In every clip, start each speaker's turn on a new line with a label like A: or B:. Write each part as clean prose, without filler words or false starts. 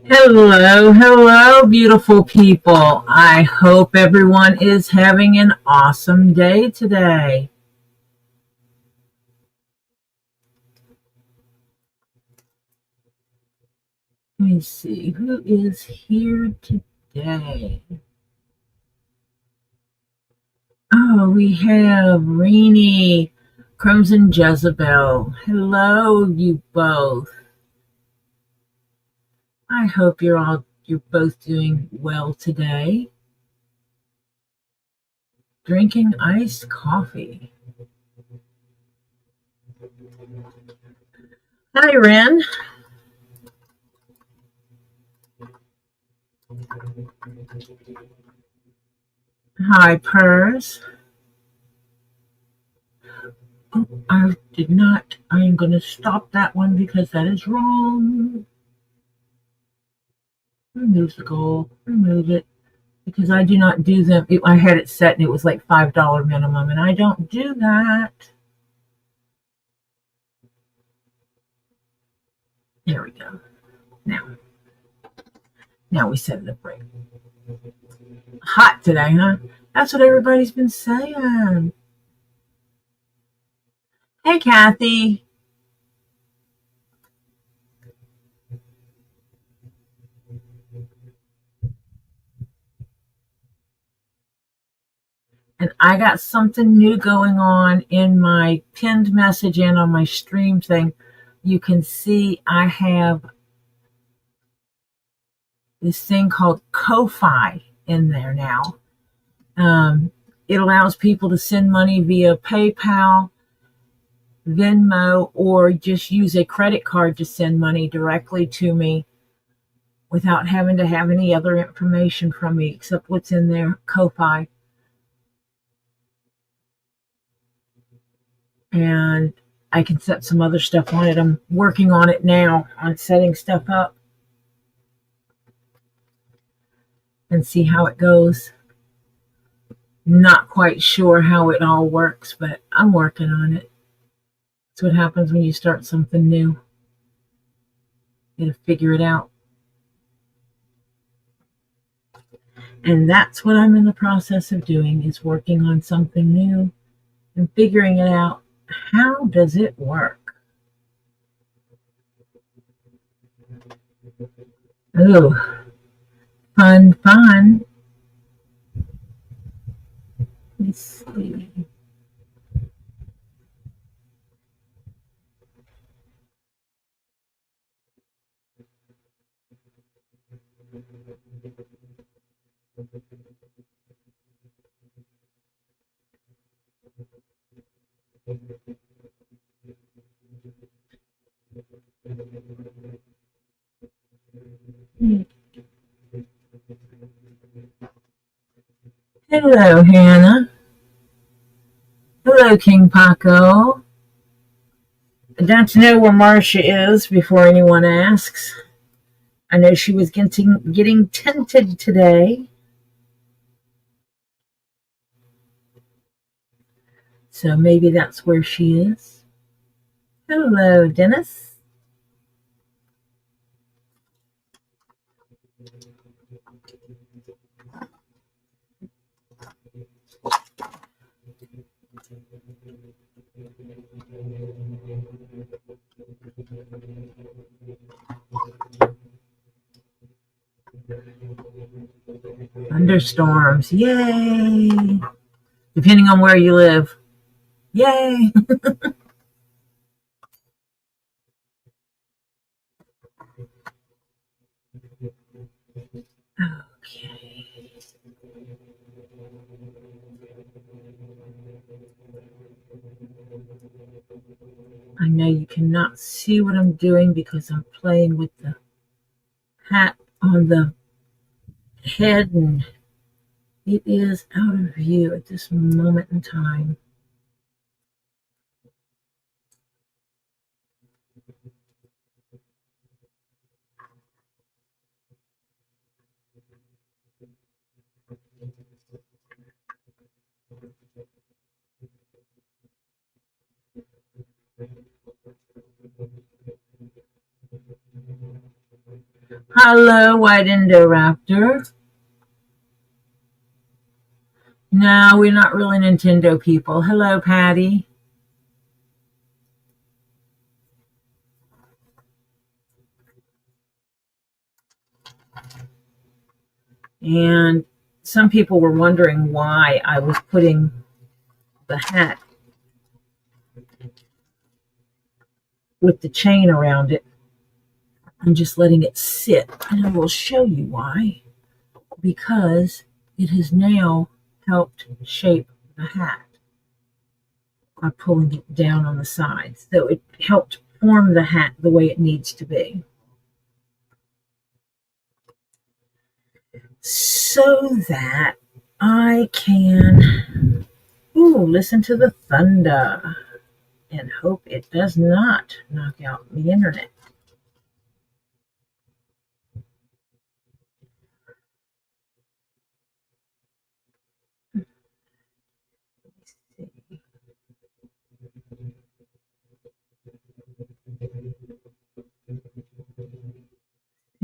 A: Hello, beautiful people. I hope everyone is having an awesome day today. Let me see who is here today. Oh, we have Renee, Crimson Jezebel. Hello, you both. I hope you're both doing well today. Drinking iced coffee. Hi, Ren. Hi, Purrs. Oh, I did not. I am going to stop that one because that is wrong. Remove the goal. Remove it. Because I do not do them. I had it set and it was like $5 minimum, and I don't do that. There we go. Now we set it up right. Hot today, huh? That's what everybody's been saying. Hey, Kathy. And I got something new going on in my pinned message and on my stream thing. You can see I have this thing called Ko-Fi in there now. It allows people to send money via PayPal, Venmo, or just use a credit card to send money directly to me without having to have any other information from me except what's in there, Ko-Fi. And I can set some other stuff on it. I'm working on it now, on setting stuff up and see how it goes. Not quite sure how it all works, but I'm working on it. That's what happens when you start something new. You gotta figure it out. And that's what I'm in the process of doing, is working on something new and figuring it out. How does it work? Oh, fun. Let's see. Hello, Hannah. Hello, King Paco. I don't know where Marcia is before anyone asks. I know she was getting tinted today. So maybe that's where she is. Hello, Dennis. Thunderstorms. Yay. Depending on where you live. Yay. Okay. I know you cannot see what I'm doing because I'm playing with the hat on the head and it is out of view at this moment in time. Hello, White Indoraptor. No, we're not really Nintendo people. Hello, Patty. And some people were wondering why I was putting the hat with the chain around it and just letting it sit. And I will show you why. Because it has now helped shape the hat by pulling it down on the sides. So it helped form the hat the way it needs to be. So that I can listen to the thunder and hope it does not knock out the internet.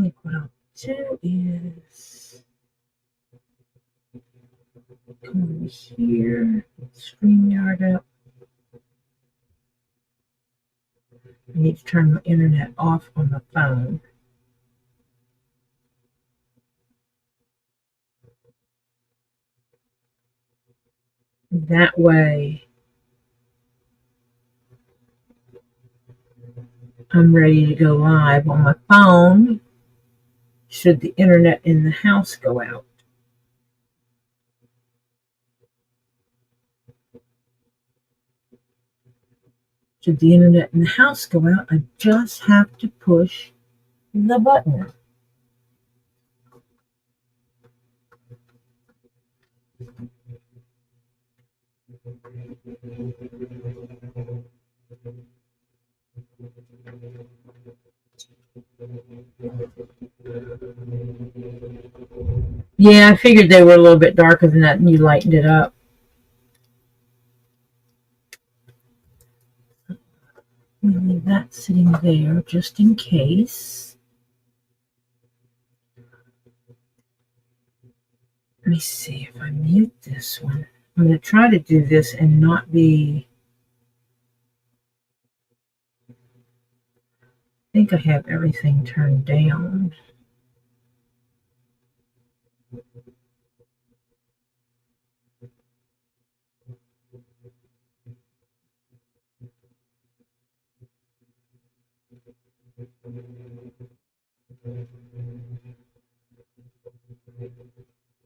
A: I think what I'll do is come over here, StreamYard up. I need to turn my internet off on the phone. That way, I'm ready to go live on my phone should the internet in the house go out. Should the internet in the house go out, I just have to push the button. Yeah, I figured they were a little bit darker than that, and you lightened it up. We leave that sitting there just in case. Let me see if I mute this one. I'm going to try to do this and not be... I think I have everything turned down.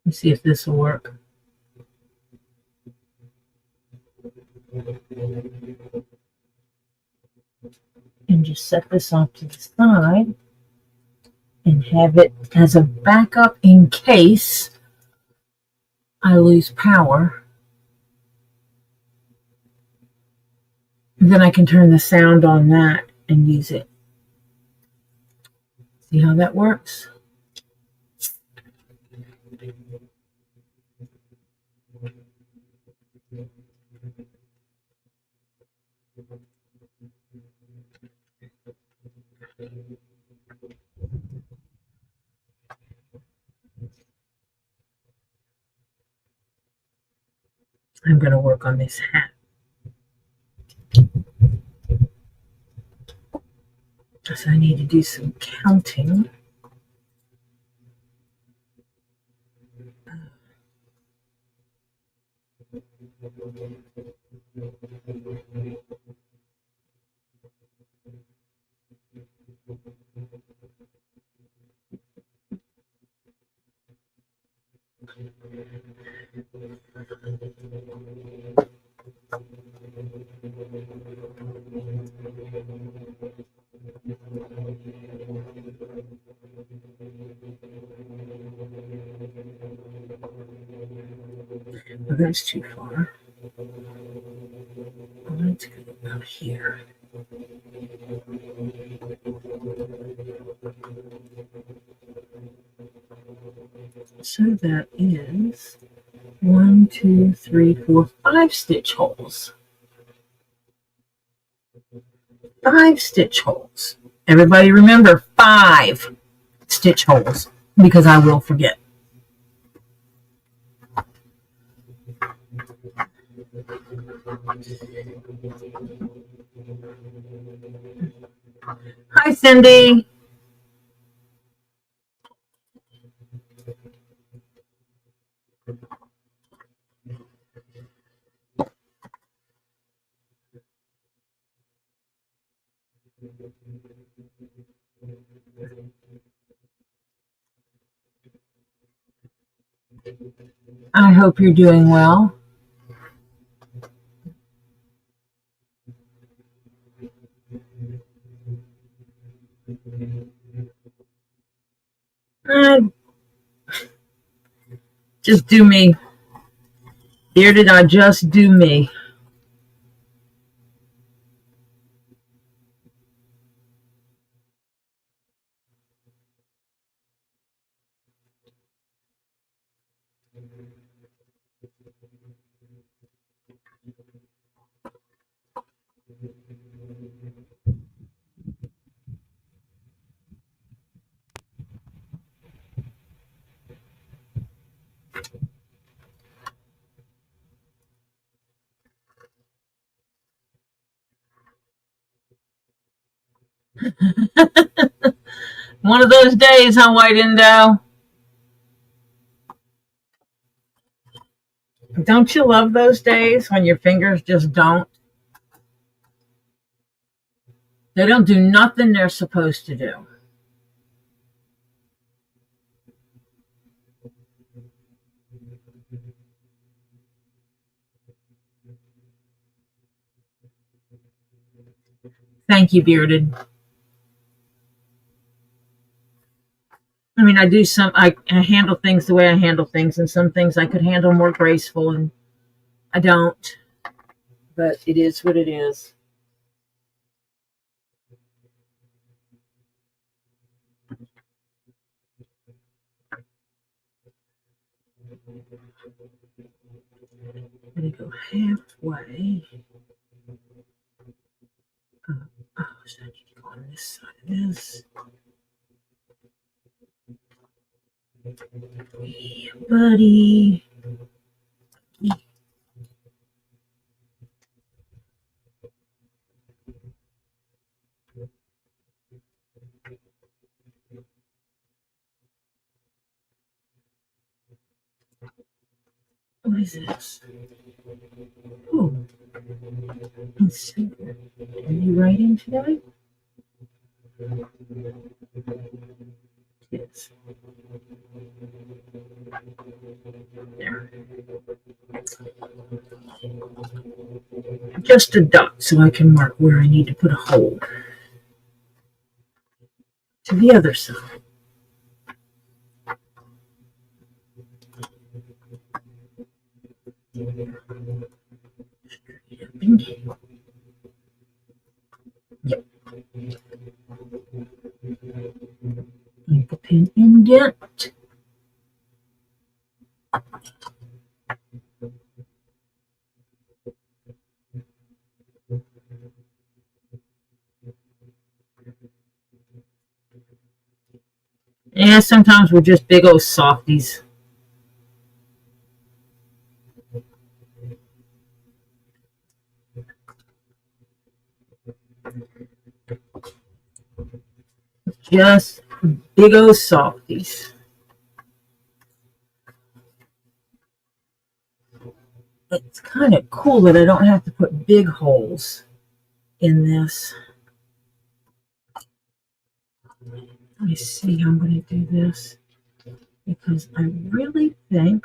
A: Let's see if this will work. And just set this off to the side and have it as a backup in case I lose power. And then I can turn the sound on that and use it. See how that works? I'm going to work on this hat. So I need to do some counting. Well, that's too far. Let's go about here. So that is 1, 2, 3, 4, 5 stitch holes. 5 stitch holes. Everybody remember 5. stitch holes because I will forget. Hi, Cindy. I hope you're doing well. Just do me. Bearded, I just do me. One of those days, huh, White Indo? Don't you love those days when your fingers just don't? They don't do nothing they're supposed to do. Thank you, Bearded. I mean, I handle things the way I handle things, and some things I could handle more graceful, and I don't. But it is what it is. I'm going to go halfway. So I need to go on this side of this. Yeah, buddy. What is this? Oh, are you writing today? Yes. There. Just a dot so I can mark where I need to put a hole. To the other side. Yep. Ink the pen indent. Yeah, sometimes we're just big old softies. Just big old softies. It's kind of cool that I don't have to put big holes in this. Let me see how I'm going to do this, because I really think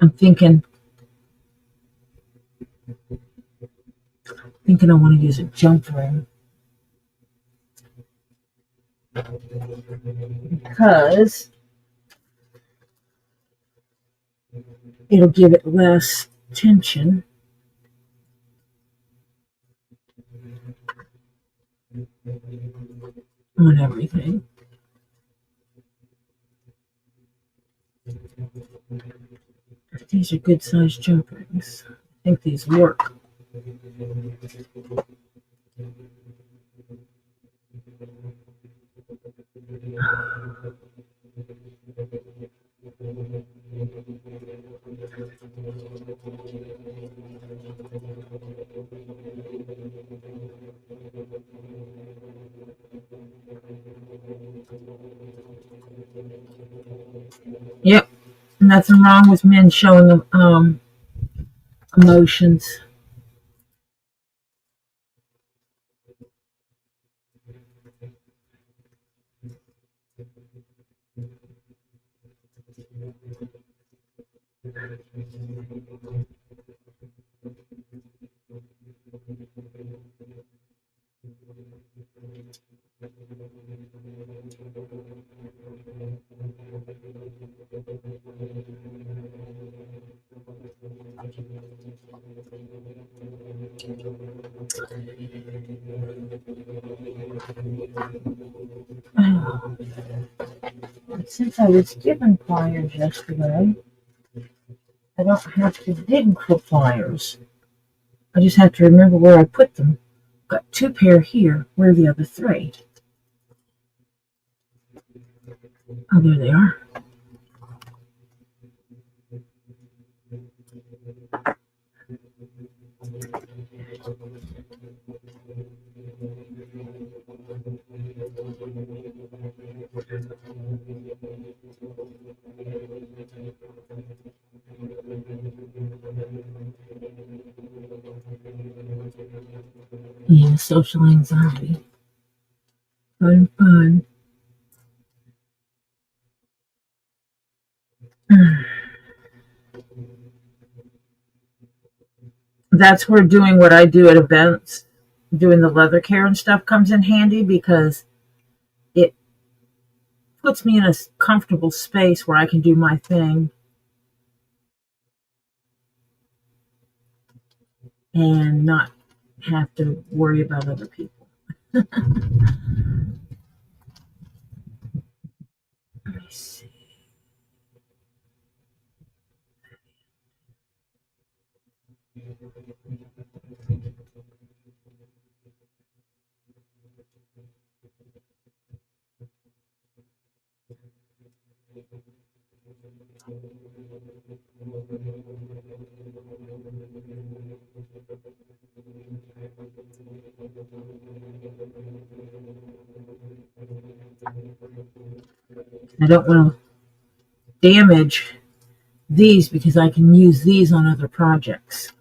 A: I'm thinking I want to use a jump ring, because it'll give it less tension on everything. These are good sized jump rings. I think these work. Yep, nothing wrong with men showing emotions. Since I was given pliers yesterday, I don't have to dig for pliers. I just have to remember where I put them. Got 2 pair here. Where are the other 3? Oh, there they are. Yeah, social anxiety. Fun. That's where doing what I do at events, doing the leather care and stuff comes in handy because it puts me in a comfortable space where I can do my thing and not have to worry about other people. Let me see. I don't want to damage these because I can use these on other projects.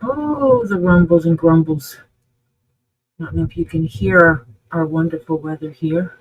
A: Oh, the rumbles and grumbles. I don't know if you can hear our wonderful weather here.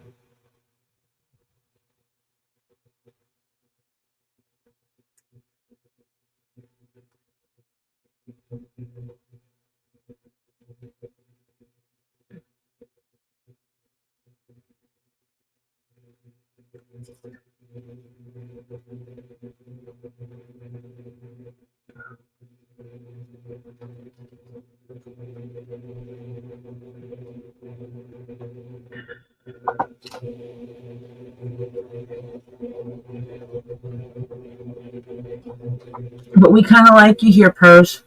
A: But we kind of like you here, Purse.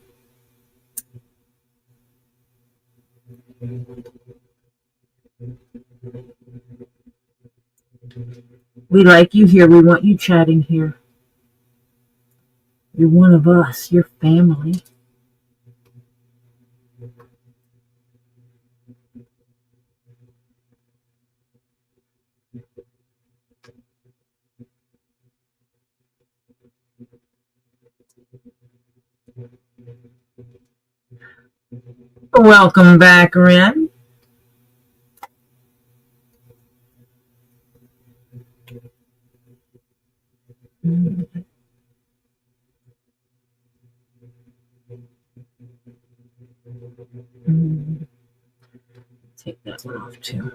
A: We like you here. We want you chatting here. You're one of us. You're family. Welcome back, Ren. Take that one off too.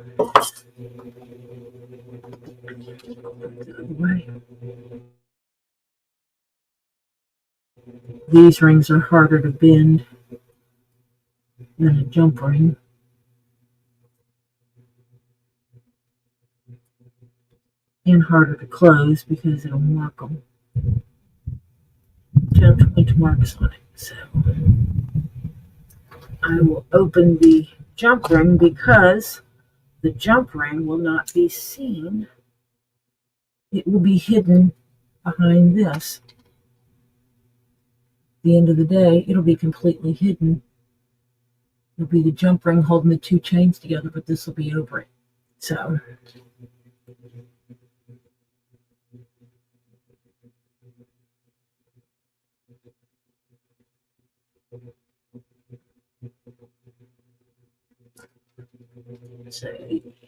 A: Right. These rings are harder to bend than a jump ring. And harder to close because it'll mark them. Gentle marks on it. So I will open the jump ring because the jump ring will not be seen. It will be hidden behind this. At the end of the day, it'll be completely hidden. It'll be the jump ring holding the two chains together, but this will be over it. So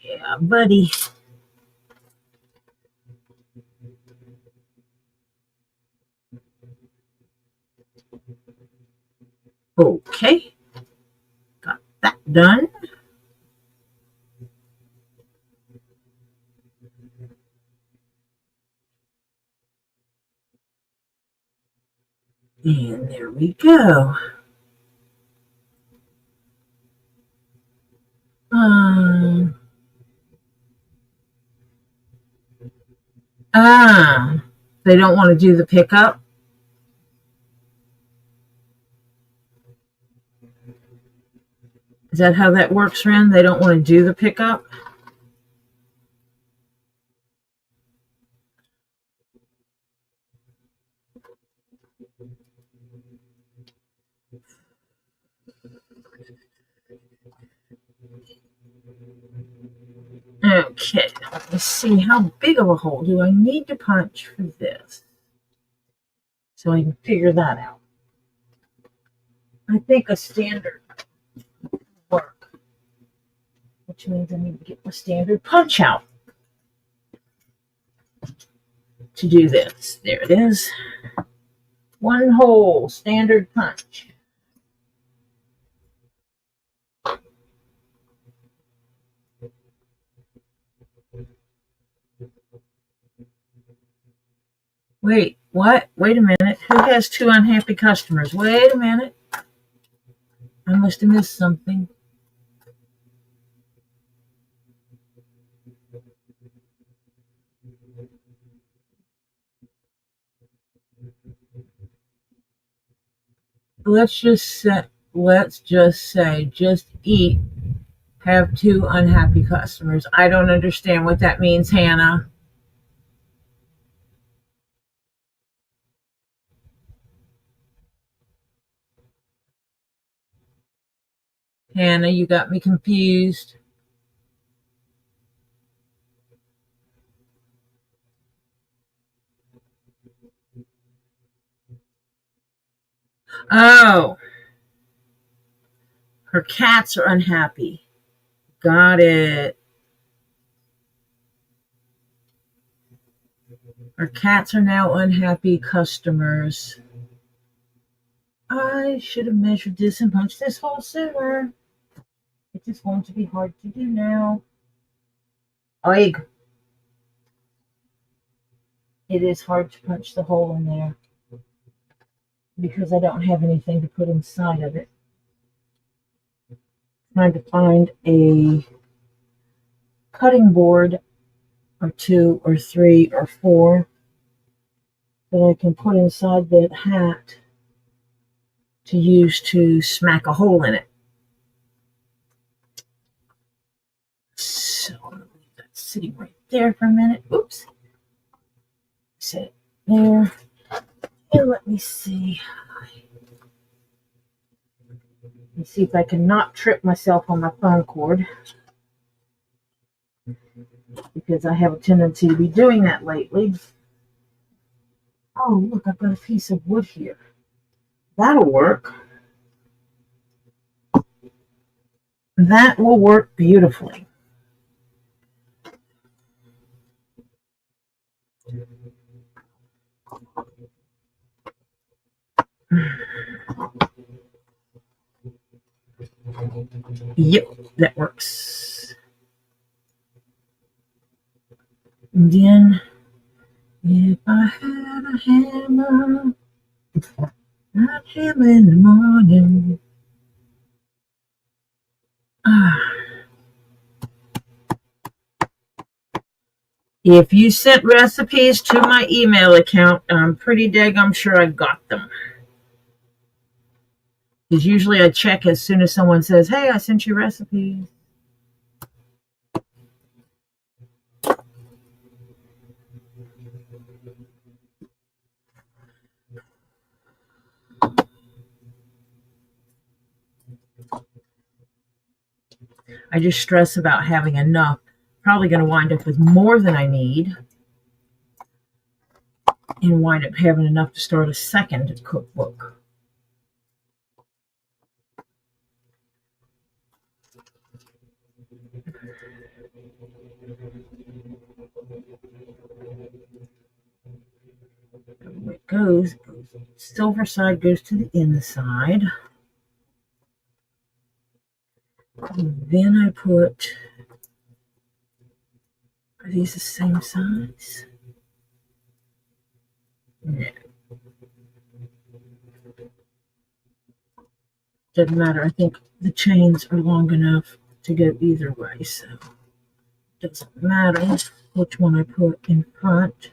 A: yeah, buddy. Okay, got that done. And there we go. They don't want to do the pickup. Is that how that works, Ren? They don't want to do the pickup? Okay, let's see. How big of a hole do I need to punch for this? So I can figure that out. I think a standard work, which means I need to get my standard punch out to do this. There it is. One hole, standard punch. Wait, what? Wait a minute. Who has two unhappy customers? Wait a minute. I must have missed something. Let's just say, just eat, have two unhappy customers. I don't understand what that means, Hannah. Hannah, you got me confused. Oh, her cats are unhappy. Got it. Her cats are now unhappy customers. I should have measured this and punched this hole sooner. It is going to be hard to do now. Oig. It is hard to punch the hole in there because I don't have anything to put inside of it. Trying to find a cutting board or two or three or four that I can put inside that hat to use to smack a hole in it. So I'm going to leave that sitting right there for a minute. Oops. Set it there. And let me see. Let me see if I can not trip myself on my phone cord, because I have a tendency to be doing that lately. Oh, look, I've got a piece of wood here. That'll work. That will work beautifully. Yep, that works. And then, if I had a hammer, I'd hammer in the morning. If you sent recipes to my email account, I'm pretty daggum sure I got them. Because usually I check as soon as someone says, hey, I sent you recipes. I just stress about having enough. Probably going to wind up with more than I need and wind up having enough to start a second cookbook. It goes, silver side goes to the inside. And then I put, are these the same size? No. Doesn't matter. I think the chains are long enough to go either way, so it doesn't matter which one I put in front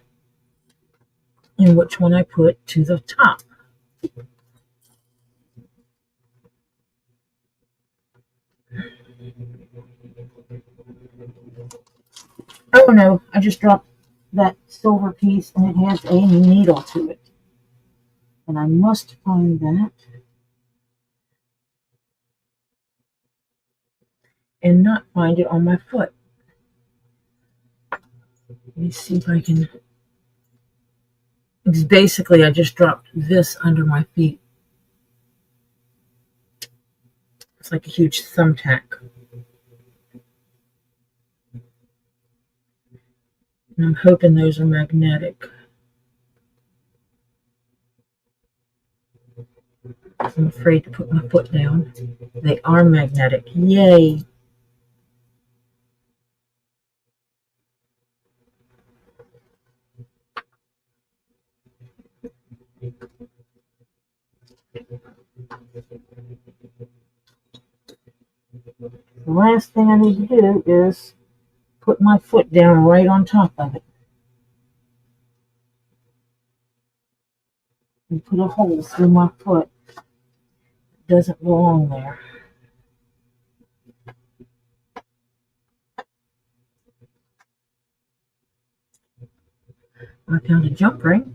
A: and which one I put to the top. Oh no, I just dropped that silver piece and it has a needle to it. And I must find that and not find it on my foot. Let me see if I can. It's basically, I just dropped this under my feet. It's like a huge thumbtack. And I'm hoping those are magnetic. I'm afraid to put my foot down. They are magnetic. Yay! The last thing I need to do is put my foot down right on top of it. And put a hole through my foot. It doesn't belong there. I found a jump ring.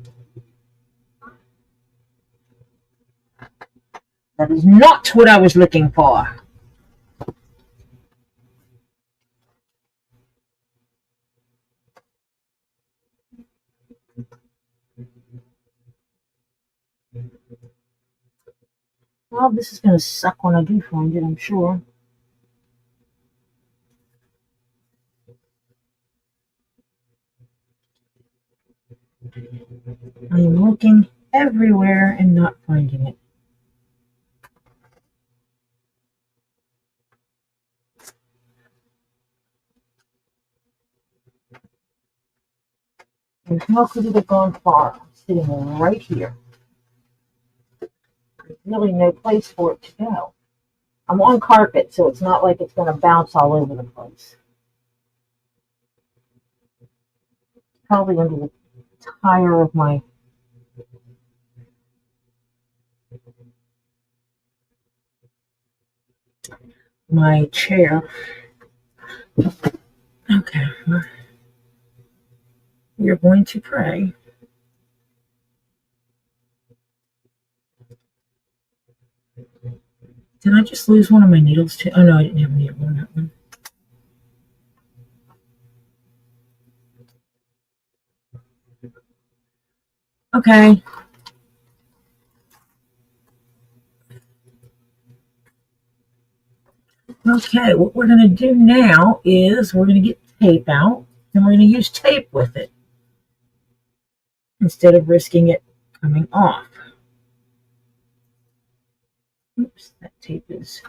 A: That is not what I was looking for. Well, this is going to suck when I do find it, I'm sure. I am looking everywhere and not finding it. And how could it have gone far? I'm sitting right here. There's really no place for it to go. I'm on carpet, so it's not like it's going to bounce all over the place. Probably under the tire of my chair. Okay. We're going to pray. Did I just lose one of my needles too? Oh no, I didn't have a needle on that one. Okay. Okay, what we're going to do now is we're going to get tape out and we're going to use tape with it instead of risking it coming off. Oops, that tape is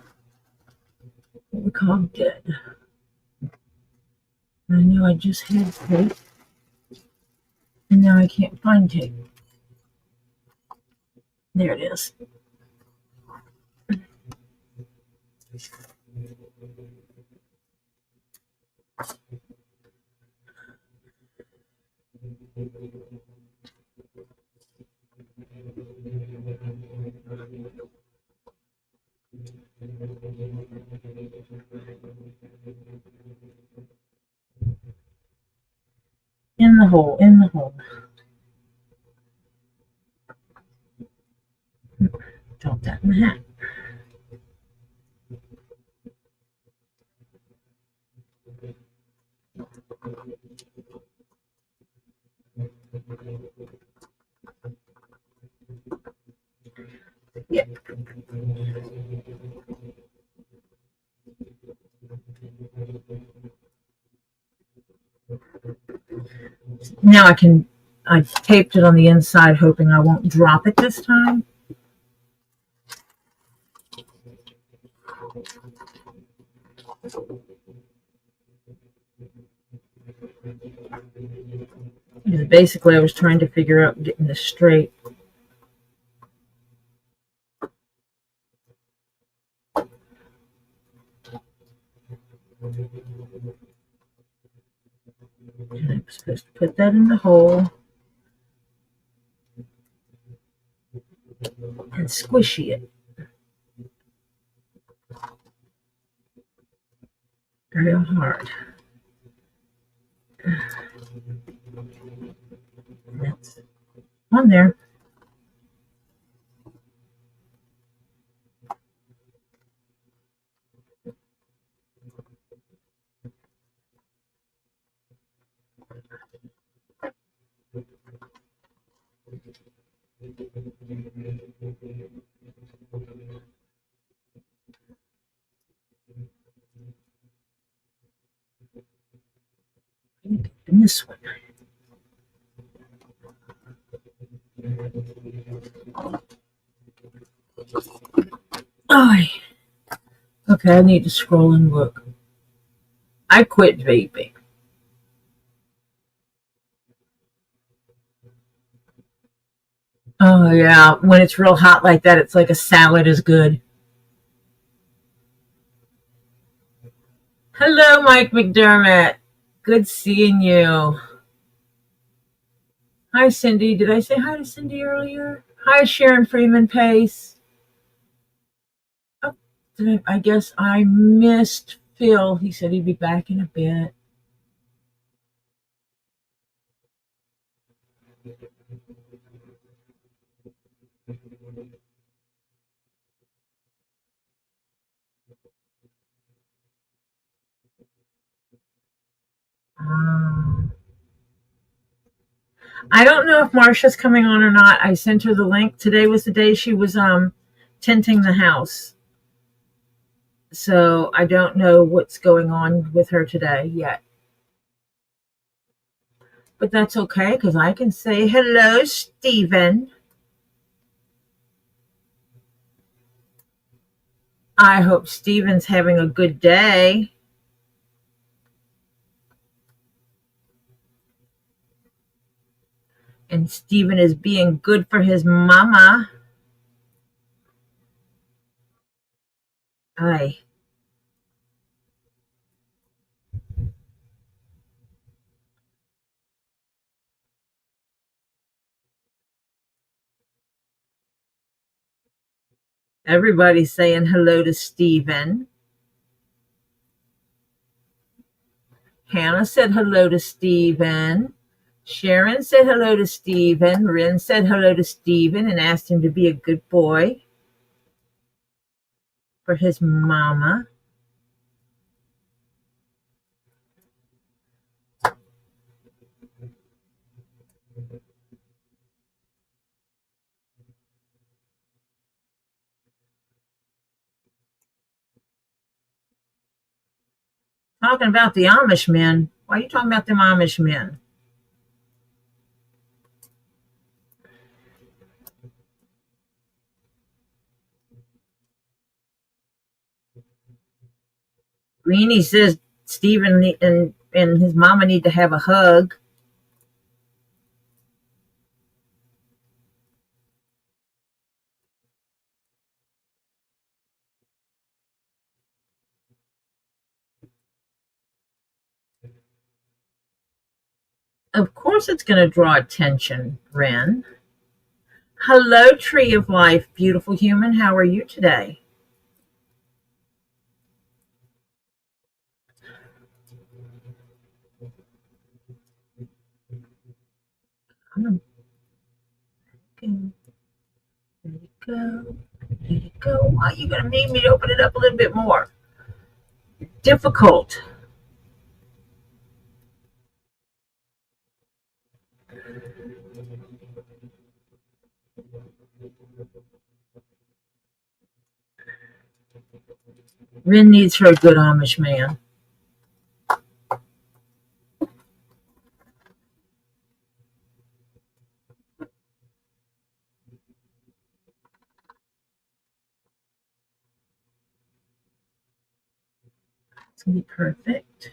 A: we call dead. I knew I just had tape, and now I can't find tape. There it is. In the hole, in the hole. Drop that in the hat. Yep. Now I've taped it on the inside, hoping I won't drop it this time. Because basically, I was trying to figure out getting this straight. And I'm supposed to put that in the hole and squishy it. Real hard. That's on there. And this one. Oh, okay, I need to scroll and look. I quit vaping. Oh, yeah. When it's real hot like that, it's like a salad is good. Hello, Mike McDermott. Good seeing you. Hi, Cindy. Did I say hi to Cindy earlier? Hi, Sharon Freeman Pace. Oh, I guess I missed Phil. He said he'd be back in a bit. I don't know if Marcia's coming on or not. I sent her the link. Today was the day she was tinting the house. So I don't know what's going on with her today yet. But that's okay because I can say hello, Stephen. I hope Stephen's having a good day. And Stephen is being good for his mama. Aye. Everybody's saying hello to Stephen. Hannah said hello to Stephen. Sharon said hello to Stephen. Rin said hello to Stephen and asked him to be a good boy for his mama. Talking about the Amish men. Why are you talking about them Amish men? Greenie says Stephen and his mama need to have a hug. Of course it's going to draw attention, Ren. Hello, Tree of Life, beautiful human. How are you today? There you go. There you go. Why are you going to need me to open it up a little bit more? Difficult. Ren needs her a good Amish man. It's going to be perfect.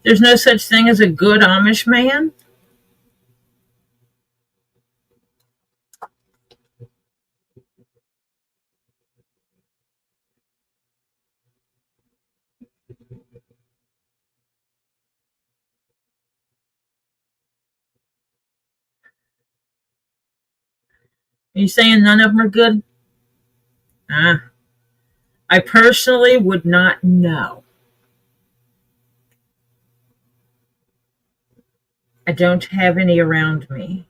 A: There's no such thing as a good Amish man. Are you saying none of them are good? Ah, I personally would not know. I don't have any around me.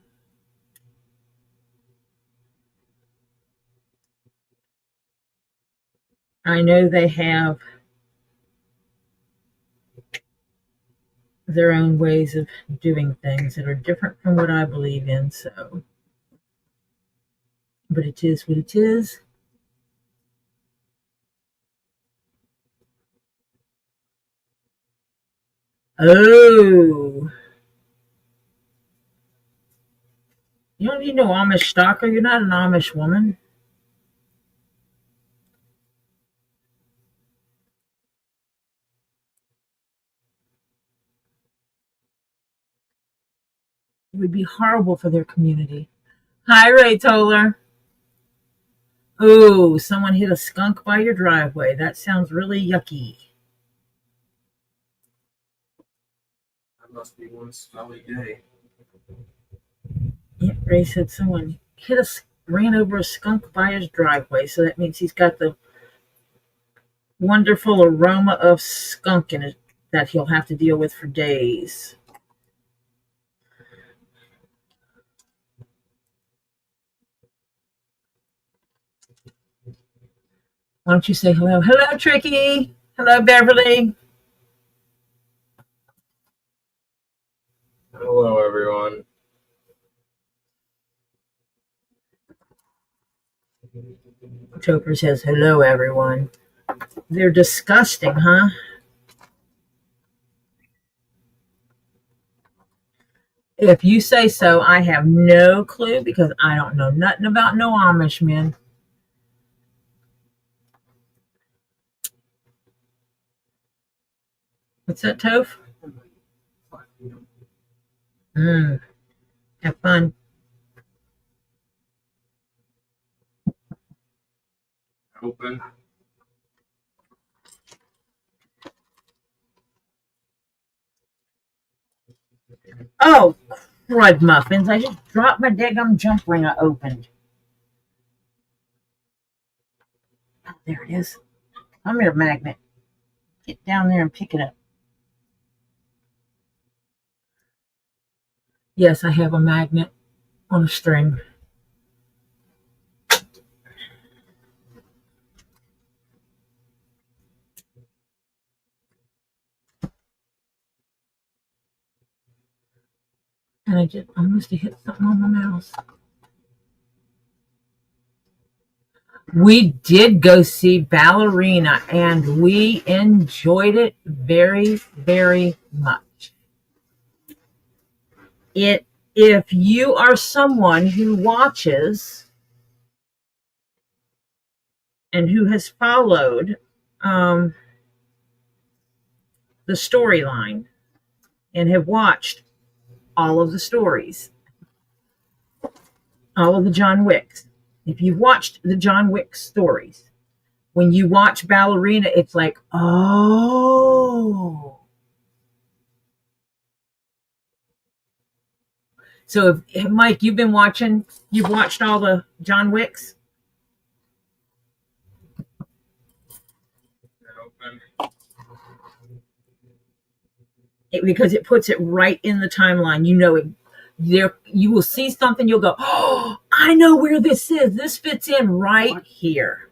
A: I know they have their own ways of doing things that are different from what I believe in, so. But it is what it is. Oh, you don't need no Amish stalker. You're not an Amish woman. It would be horrible for their community. Hi, Ray Toller. Oh, someone hit a skunk by your driveway. That sounds really yucky.
B: That must be one smelly day.
A: Yeah, Ray said someone ran over a skunk by his driveway, so that means he's got the wonderful aroma of skunk in it that he'll have to deal with for days. Why don't you say hello? Hello, Tricky. Hello, Beverly.
B: Hello, everyone.
A: Topher says hello, everyone. They're disgusting, huh? If you say so, I have no clue because I don't know nothing about no Amish men. What's that, Toph? Have fun.
B: Open.
A: Oh, crud muffins. I just dropped my daggum jump ring I opened. Oh, there it is. Come here, magnet. Get down there and pick it up. Yes, I have a magnet on a string. And I must have hit something on my mouse. We did go see Ballerina and we enjoyed it very, very much. If you are someone who watches and who has followed the storyline and have watched all of the stories, all of the John Wicks, if you've watched the John Wick stories, when you watch Ballerina, it's like, oh. So, if, Mike, you've watched all the John Wicks? Because it puts it right in the timeline. You know, you will see something, you'll go, oh, I know where this is. This fits in right here.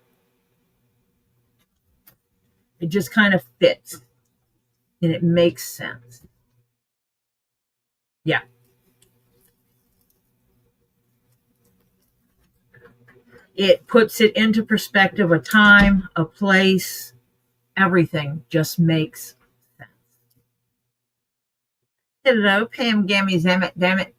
A: It just kind of fits and it makes sense. Yeah. It puts it into perspective, a time, a place, everything just makes sense. Hello, Pam Gammy Zammit, damn it.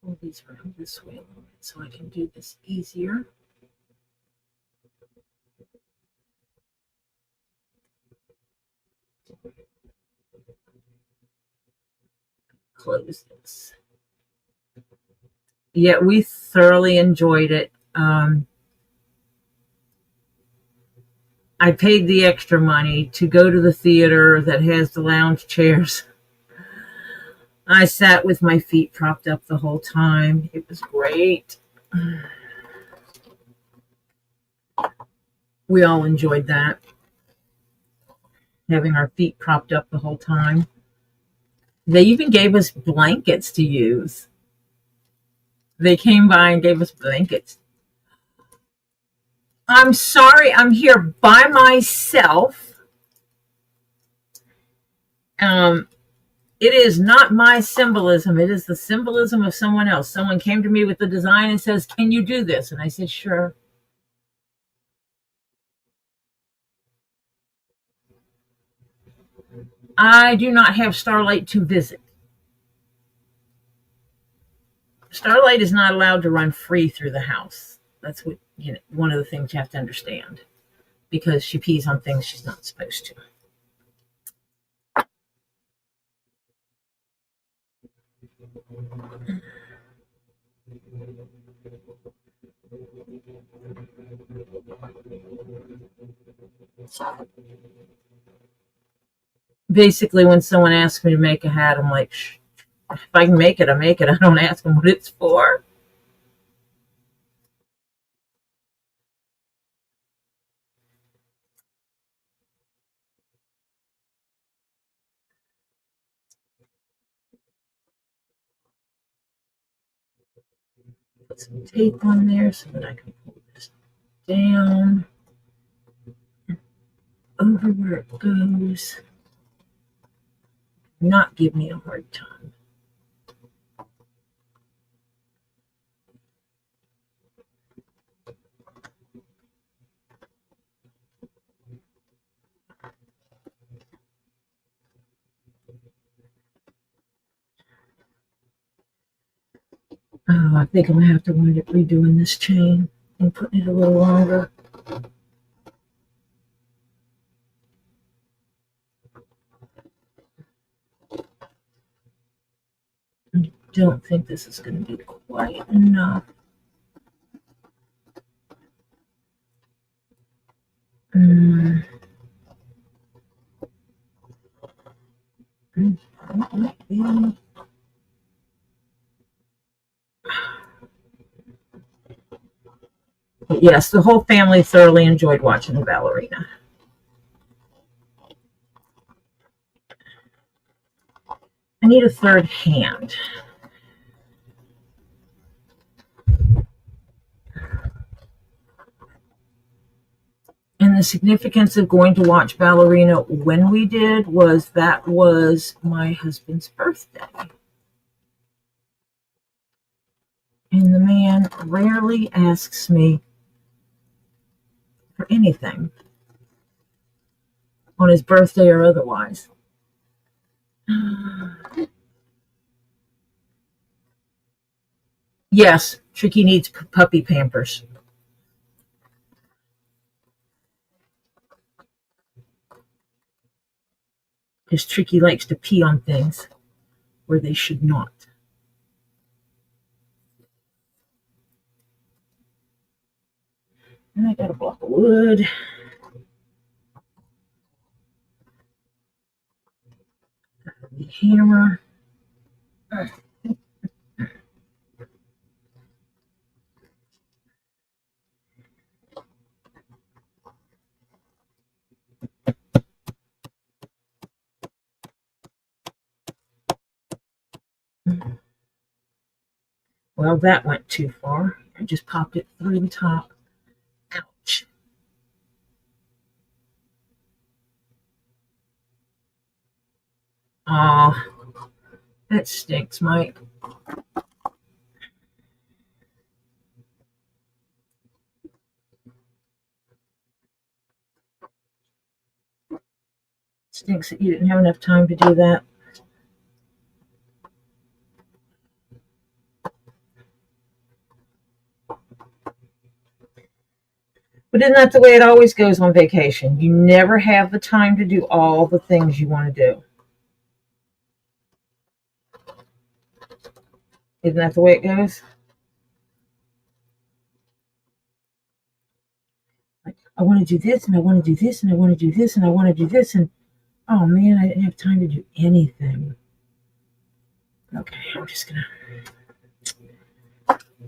A: Pull these around this way a little bit so I can do this easier. Close this. Yeah, we thoroughly enjoyed it. I paid the extra money to go to the theater that has the lounge chairs. I sat with my feet propped up the whole time. It was great. We all enjoyed that, having our feet propped up the whole time. They even gave us blankets to use. They came by and gave us blankets. I'm sorry, I'm here by myself. It is not my symbolism. It is the symbolism of someone else. Someone came to me with the design and says, can you do this? And I said, sure. I do not have Starlight to visit. Starlight is not allowed to run free through the house. That's what, one of the things you have to understand, because she pees on things she's not supposed to. Basically, when someone asks me to make a hat, I'm like, if I can make it, I make it. I don't ask them what it's for. Put some tape on there so that I can pull this down over where it goes. Not give me a hard time. Oh, I think I'm going to have to wind up redoing this chain and putting it a little longer. I don't think this is going to be quite enough. But yes, the whole family thoroughly enjoyed watching the ballerina. I need a third hand. And the significance of going to watch Ballerina when we did was that was my husband's birthday. And the man rarely asks me for anything on his birthday or otherwise. Yes, Tricky needs puppy pampers. Because Tricky likes to pee on things where they should not. And I got a block of wood. The hammer. Well, that went too far. I just popped it through the top. Ouch. Aw, that stinks, Mike. Stinks that you didn't have enough time to do that. But isn't that the way it always goes on vacation? You never have the time to do all the things you want to do. Isn't that the way it goes? Like, I want to do this, and I want to do this, and I want to do this, and I want to do this, and oh man, I didn't have time to do anything. Okay, I'm just gonna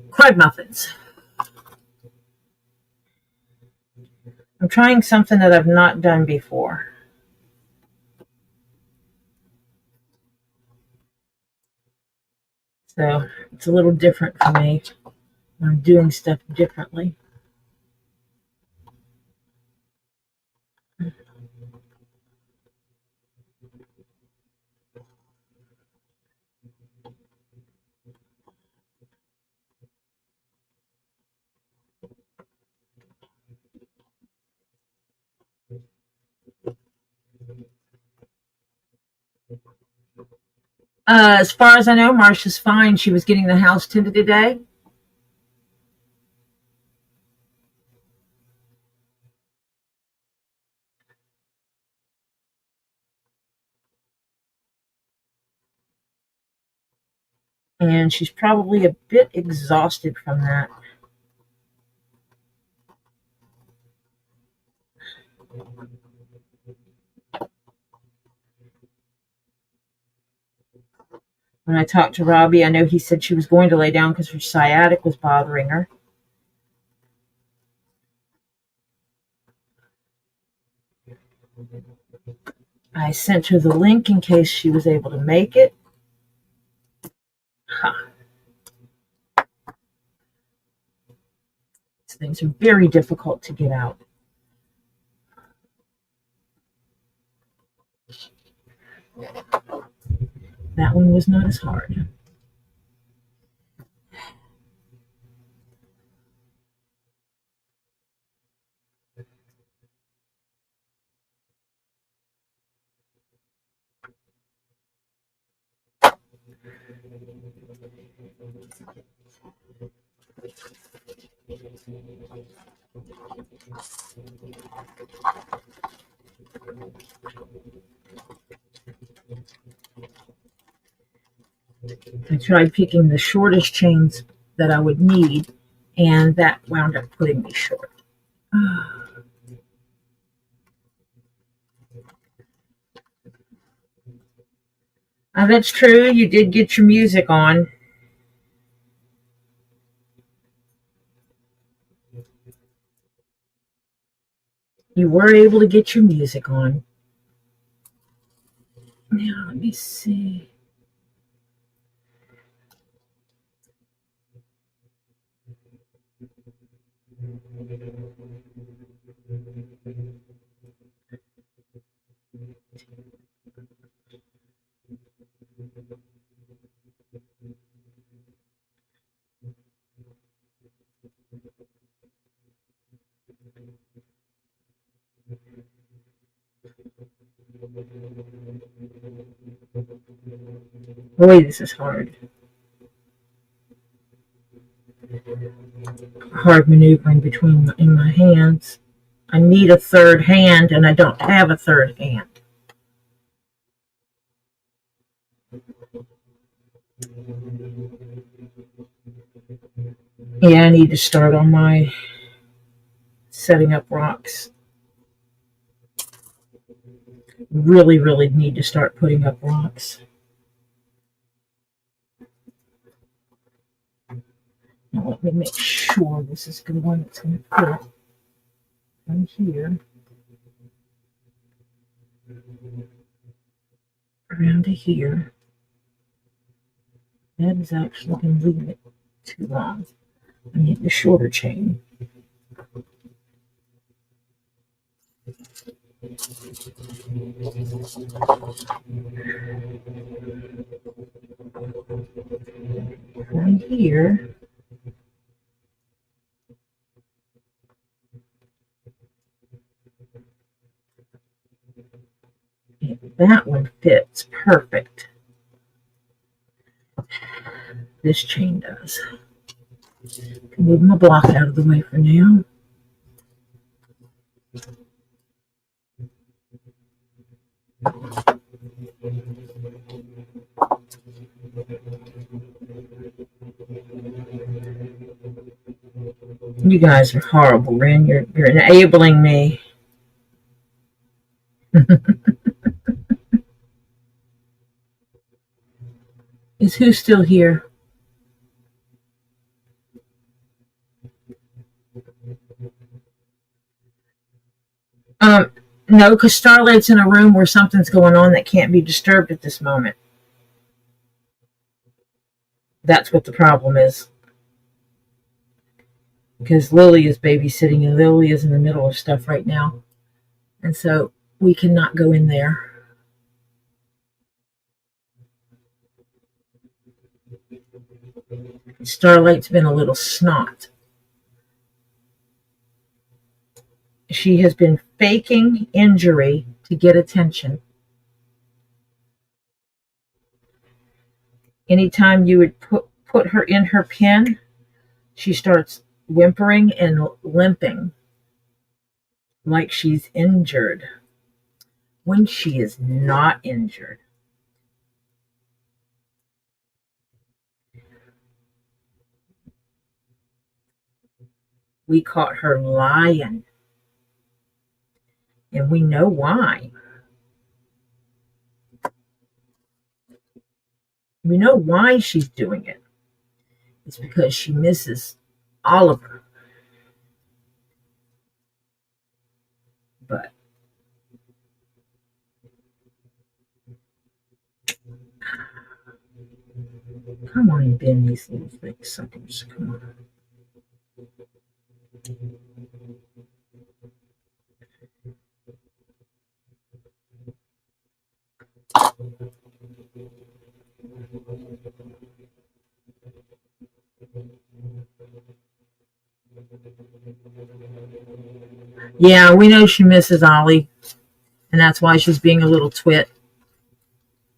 A: crud muffins. I'm trying something that I've not done before. So it's a little different for me. I'm doing stuff differently. As far as I know, Marsha's fine. She was getting the house tinted today. And she's probably a bit exhausted from that. When I talked to Robbie, I know he said she was going to lay down because her sciatic was bothering her. I sent her the link in case she was able to make it. Huh. These things are very difficult to get out. That one was not as hard. I tried picking the shortest chains that I would need, and that wound up putting me short. That's true. You did get your music on. You were able to get your music on. Now, let me see. Boy, this is hard. Hard maneuvering in my hands. I need a third hand, and I don't have a third hand. Yeah, I need to start on my setting up rocks. Really, really need to start putting up rocks. Now let me make sure this is the one that's going to fit from here around to here. That is actually going to leave it too long. I need the shorter chain. From here, that one fits perfect. This chain does. Move my block out of the way for now. You guys are horrible, Ren. You're enabling me. Is who still here? No, because Starlight's in a room where something's going on that can't be disturbed at this moment. That's what the problem is. Because Lily is babysitting, and Lily is in the middle of stuff right now. And so we cannot go in there. Starlight's been a little snot. She has been faking injury to get attention. Anytime you would put her in her pen, she starts whimpering and limping like she's injured when she is not injured. We caught her lying, and we know why. We know why she's doing it. It's because she misses Oliver. But come on and bend these little thick suckers. Come on. Yeah, we know she misses Ollie, and that's why she's being a little twit.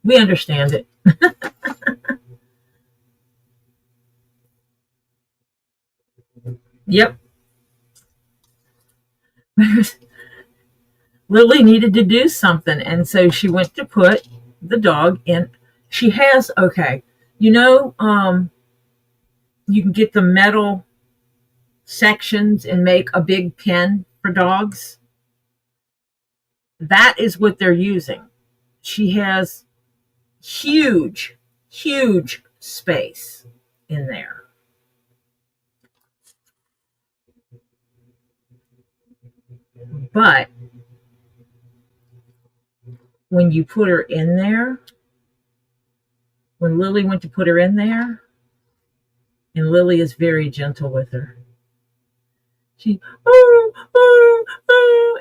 A: We understand it. Yep. Lily needed to do something, and so she went to put the dog in. She has, okay, you can get the metal sections and make a big pen for dogs. That is what they're using. She has huge space in there. But when you put her in there, when Lily went to put her in there, and Lily is very gentle with her. She,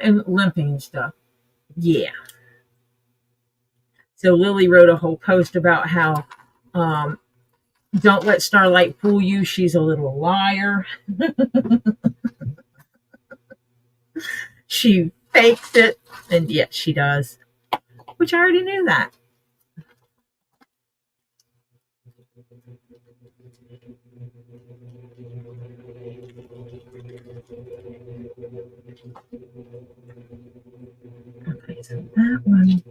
A: and limping and stuff. Yeah. So Lily wrote a whole post about how um, don't let Starlight fool you. She's a little liar. She fakes it, and yet she does, which I already knew that. Okay, so that one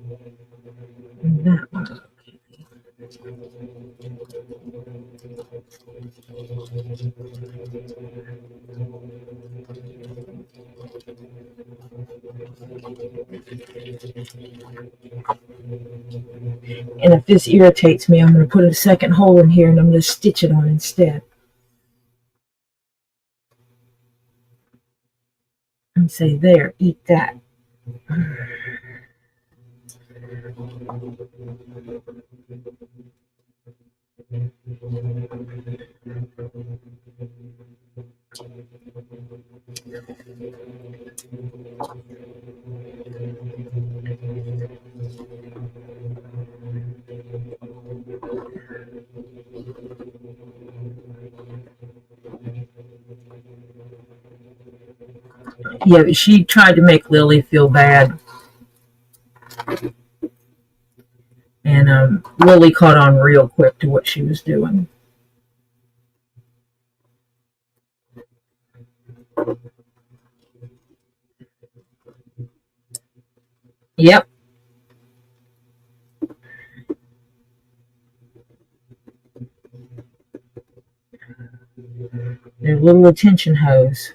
A: and that one. And if this irritates me, I'm going to put a second hole in here and I'm going to stitch it on instead. And say, there, eat that. Yeah, she tried to make Lily feel bad. And Lily caught on real quick to what she was doing. Yep. Their little attention hose.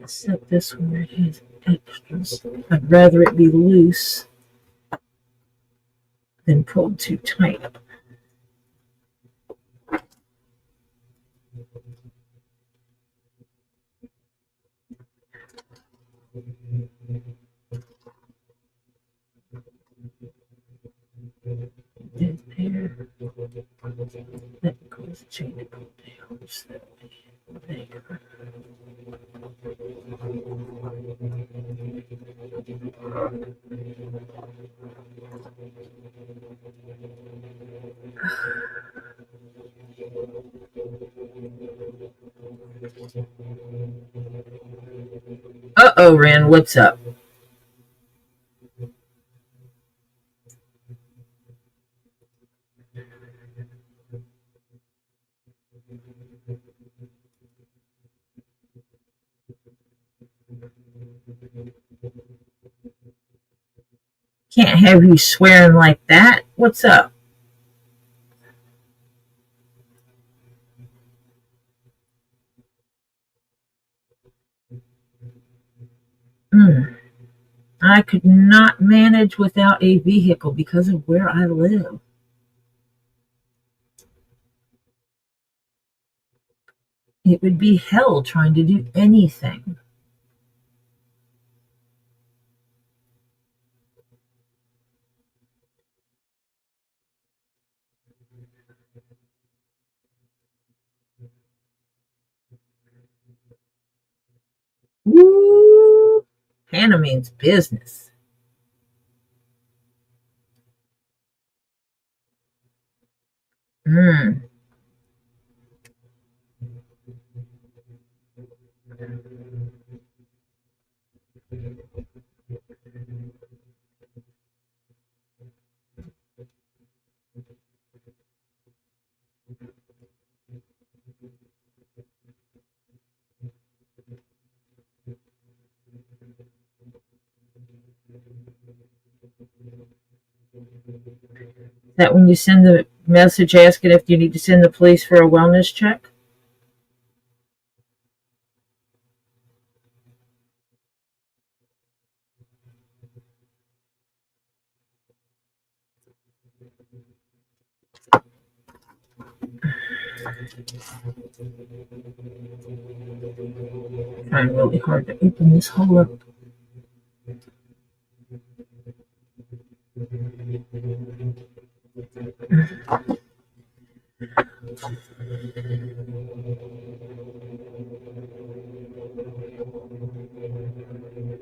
A: Except this one has extras. I'd rather it be loose than pulled too tight. There. That goes chain to pull down. There. Uh-oh, Ren, what's up? Can't have you swearing like that. What's up? I could not manage without a vehicle because of where I live. It would be hell trying to do anything. Woo! Hannah means business. That when you send the message asking if you need to send the police for a wellness check? Trying really hard to open this hole up.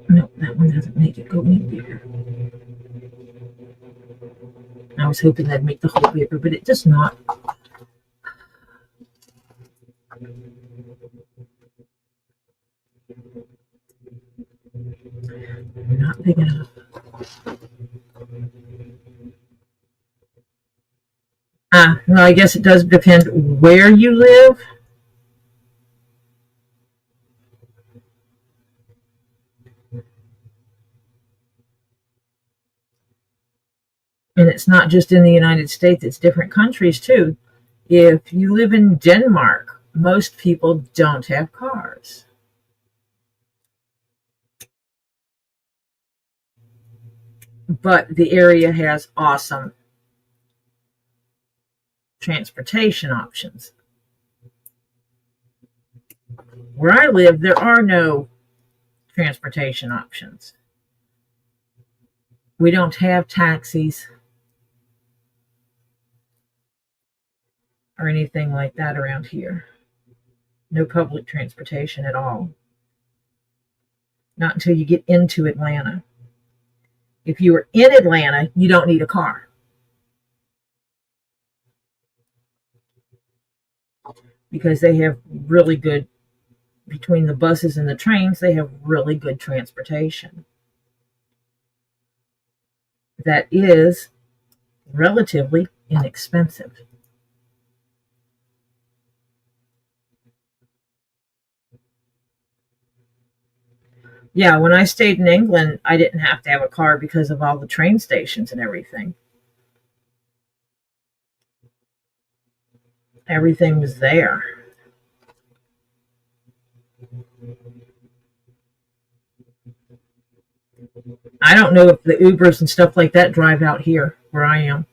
A: No, that one doesn't make it go any bigger. I was hoping that'd make the hole bigger, but it does not. Not big enough. Well, I guess it does depend where you live. And it's not just in the United States, it's different countries too. If you live in Denmark, most people don't have cars. But the area has awesome transportation options. Where I live, there are no transportation options. We don't have taxis or anything like that around here. No public transportation at all. Not until you get into Atlanta. If you are in Atlanta, you don't need a car. Because they have really good, between the buses and the trains, they have really good transportation. That is relatively inexpensive. Yeah, when I stayed in England, I didn't have to have a car because of all the train stations and everything. Everything was there. I don't know if the Ubers and stuff like that drive out here where I am.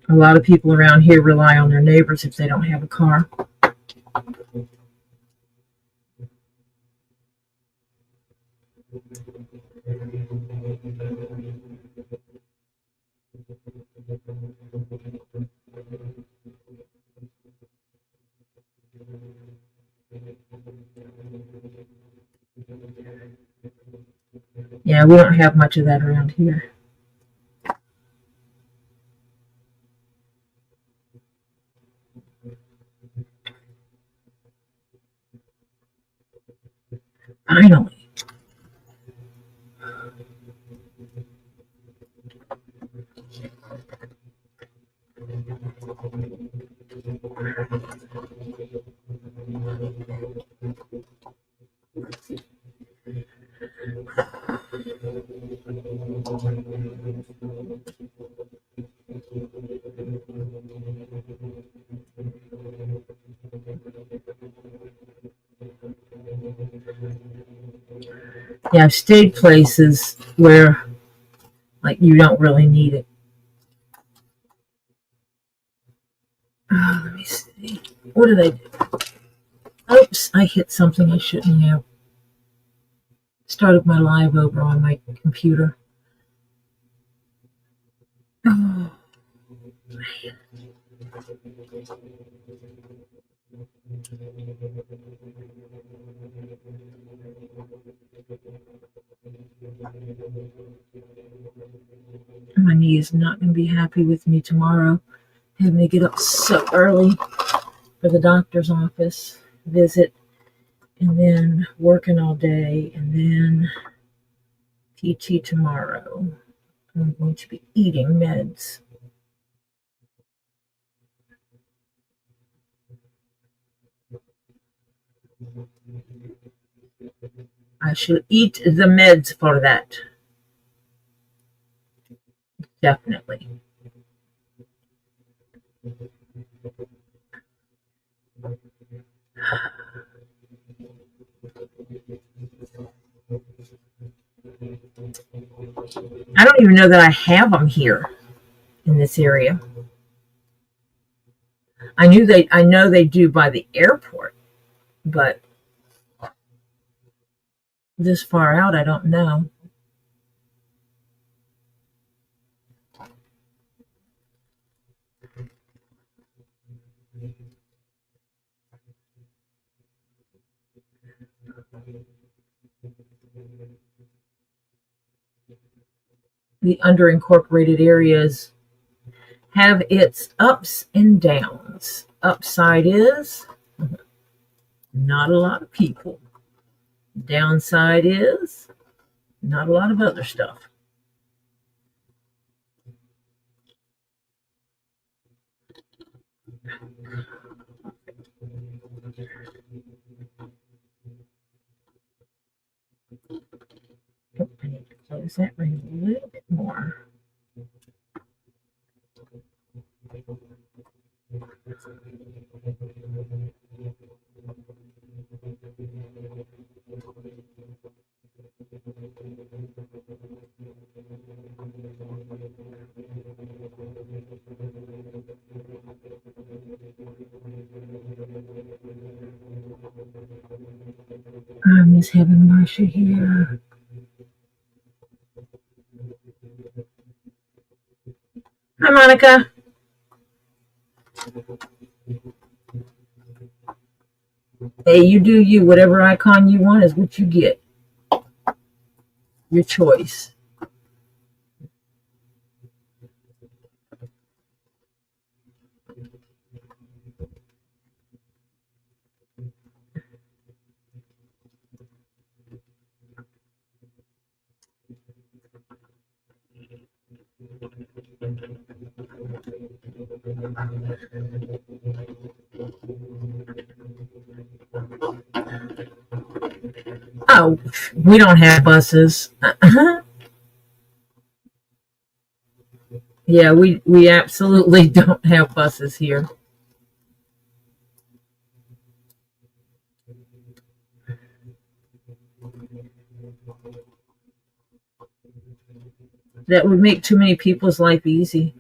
A: A lot of people around here rely on their neighbors if they don't have a car. Yeah, we don't have much of that around here. Finally. Yeah, I've stayed places where like you don't really need it. Let me see. What did I do? Oops, I hit something I shouldn't have. Started my live over on my computer. Oh, man. My knee is not going to be happy with me tomorrow. Having to get up so early for the doctor's office visit, and then working all day, and then PT tomorrow. I'm going to be eating meds. I should eat the meds for that. Definitely. I don't even know that I have them here in this area. I know they do by the airport, but this far out, I don't know. The underincorporated areas have its ups and downs. Upside is not a lot of people. Downside is not a lot of other stuff. I need to close that ring a little bit more. Miss Heaven Marsha here. Hi, Monica. Hey, you do you. Whatever icon you want is what you get. Your choice. Oh, we don't have buses. Yeah, we absolutely don't have buses here. That would make too many people's life easy.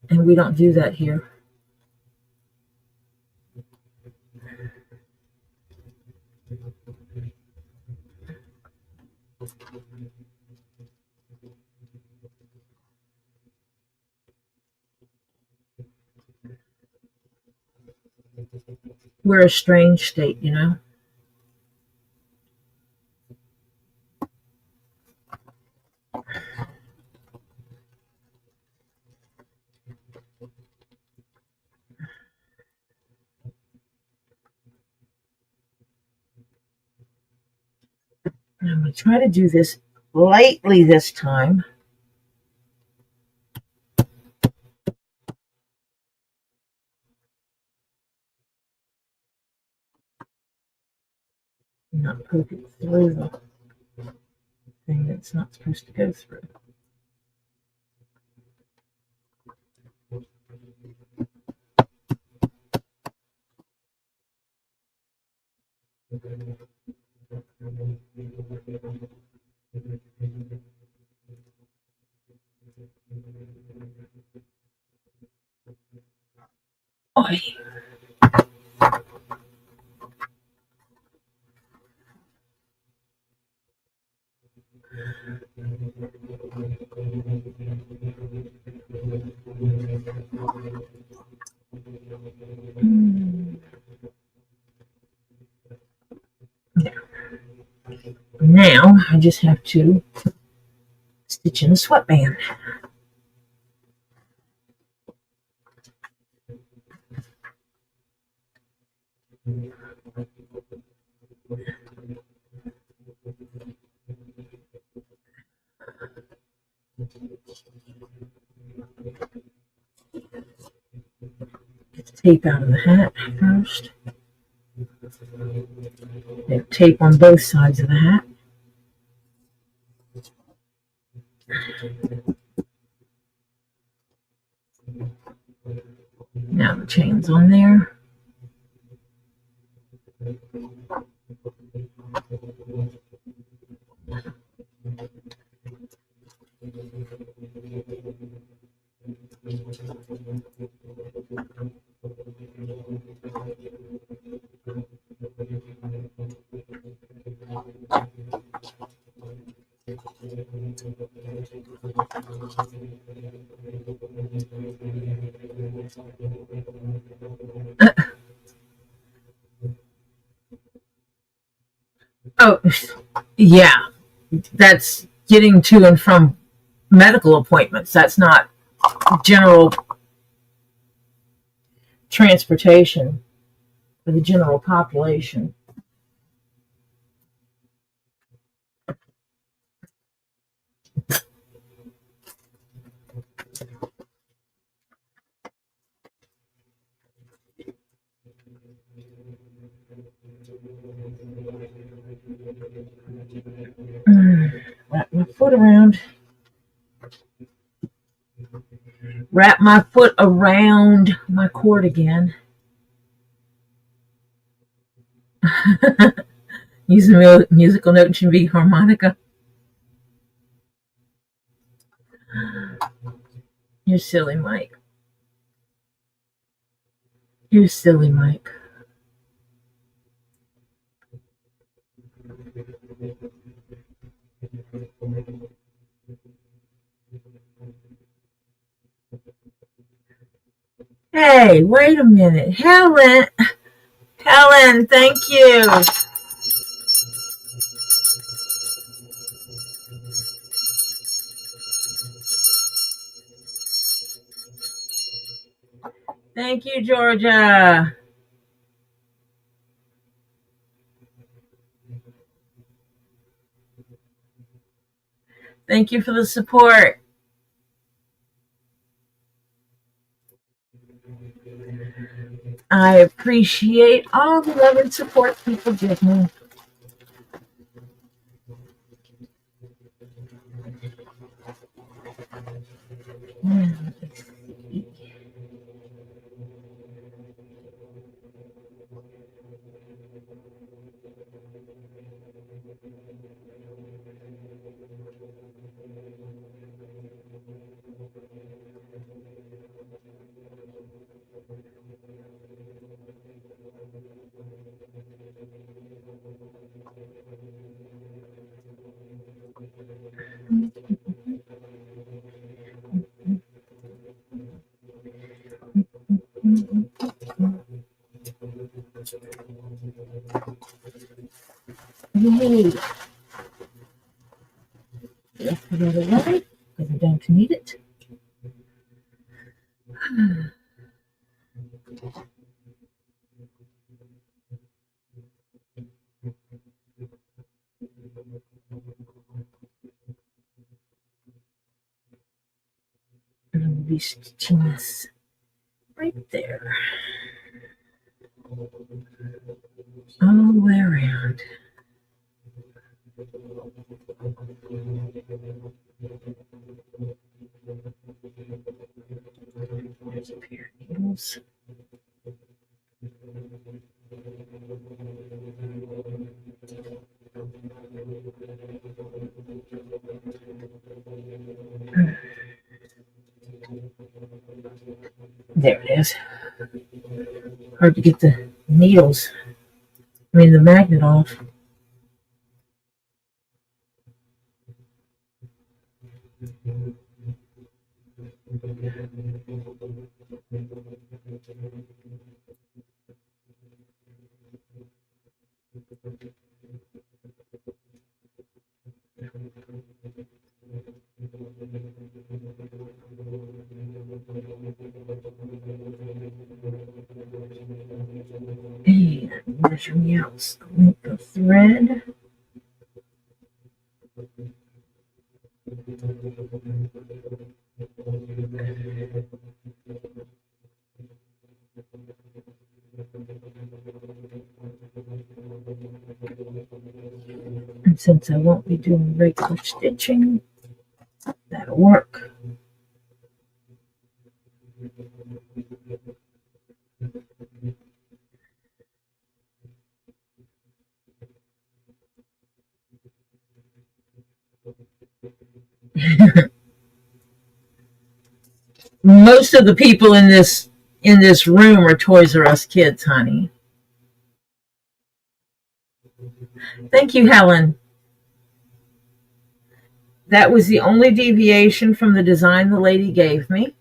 A: And we don't do that here. We're a strange state, you know. I'm going to try to do this lightly this time. Not poke it through the thing that's not supposed to go through. Oy. Now I just have to stitch in a sweatband. Get the tape out of the hat first. They have tape on both sides of the hat. Now the chain's on there. Oh, yeah, that's getting to and from medical appointments. That's not general transportation for the general population. Wrap my foot around. Wrap my foot around my cord again. Use a musical note should be harmonica. You're silly, Mike. You're silly, Mike. Hey, wait a minute. Helen, thank you. Thank you, Georgia. Thank you for the support. I appreciate all the love and support people give me. Yay. Let's put it away because I don't need it. And I'll be stitching this right there. All the way around. There's a pair of needles. There it is. Hard to get the needles, the magnet off. And measuring out the length of thread. And since I won't be doing regular stitching, that'll work. Most of the people in this room are Toys R Us kids, honey. Thank you, Helen. That was the only deviation from the design the lady gave me.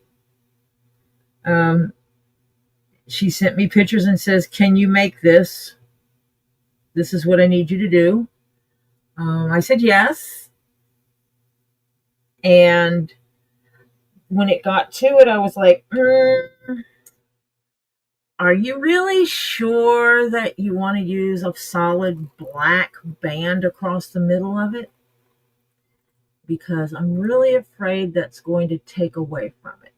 A: She sent me pictures and says, "Can you make this? This is what I need you to do." I said yes. And when it got to it, I was like, are you really sure that you want to use a solid black band across the middle of it? Because I'm really afraid that's going to take away from it.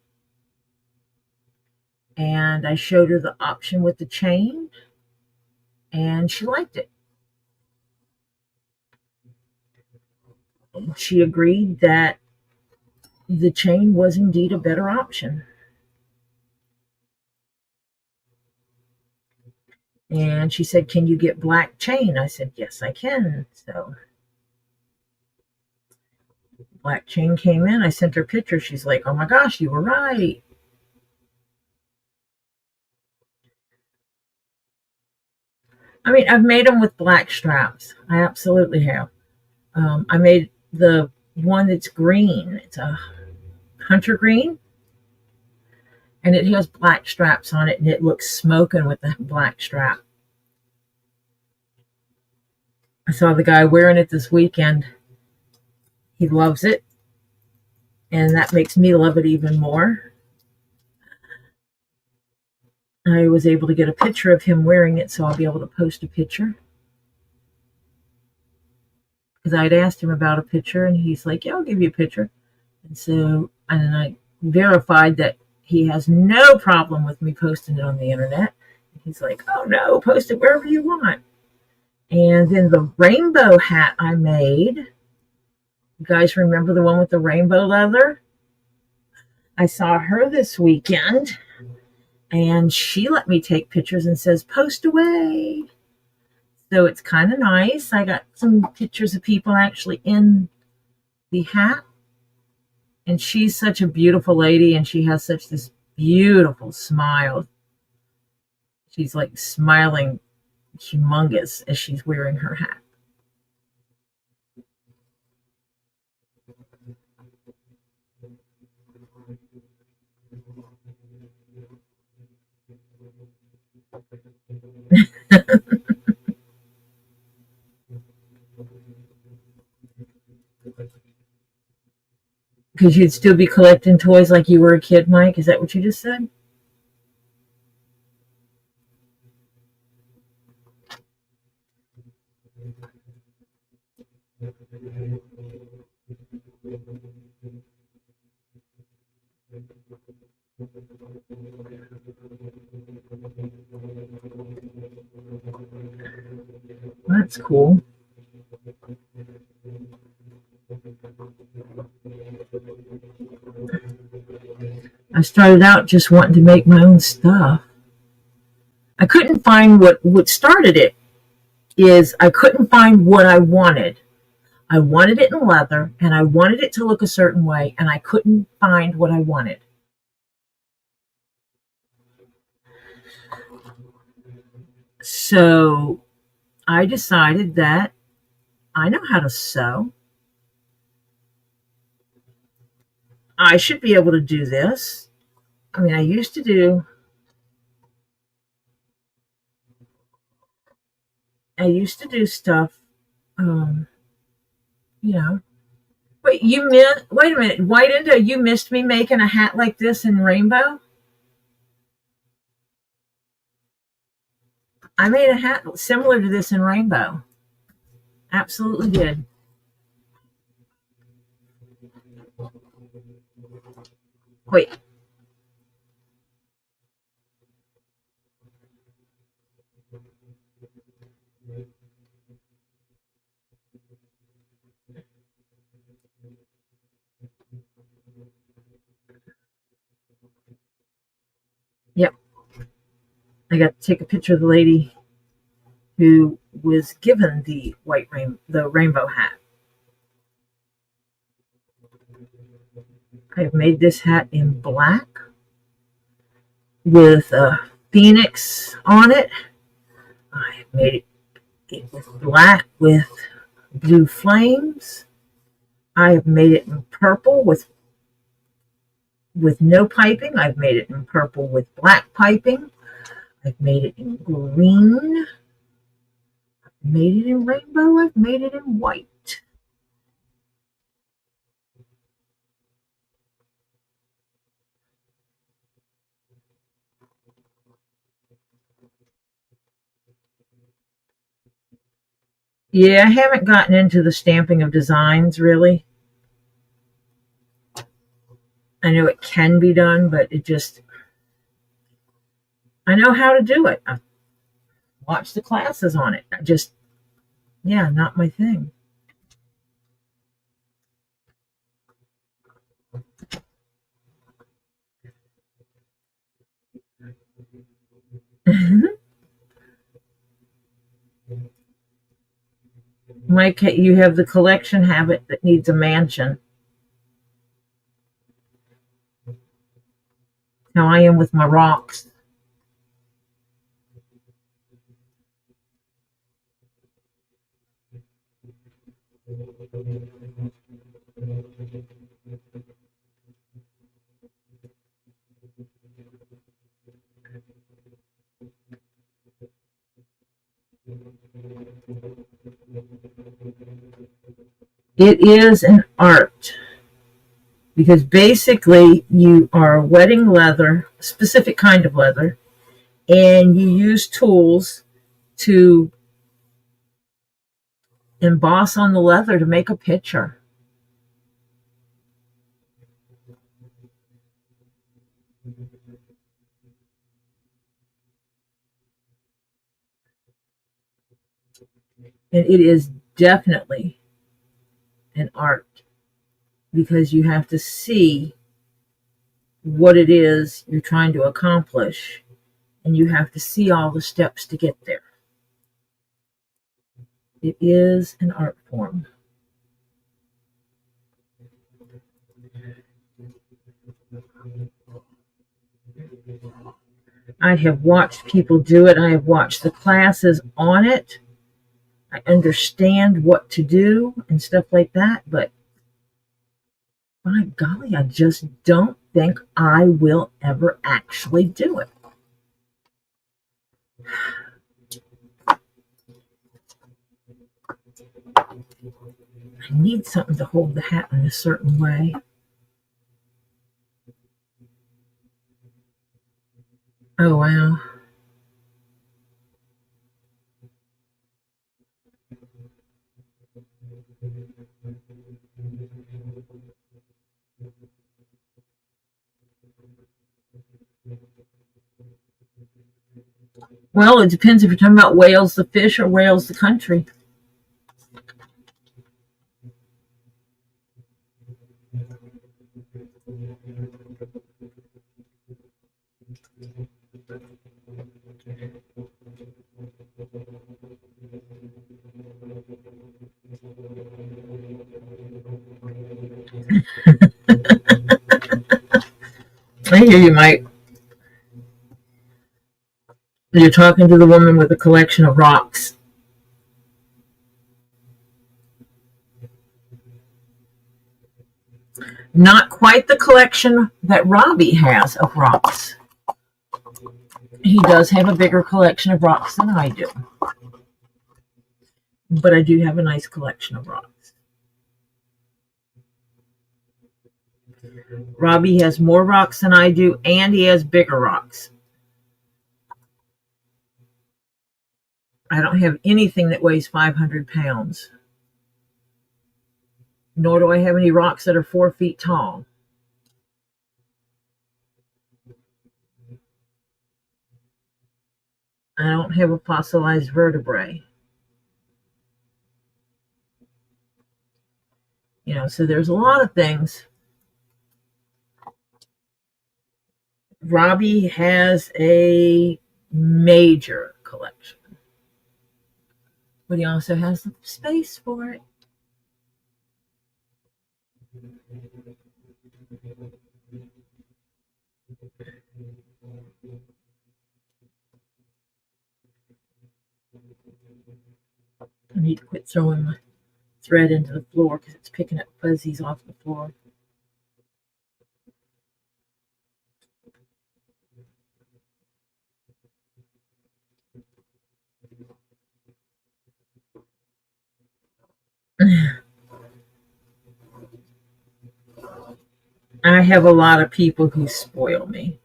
A: And I showed her the option with the chain, and she liked it. She agreed that the chain was indeed a better option. And she said, "Can you get black chain?" I said, "Yes, I can." So black chain came in. I sent her picture. She's like, "Oh my gosh, you were right." I mean, I've made them with black straps. I absolutely have. I made the one that's green. It's a hunter green, and it has black straps on it, and it looks smoking with the black strap. I saw the guy wearing it this weekend. He loves it, and that makes me love it even more. I was able to get a picture of him wearing it, so I'll be able to post a picture. Because I'd asked him about a picture, and he's like, "Yeah, I'll give you a picture." And I verified that he has no problem with me posting it on the internet. He's like, "Oh no, post it wherever you want." And then the rainbow hat I made. You guys remember the one with the rainbow leather? I saw her this weekend, and she let me take pictures and says, "Post away." So it's kind of nice. I got some pictures of people actually in the hat. And she's such a beautiful lady, and she has such this beautiful smile. She's like smiling humongous as she's wearing her hat. Because you'd still be collecting toys like you were a kid, Mike? Is that what you just said? That's cool. I started out just wanting to make my own stuff. I couldn't find what started it is I couldn't find what I wanted. I wanted it in leather, and I wanted it to look a certain way, and I couldn't find what I wanted. So I decided that I know how to sew. I should be able to do this. I mean, I used to do stuff, um, you know. Wait a minute, White Indo, you missed me making a hat like this in rainbow? I made a hat similar to this in rainbow. Absolutely did. Wait. I got to take a picture of the lady who was given the rainbow hat. I've made this hat in black with a phoenix on it. I have made it with black with blue flames. I have made it in purple with no piping. I've made it in purple with black piping. I've made it in green. I've made it in rainbow. I've made it in white. Yeah, I haven't gotten into the stamping of designs really. I know it can be done, but I know how to do it. I watched the classes on it. Not my thing. Mike, you have the collection habit that needs a mansion. How I am with my rocks. It is an art because basically you are wetting leather, a specific kind of leather, and you use tools to emboss on the leather to make a picture. And it is definitely an art because you have to see what it is you're trying to accomplish, and you have to see all the steps to get there. It is an art form. I have watched people do it. I have watched the classes on it. I understand what to do and stuff like that, but by golly, I just don't think I will ever actually do it. I need something to hold the hat in a certain way. Oh, wow. Well, it depends if you're talking about Wales the fish or Wales the country. I hear you, Mike. You're talking to the woman with a collection of rocks. Not quite the collection that Robbie has of rocks. He does have a bigger collection of rocks than I do. But I do have a nice collection of rocks. Robbie has more rocks than I do, and he has bigger rocks. I don't have anything that weighs 500 pounds. Nor do I have any rocks that are 4 feet tall. I don't have a fossilized vertebrae. So there's a lot of things. Robbie has a major collection. But he also has the space for it. I need to quit throwing my thread into the floor because it's picking up fuzzies off the floor. I have a lot of people who spoil me.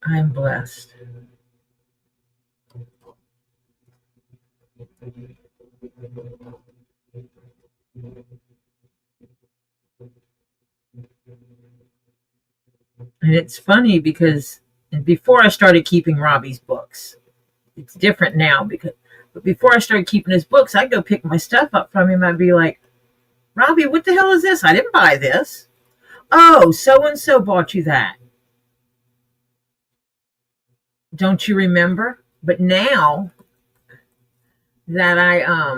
A: I'm blessed. And it's funny because before I started keeping Robbie's books, it's different now but before I started keeping his books, I'd go pick my stuff up from him. I'd be like, Robbie, what the hell is this? I didn't buy this. Oh, so and so bought you that. Don't you remember? But now that I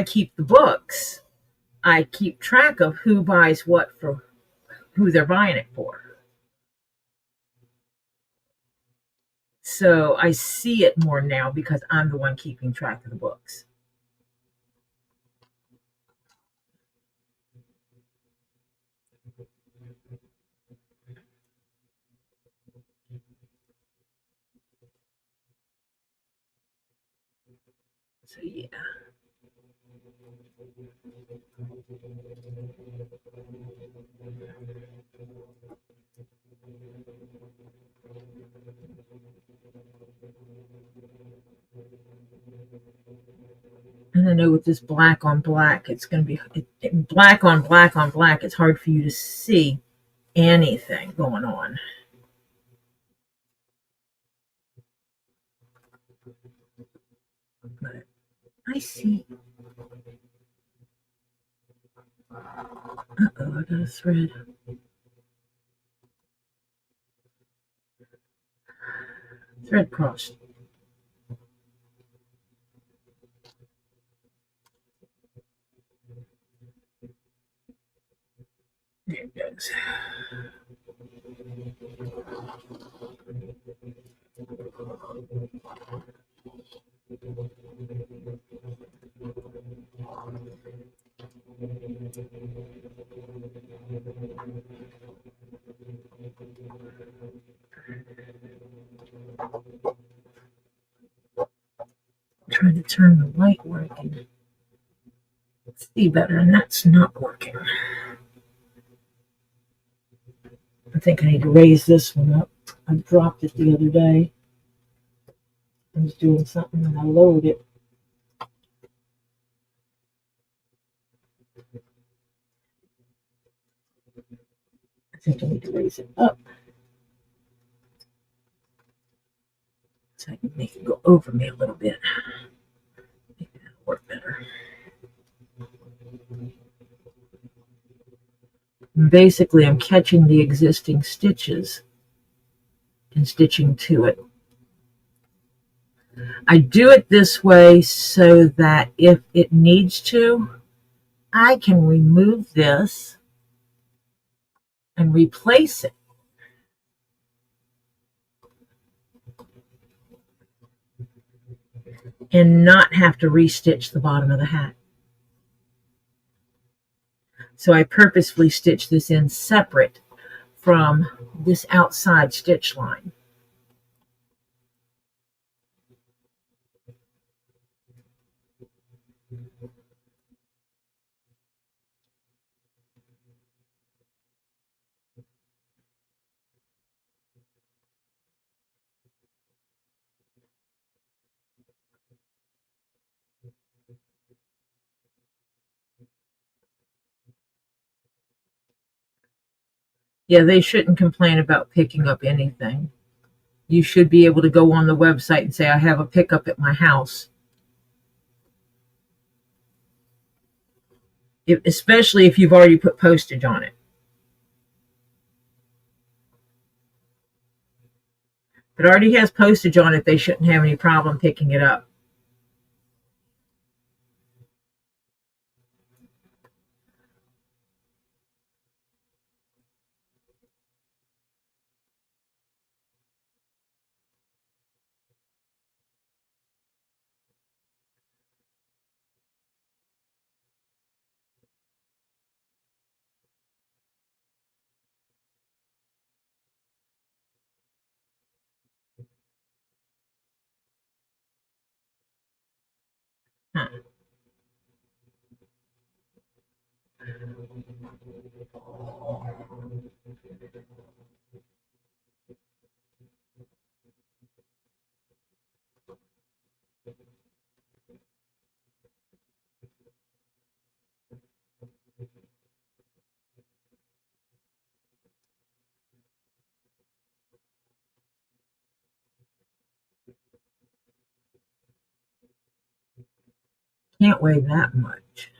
A: keep the books, I keep track of who buys what for who they're buying it for. So I see it more now because I'm the one keeping track of the books. So yeah. And I know with this black on black, it's going to be black on black on black. It's hard for you to see anything going on. But I see. Uh-oh, I got a thread. Thread crossed. There it goes. Trying to turn the light working. See better, and that's not working. I think I need to raise this one up. I dropped it the other day. I was doing something and I lowered it. I think I need to raise it up so I can make it go over me a little bit. Maybe that'll work better. Basically, I'm catching the existing stitches and stitching to it. I do it this way so that if it needs to, I can remove this and replace it. And not have to restitch the bottom of the hat. So I purposefully stitch this in separate from this outside stitch line. Yeah, they shouldn't complain about picking up anything. You should be able to go on the website and say, I have a pickup at my house. Especially if you've already put postage on it. It already has postage on it. They shouldn't have any problem picking it up. Huh. Can't weigh that much.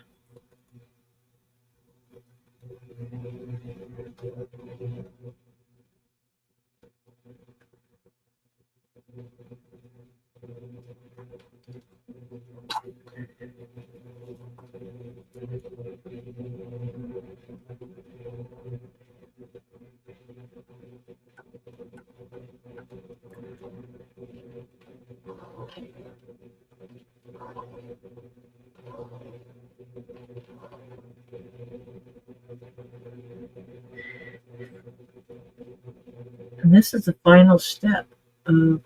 A: And this is the final step of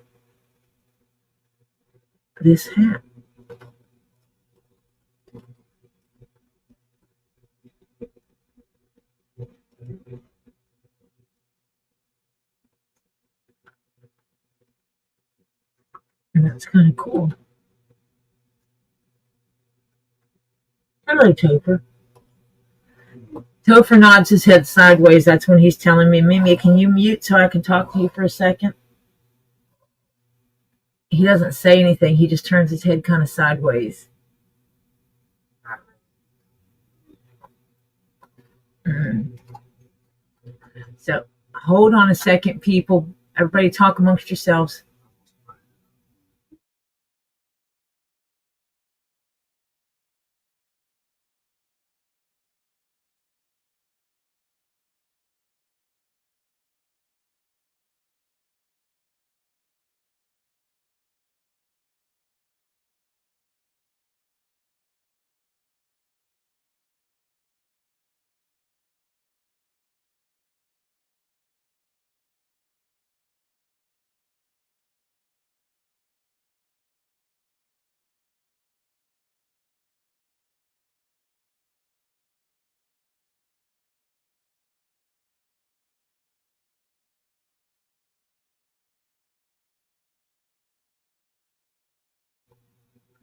A: this hat. And that's kind of cool. Hello, Topher. Topher nods his head sideways. That's when he's telling me, Mimi, can you mute so I can talk to you for a second? He doesn't say anything. He just turns his head kind of sideways. So hold on a second, people. Everybody talk amongst yourselves.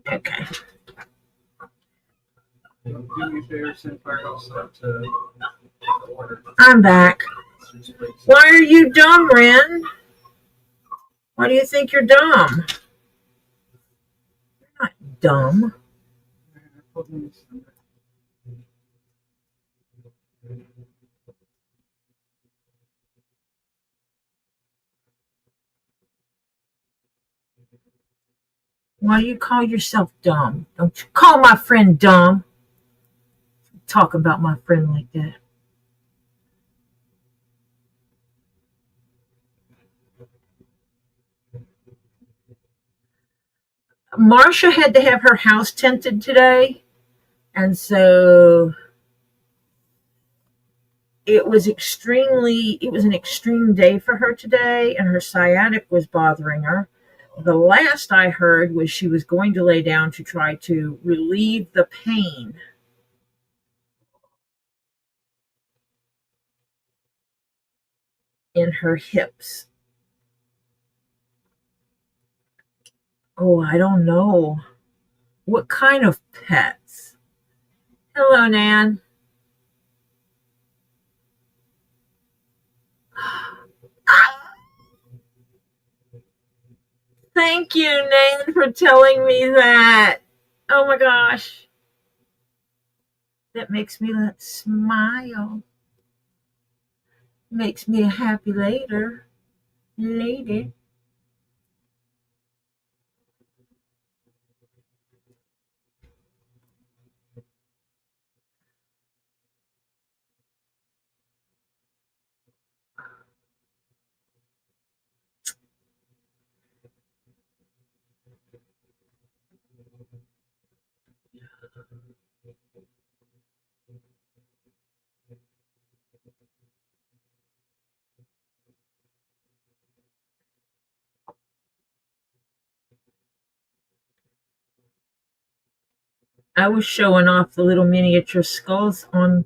A: Okay. I'm back. Why are you dumb, Ren? Why do you think you're dumb? You're not dumb. Why do you call yourself dumb? Don't you call my friend dumb. Talk about my friend like that. Marcia had to have her house tinted today, and so it was an extreme day for her today, and her sciatic was bothering her. The last I heard was she was going to lay down to try to relieve the pain in her hips. Oh, I don't know. What kind of pets? Hello, Nan. Thank you, Nan, for telling me that. Oh my gosh. That makes me smile. Makes me a happy lady. I was showing off the little miniature skulls on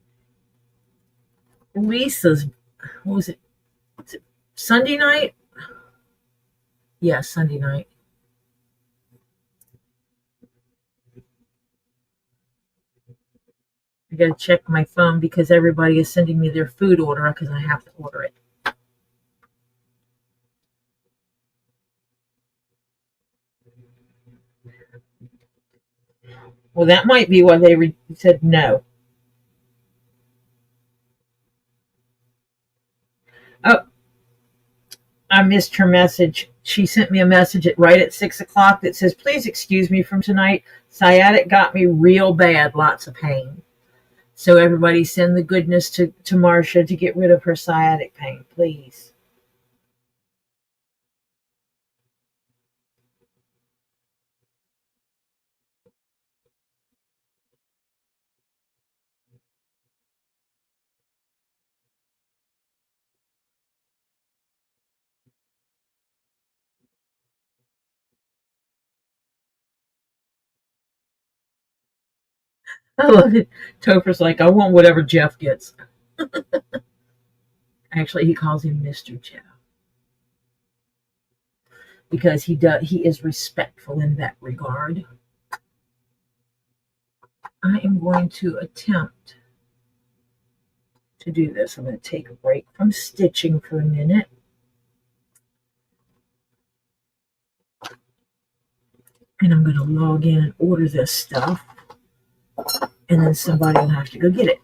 A: Lisa's, what was it? Was it Sunday night? Yeah, Sunday night. I gotta check my phone because everybody is sending me their food order because I have to order it. Well, that might be why they said no. Oh, I missed her message. She sent me a message right at 6 o'clock that says, "Please excuse me from tonight. Sciatic got me real bad, lots of pain." So everybody send the goodness to Marcia to get rid of her sciatic pain, please. I love it. Topher's like, "I want whatever Jeff gets." Actually, he calls him Mr. Jeff because he is respectful in that regard. I am going to attempt to do this. I'm going to take a break from stitching for a minute. And I'm going to log in and order this stuff. And then somebody will have to go get it.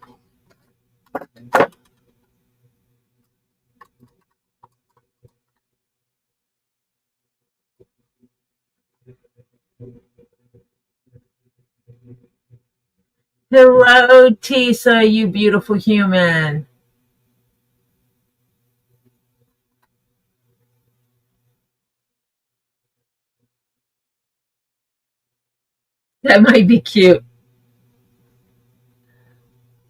A: Hello, Tisa, you beautiful human. That might be cute.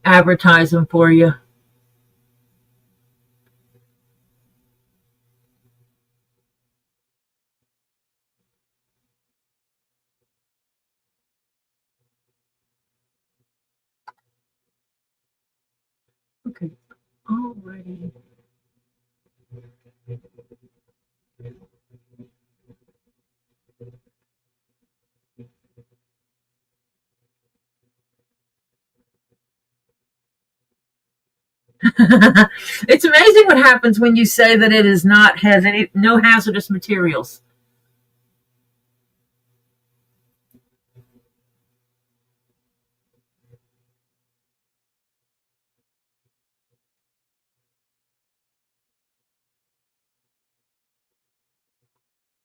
A: Advertising for you. Okay, alrighty. It's amazing what happens when you say that it is not has any no hazardous materials.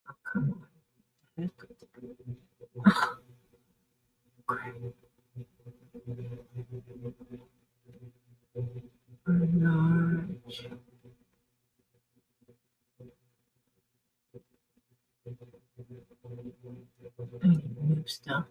A: Oh, come on. Large. I need to move stuff.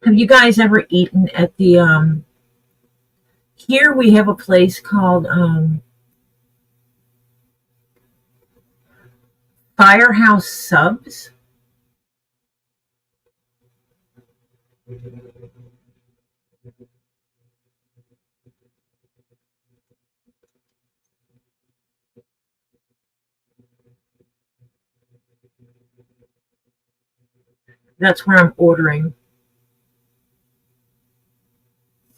A: Have you guys ever eaten at the here we have a place called Firehouse Subs? That's where I'm ordering.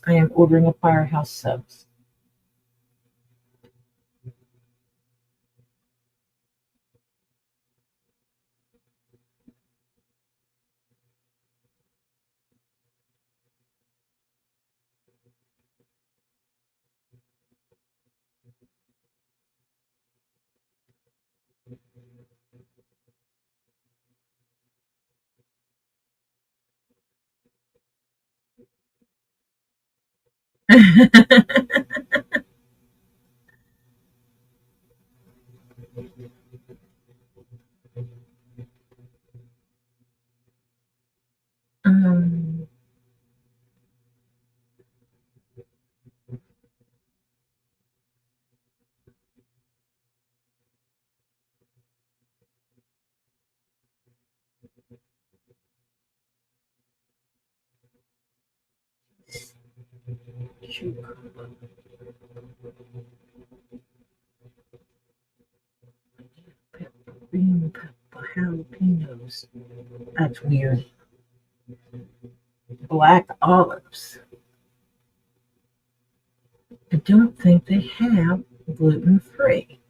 A: I am ordering a Firehouse Subs. um, pepper, green pepper, jalapenos. That's weird. Black olives. I don't think they have gluten free.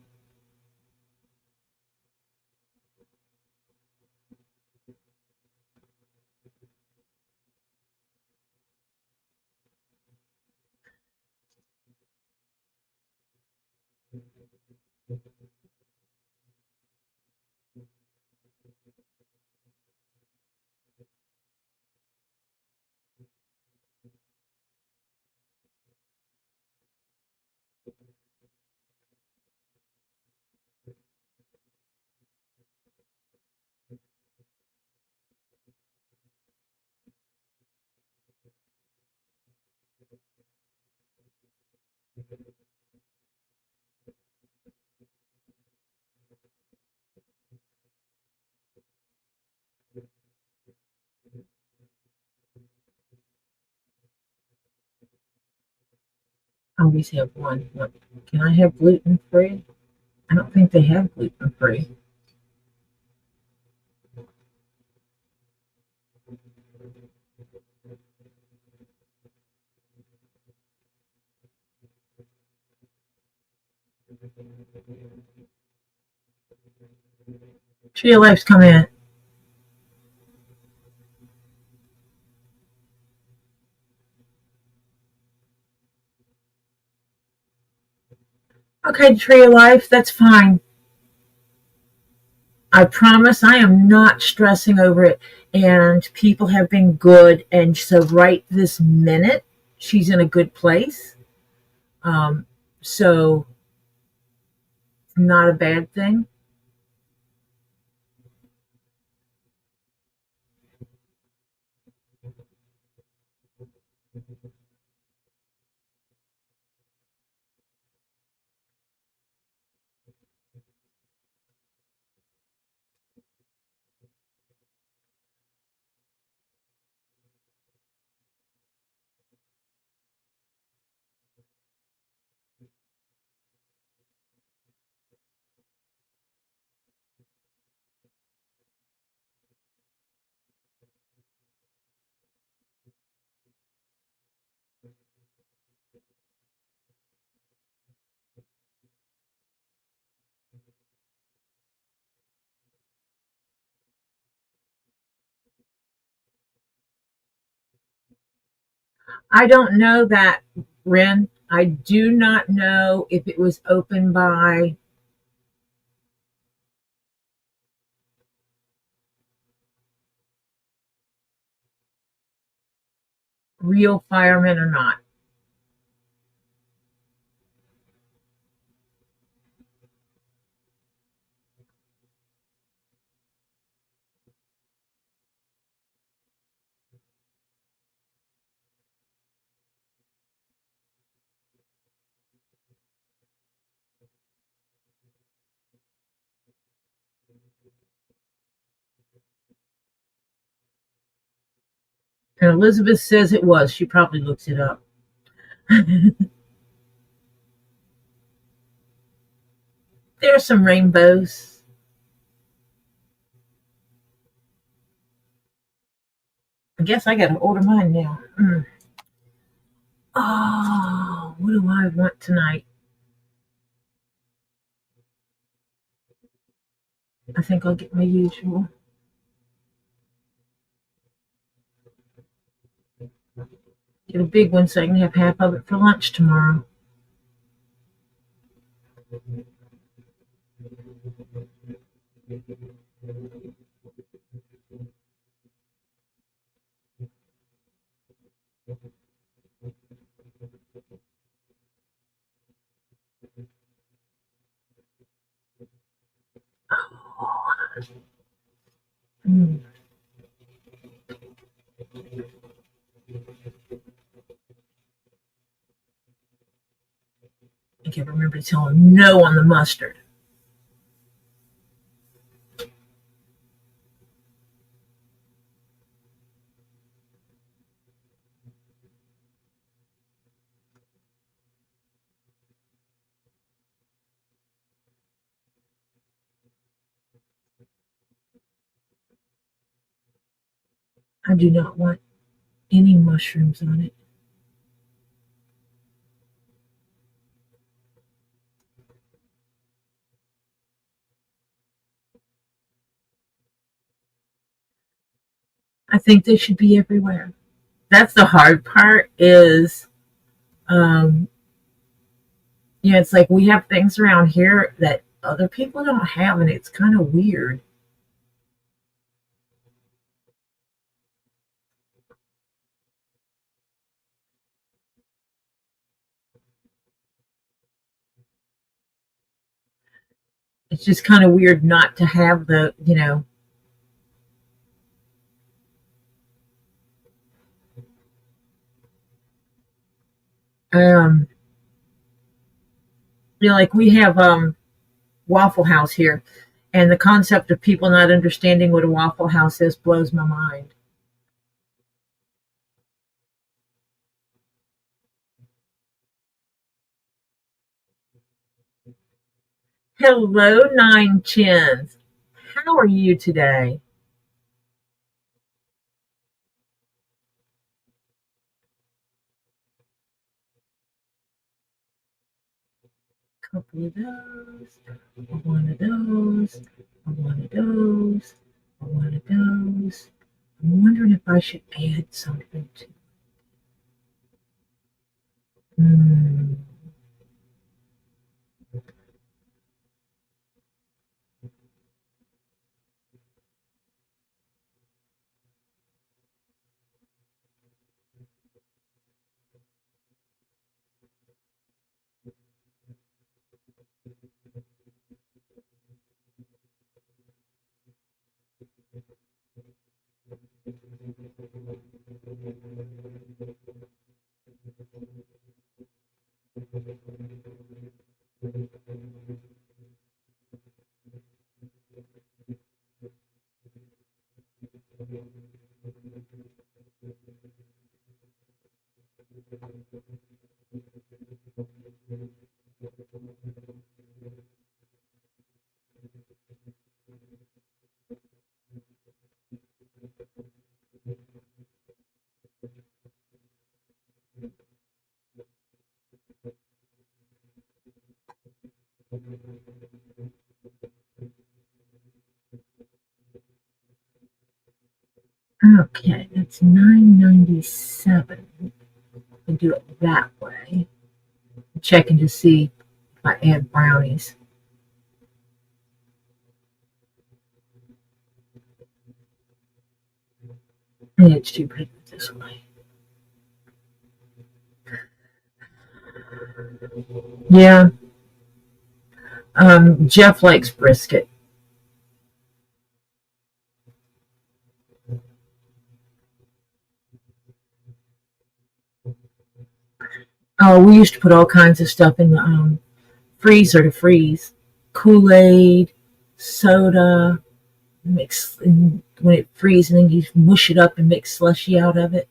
A: I always have one. What, can I have gluten free? I don't think they have gluten free. Tree of Life's come in. Okay, Tree of Life, that's fine. I promise I am not stressing over it. And people have been good. And so, right this minute, she's in a good place. Um, so, not a bad thing. I don't know that, Ren. I do not know if it was opened by real firemen or not. And Elizabeth says it was. She probably looks it up. There are some rainbows. I guess I gotta order mine now. Oh, what do I want tonight? I think I'll get my usual. Get a big one so I can have half of it for lunch tomorrow. Mm. I can't remember to tell him no on the mustard. I do not want any mushrooms on it. I think they should be everywhere. That's the hard part is, um, it's like we have things around here that other people don't have, and it's kind of weird. It's just kind of weird not to have um, like we have Waffle House here, and the concept of people not understanding what a Waffle House is blows my mind. Hello, Nine Chins. How are you today? Couple of those, one of those, one of those, one of those. I'm wondering if I should add something to. Mm, okay, that's 997. And do it that way. Checking to see if I add brownies. And it's cheaper this way. Yeah, Jeff likes brisket. Oh, we used to put all kinds of stuff in the freezer to freeze. Kool-Aid, soda, mix and when it freezes, and then you mush it up and make slushy out of it.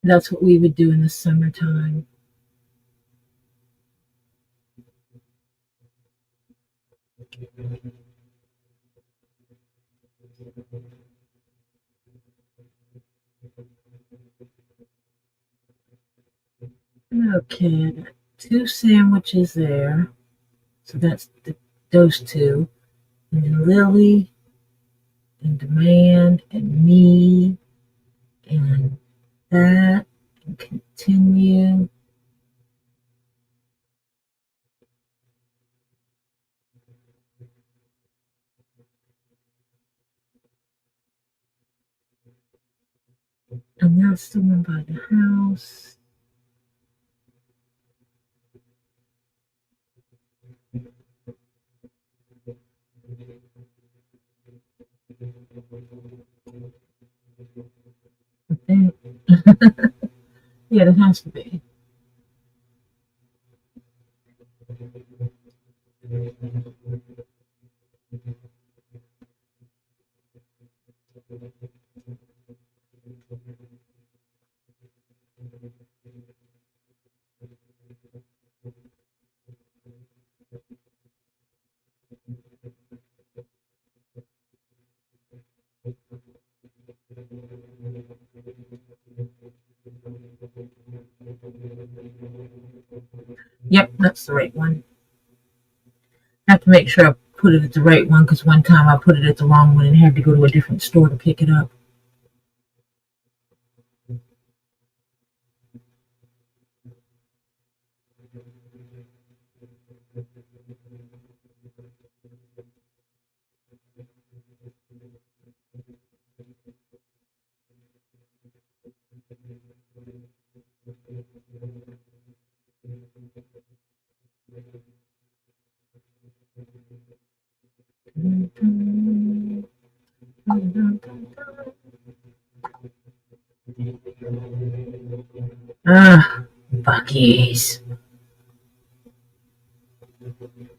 A: That's what we would do in the summertime. Okay, I got two sandwiches there. So that's those two. And then Lily and Demand and me and that and continue. And that's the one by the house. I think. Yeah, it has to be. Yep, that's the right one. I have to make sure I put it at the right one because one time I put it at the wrong one and had to go to a different store to pick it up. Ah, Buc-ee's.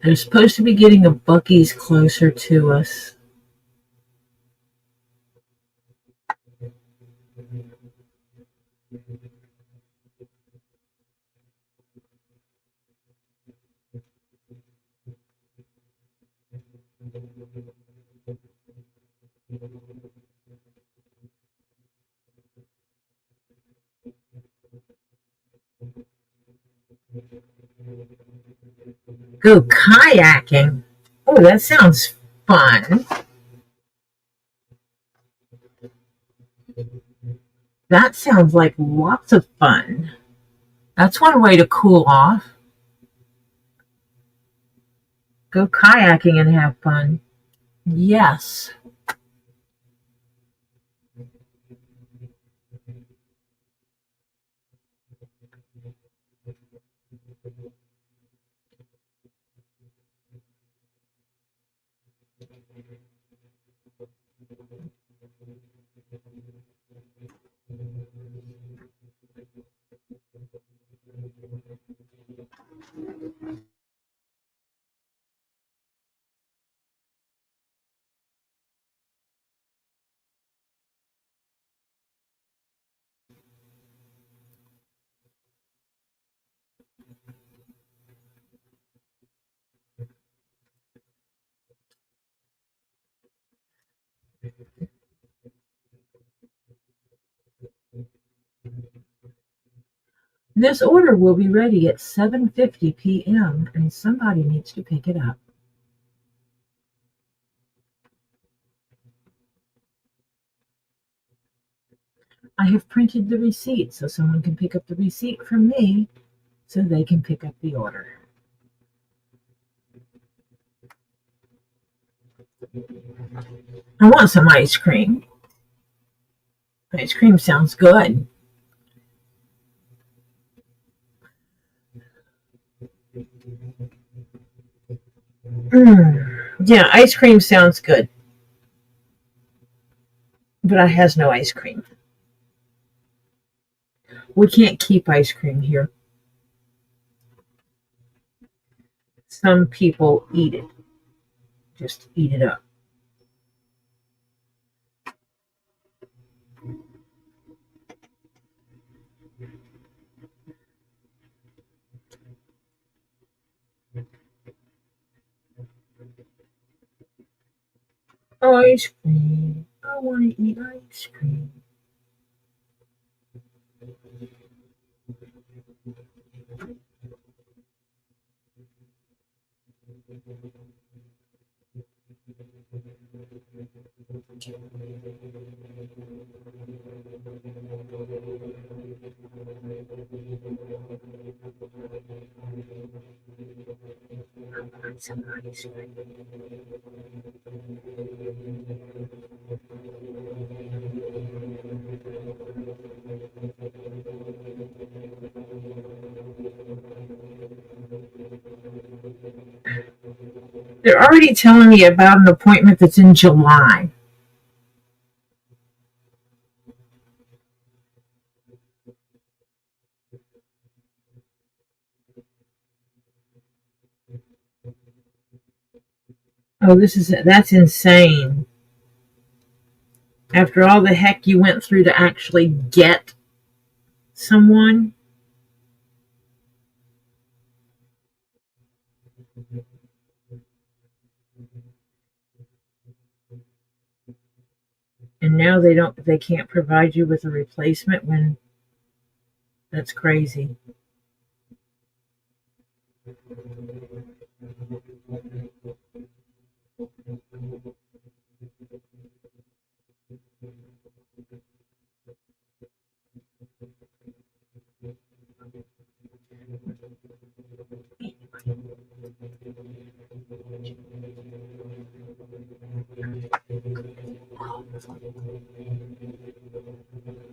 A: They're supposed to be getting a Buc-ee's closer to us. Go kayaking. Oh, that sounds fun. That sounds like lots of fun. That's one way to cool off. Go kayaking and have fun. Yes. This order will be ready at 7:50 p.m. and somebody needs to pick it up. I have printed the receipt so someone can pick up the receipt from me so they can pick up the order. I want some ice cream. Ice cream sounds good. Yeah, ice cream sounds good. But I has no ice cream. We can't keep ice cream here. Some people eat it. Just eat it up. Ice cream. I want to eat ice cream. Some ice cream. They're already telling me about an appointment that's in July. Oh, that's insane. After all the heck you went through to actually get someone, and now they can't provide you with a replacement when that's crazy.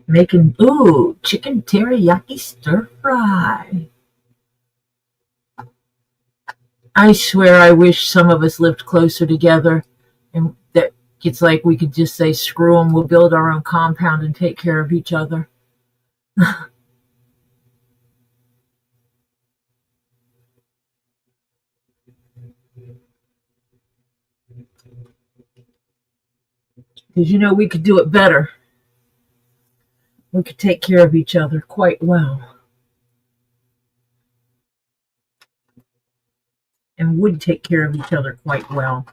A: Making chicken teriyaki stir fry. I swear I wish some of us lived closer together and that it's like we could just say screw them, we'll build our own compound and take care of each other. Because we could do it better. We could take care of each other quite well and would take care of each other quite well.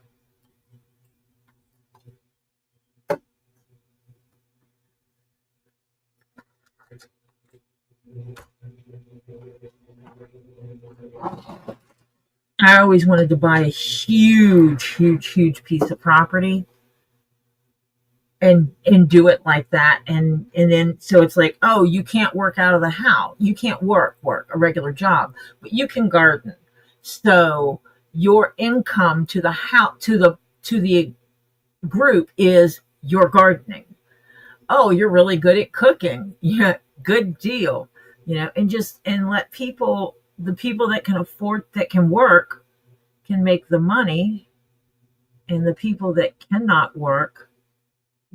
A: I always wanted to buy a huge piece of property and do it like that, and then so it's like, oh, you can't work out of the house, you can't work a regular job, but you can garden. So your income to the house to the group is your gardening. Oh, you're really good at cooking. Yeah, good deal. And let the people that can afford, that can work, can make the money, and the people that cannot work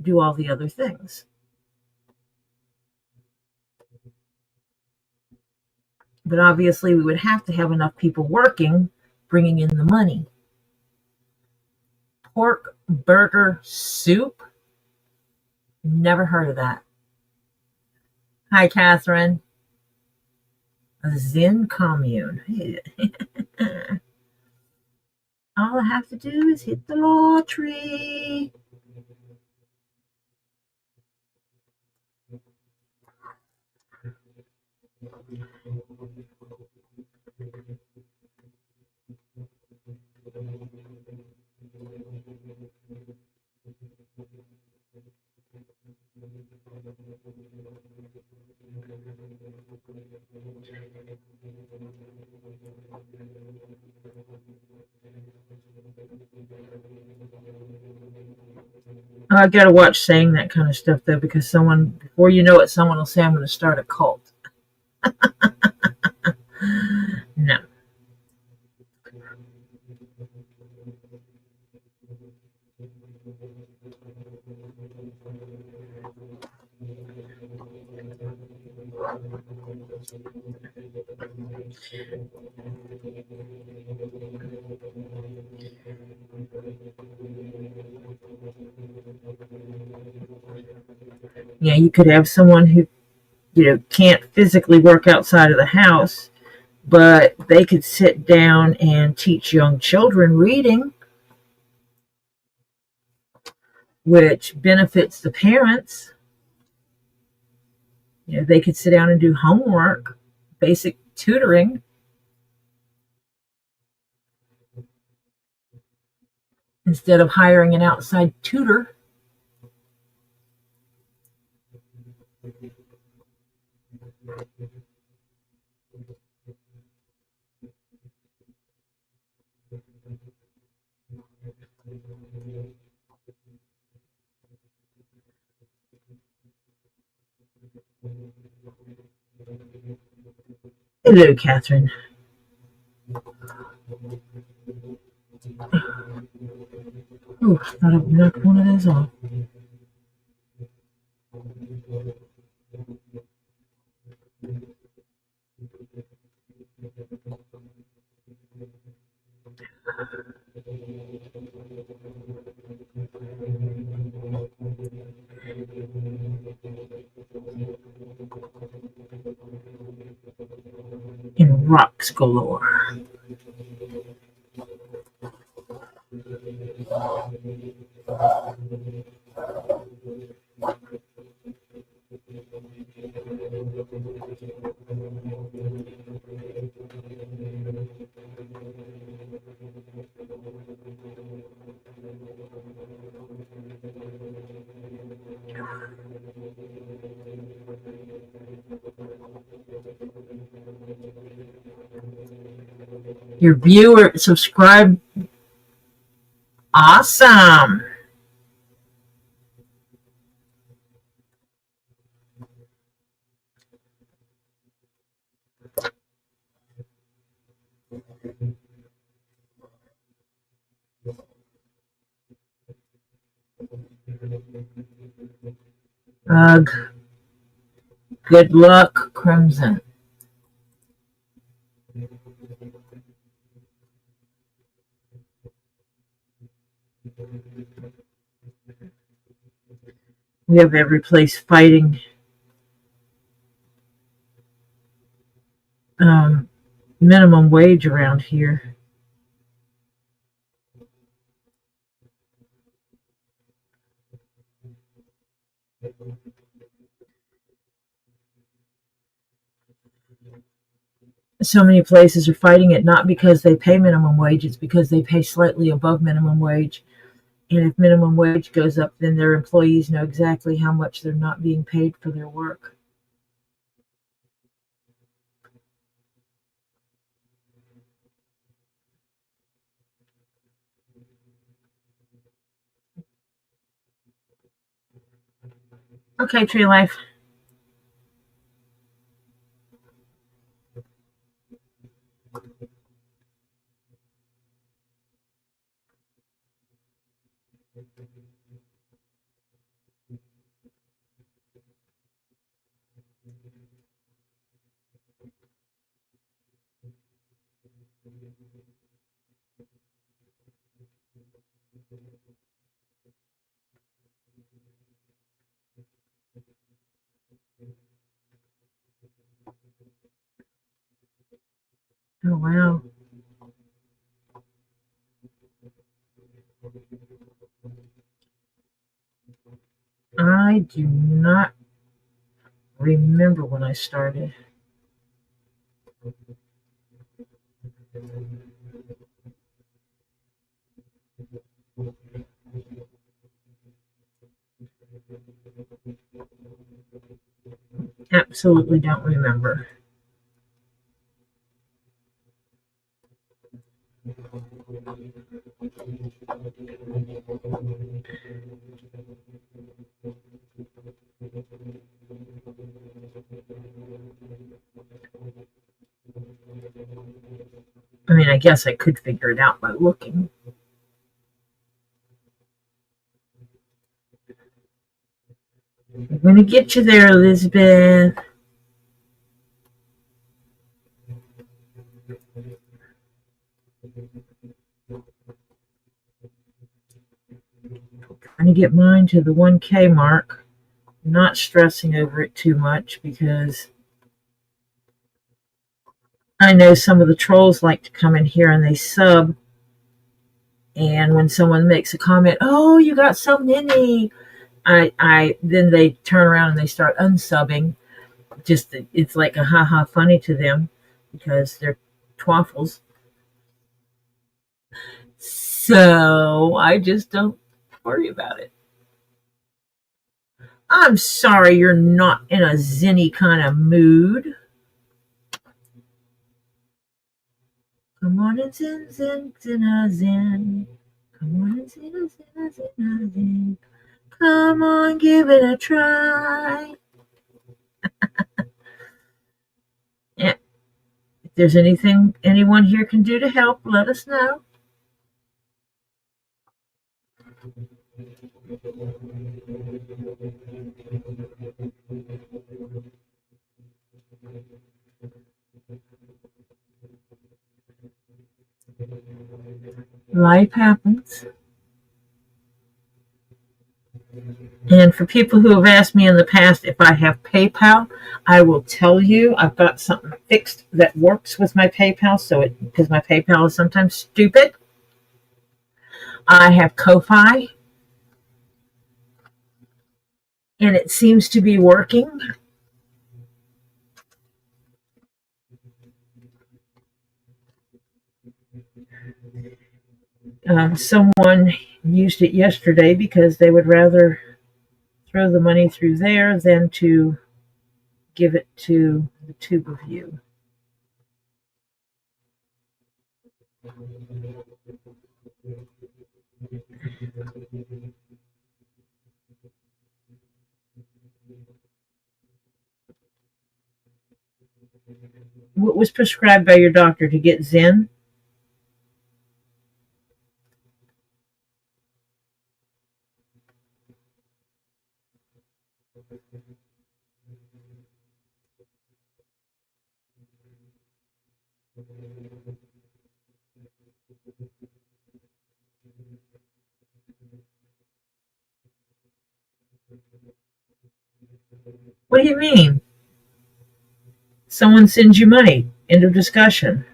A: do all the other things. But obviously, we would have to have enough people working, bringing in the money. Pork burger soup? Never heard of that. Hi, Catherine. A Zen commune. All I have to do is hit the lottery. I gotta watch saying that kind of stuff though, because before you know it, someone will say I'm going to start a cult. No. Yeah, you could have someone who can't physically work outside of the house, but they could sit down and teach young children reading, which benefits the parents. They could sit down and do homework, basic tutoring, instead of hiring an outside tutor. Hello, Catherine. Oh, I thought I knocked one of those off. rocks galore. Your viewer subscribe. Awesome. Ugh. Good luck, Crimson. We have every place fighting minimum wage around here. So many places are fighting it not because they pay minimum wage, it's because they pay slightly above minimum wage. And if minimum wage goes up, then their employees know exactly how much they're not being paid for their work. Okay, Tree Life. Oh, wow. I do not remember when I started. Absolutely don't remember. I mean, I guess I could figure it out by looking. I'm going to get you there, Elizabeth. Trying to get mine to the 1K mark. Not stressing over it too much because I know some of the trolls like to come in here and they sub. And when someone makes a comment, "Oh, you got so many," then they turn around and they start unsubbing. Just it's like a haha funny to them because they're twaffles. So I just don't worry about it. I'm sorry you're not in a zinny kind of mood. Come on and zin, zin, zin, zin. Come on and zin, zin, zin, zin. Come on, give it a try. Yeah. If there's anything anyone here can do to help, let us know. Life happens. And for people who have asked me in the past if I have PayPal, I will tell you I've got something fixed that works with my PayPal. Because my PayPal is sometimes stupid. I have Ko-Fi, and it seems to be working. Someone used it yesterday because they would rather throw the money through there than to give it to the tube of you. What was prescribed by your doctor to get Zen? What do you mean? Someone sends you money. End of discussion.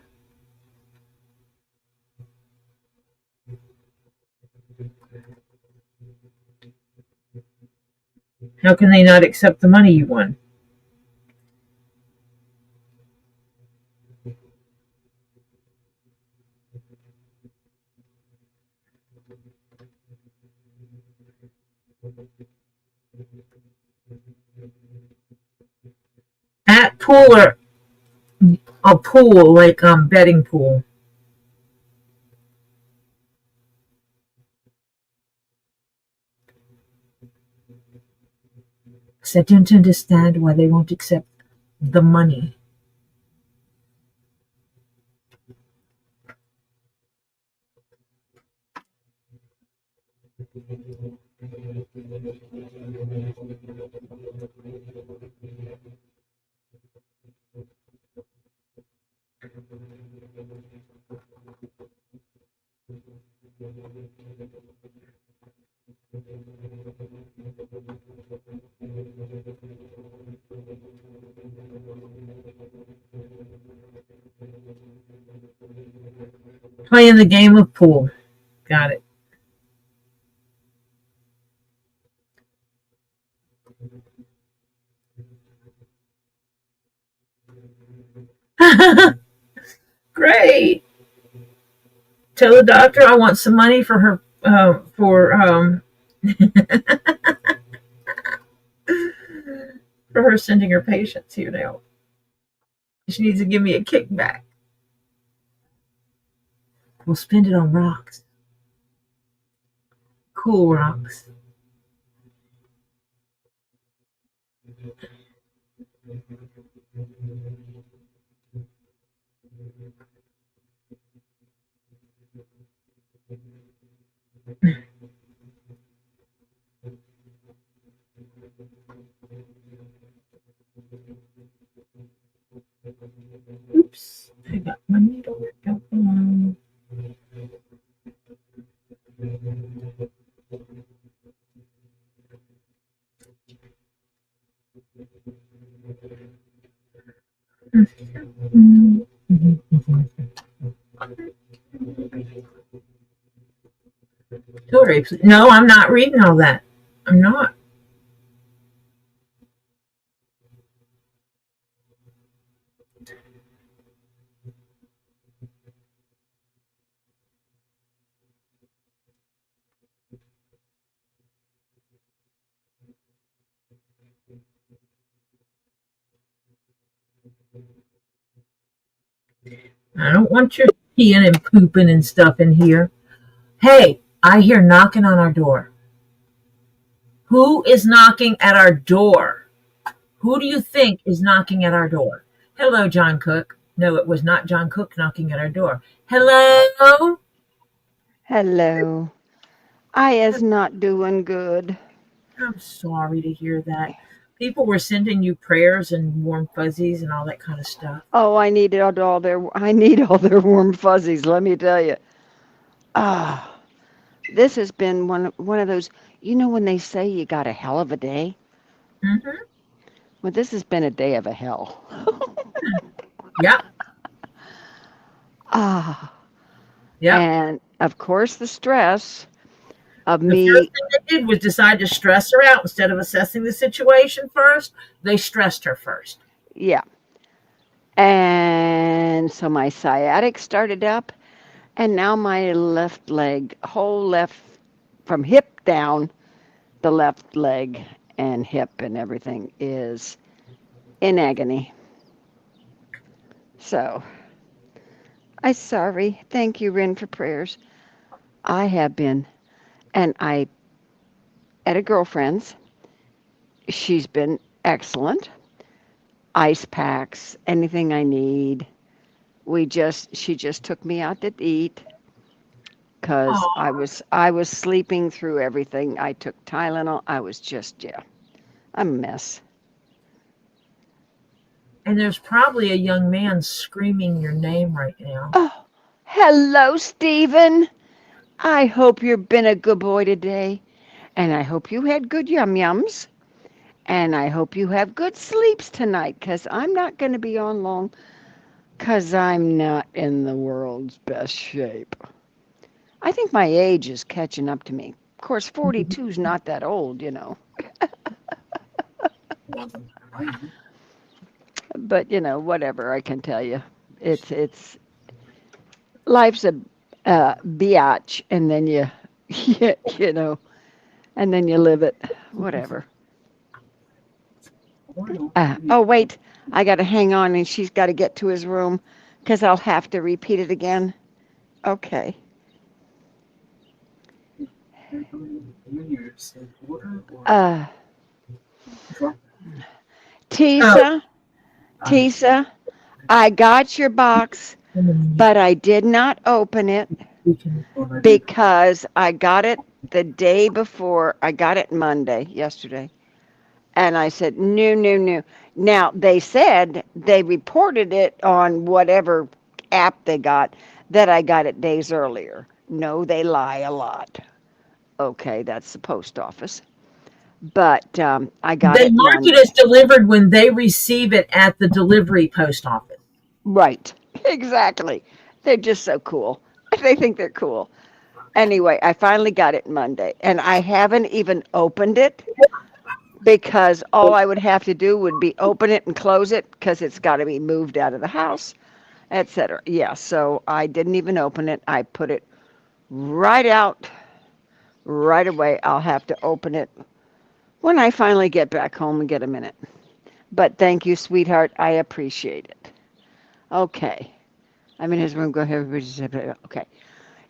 A: How can they not accept the money you won? At pool or a pool, like betting pool. So I don't understand why they won't accept the money. Playing the game of pool. Got it. Great. Tell the doctor I want some money for her for her sending her patients here now. She needs to give me a kickback. We'll spend it on rocks. Cool rocks. Oops, I got my needle. No, I'm not reading all that. I'm not. I don't want your peeing and pooping and stuff in here. Hey, I hear knocking on our door. Who is knocking at our door? Who do you think is knocking at our door? Hello, John Cook. No, it was not John Cook knocking at our door. Hello?
C: Hello. I is not doing good.
A: I'm sorry to hear that. People were sending you prayers and warm fuzzies and all that kind of stuff.
C: Oh, I need all their warm fuzzies, let me tell you. Ah. This has been one of those, when they say you got a hell of a day?
A: Hmm.
C: Well, this has been a day of a hell.
A: Yep.
C: Ah,
A: Yep.
C: and of course the stress of
A: The first
C: me,
A: thing they did was decide to stress her out instead of assessing the situation first. They stressed her first.
C: yeah. And so my sciatic started up, and now my left leg, whole left, from hip down, the left leg and hip and everything is in agony. So I sorry. Thank you, Rin, for prayers. I have been, and I at a girlfriend's. She's been excellent. Ice packs, anything I need. She just took me out to eat because
A: Oh,
C: I was sleeping through everything. I took Tylenol. I was just, yeah, I'm a mess.
A: and there's probably a young man screaming your name right now.
C: Oh, hello, Stephen. I hope you've been a good boy today, and I hope you had good yum yums, and I hope you have good sleeps tonight. Because I'm not going to be on long, because I'm not in the world's best shape. I think my age is catching up to me. Of course, 42 is not that old. But whatever I can tell you, it's life's a biatch, and then you, you know, and then you live it. Whatever. Oh wait, I got to hang on, and she's got to get to his room, because I'll have to repeat it again. Okay.
B: In your same order or
C: Uh,
A: Oh,
C: Tisa, Tisa, I got your box,
A: and then
C: but I did not open it
A: we can.
B: already?
C: because I got it the day before. I got it Monday, yesterday. And I said, no, no, no. Now, they said they reported it on whatever app they got that I got it days earlier. No, they lie a lot. Okay, that's the post office. But I got
A: They
C: it
A: mark it
C: Monday.
A: as delivered when they receive it at the delivery post office.
C: Right, exactly. They're just so cool. They think they're cool. Anyway, I finally got it Monday, and I haven't even opened it because all I would have to do would be open it and close it because it's got to be moved out of the house, etc. Yeah, so I didn't even open it. I put it right out right away. I'll have to open it when I finally get back home and get a minute. But thank you, sweetheart. I appreciate it. Okay. I'm in his room. Go ahead. Okay.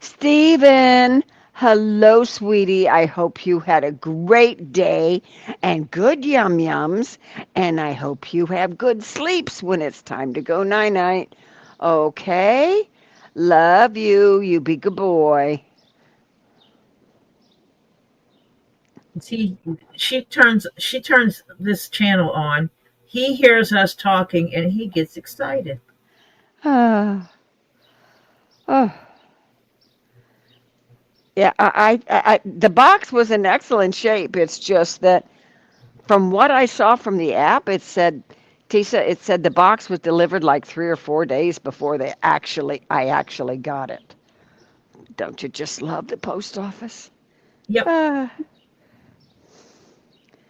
C: Steven, hello, sweetie. I hope you had a great day and good yum yums. And I hope you have good sleeps when it's time to go night night. Okay? Love you. You be good boy.
A: See, she turns this channel on. He hears us talking and he gets excited.
C: Ah, oh. Yeah, the box was in excellent shape. It's just that from what I saw from the app, it said the box was delivered like 3 or 4 days before I actually got it. Don't you just love the post office?
A: Yep,
C: Uh,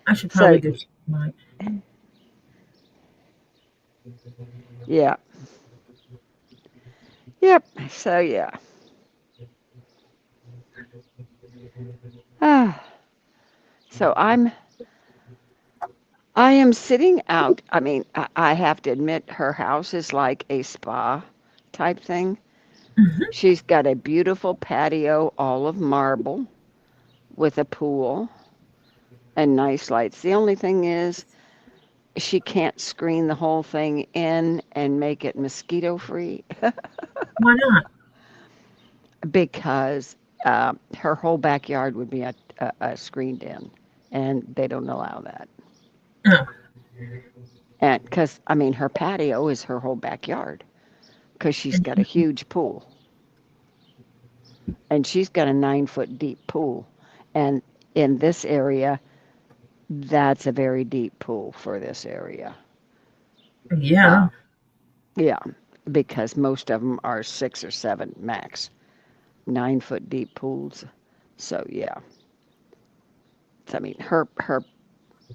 A: I should
C: so
A: probably go check mine.
C: yeah, yep. So yeah. Ah, so I am sitting out. I mean, I have to admit, her house is like a spa type thing.
A: Mhm.
C: She's got a beautiful patio, all of marble, with a pool and nice lights. The only thing is, she can't screen the whole thing in and make it mosquito free
A: Why not?
C: because her whole backyard would be a screened in, and they don't allow that.
A: Oh,
C: And because, I mean, her patio is her whole backyard because she's got a
A: and
C: huge pool. and she's got a 9 foot deep pool. And in this area, that's a very deep pool for this area.
A: Yeah.
C: Uh, yeah, because most of them are 6 or 7 max, 9 foot deep pools. So yeah, so, I mean,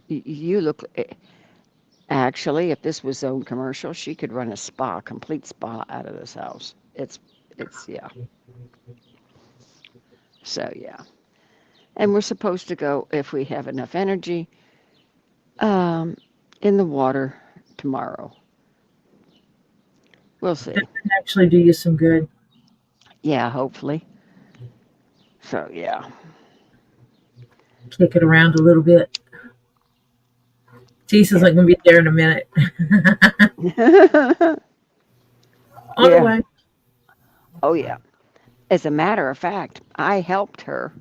C: you look. Actually, if this was zone commercial, she could run a spa, complete spa out of this house. Yeah. So yeah, and we're supposed to go if we have enough energy, um, in the water tomorrow. We'll
A: That
C: see.
A: can actually do you some good.
C: Yeah, hopefully. So yeah.
A: Kick it around a little bit. Tisa's
C: Yeah.
A: like gonna be there in a minute. On the
C: Yeah.
A: way.
C: Oh yeah. As a matter of fact, I helped her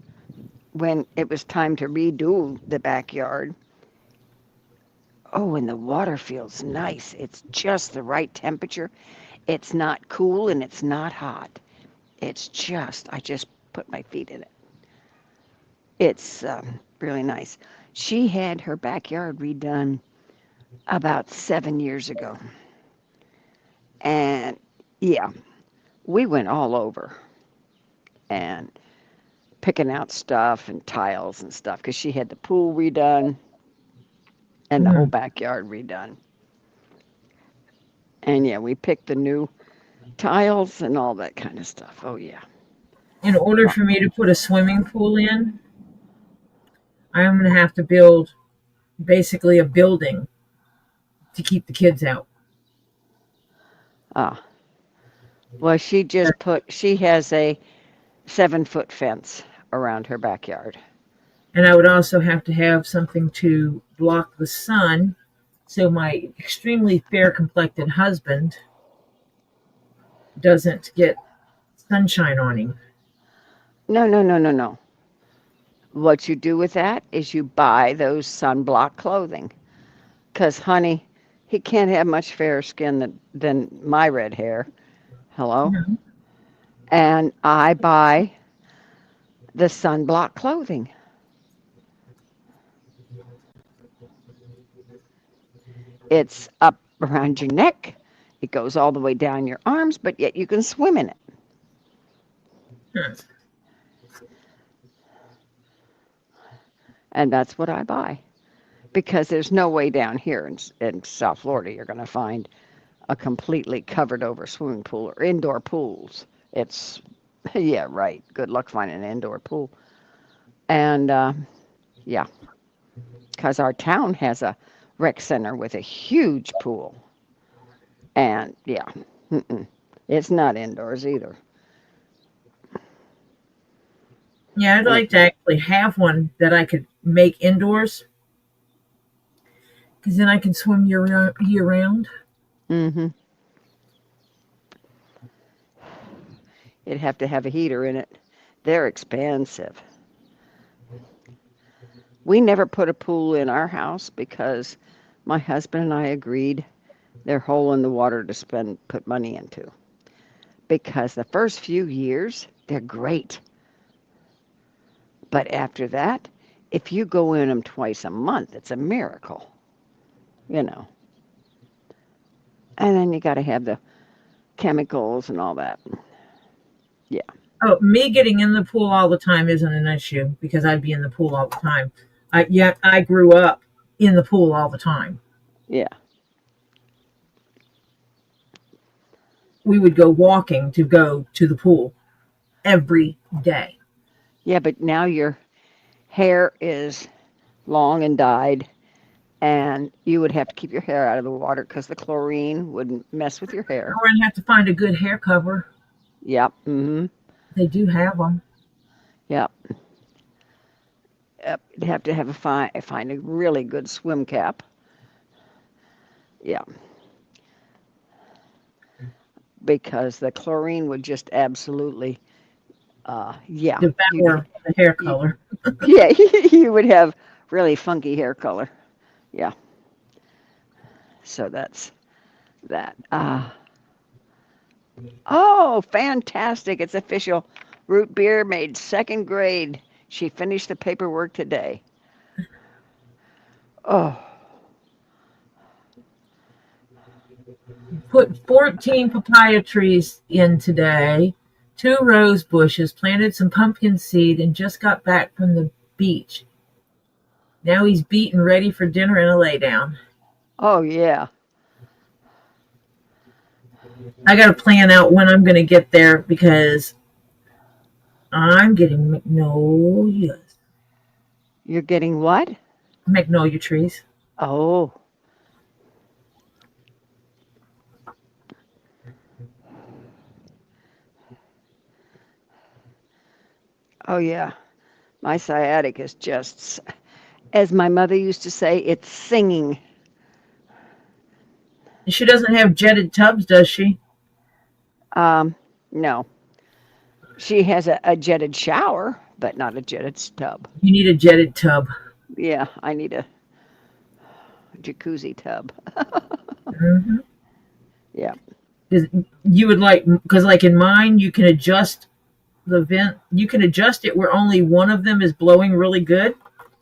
C: when it was time to redo the backyard. Oh, and the water feels nice. It's just the right temperature. It's not cool and it's not hot. I just put my feet in it. It's really nice. She had her backyard redone about 7 years ago. And yeah, we went all over and picking out stuff and tiles and stuff because she had the pool redone and the whole
A: Mm.
C: backyard redone. And yeah, we picked the new tiles and all that kind of stuff. Oh, yeah.
A: In order
C: Oh,
A: for me to put a swimming pool in, I'm gonna have to build basically a building to keep the kids out.
C: ah. Well, she has a 7 foot fence around her backyard.
A: And I would also have to have something to block the sun so my extremely fair complected husband doesn't get sunshine on him.
C: No, no, no, no, no. What you do with that is you buy those sunblock clothing. Because, honey, he can't have much fairer skin than my red hair. Hello?
A: No.
C: And I buy the sunblock clothing. It's up around your neck, it goes all the way down your arms, but yet you can swim in it.
A: Hmm.
C: And that's what I buy. Because there's no way down here in South Florida you're going to find a completely covered over swimming pool or indoor pools. It's, yeah, right. Good luck finding an indoor pool. And yeah, because our town has a rec center with a huge pool. And yeah, mm-mm, it's not indoors either.
A: Yeah, I'd
C: And
A: like to actually have one that I could make indoors because then I can swim year round.
C: mm-hmm, it'd have to have a heater in it. They're expensive. We never put a pool in our house because my husband and I agreed they're hole in the water to put money into. Because the first few years, they're great. But after that, if you go in them twice a month, it's a miracle, you know. And then you got to have the chemicals and all that. Yeah,
A: Oh, me getting in the pool all the time isn't an issue because I'd be in the pool all the time. I grew up in the pool all the time.
C: yeah,
A: We would go walking to go to the pool every day.
C: yeah. But now your hair is long and dyed, and you would have to keep your hair out of the water because the chlorine would mess with your hair.
A: Or I'd have to find a good hair cover.
C: Yep. Mm-hmm.
A: They do have them.
C: Yep. Yep. You'd have to find a really good swim cap. Yeah, because the chlorine would just absolutely, yeah,
A: Devour the hair
C: you,
A: color.
C: yeah, you would have really funky hair color. Yeah. So that's that. Oh, fantastic! It's official. Root beer made second grade. She finished the paperwork today. Oh,
A: Put 14 papaya trees in today, 2 rose bushes, planted some pumpkin seed, and just got back from the beach. Now he's beat and ready for dinner and a lay down.
C: oh yeah.
A: I got to plan out when I'm going to get there because I'm getting magnolias.
C: You're getting what?
A: Magnolia trees.
C: Oh, oh yeah. My sciatic is just, as my mother used to say, it's singing.
A: She doesn't have jetted tubs, does she?
C: Um, no. She has a jetted shower, but not a jetted tub.
A: You need a jetted tub.
C: Yeah, I need a jacuzzi tub.
A: Mm-hmm.
C: Yeah,
A: You would like, because like in mine, you can adjust the vent. You can adjust it where only one of them is blowing really good,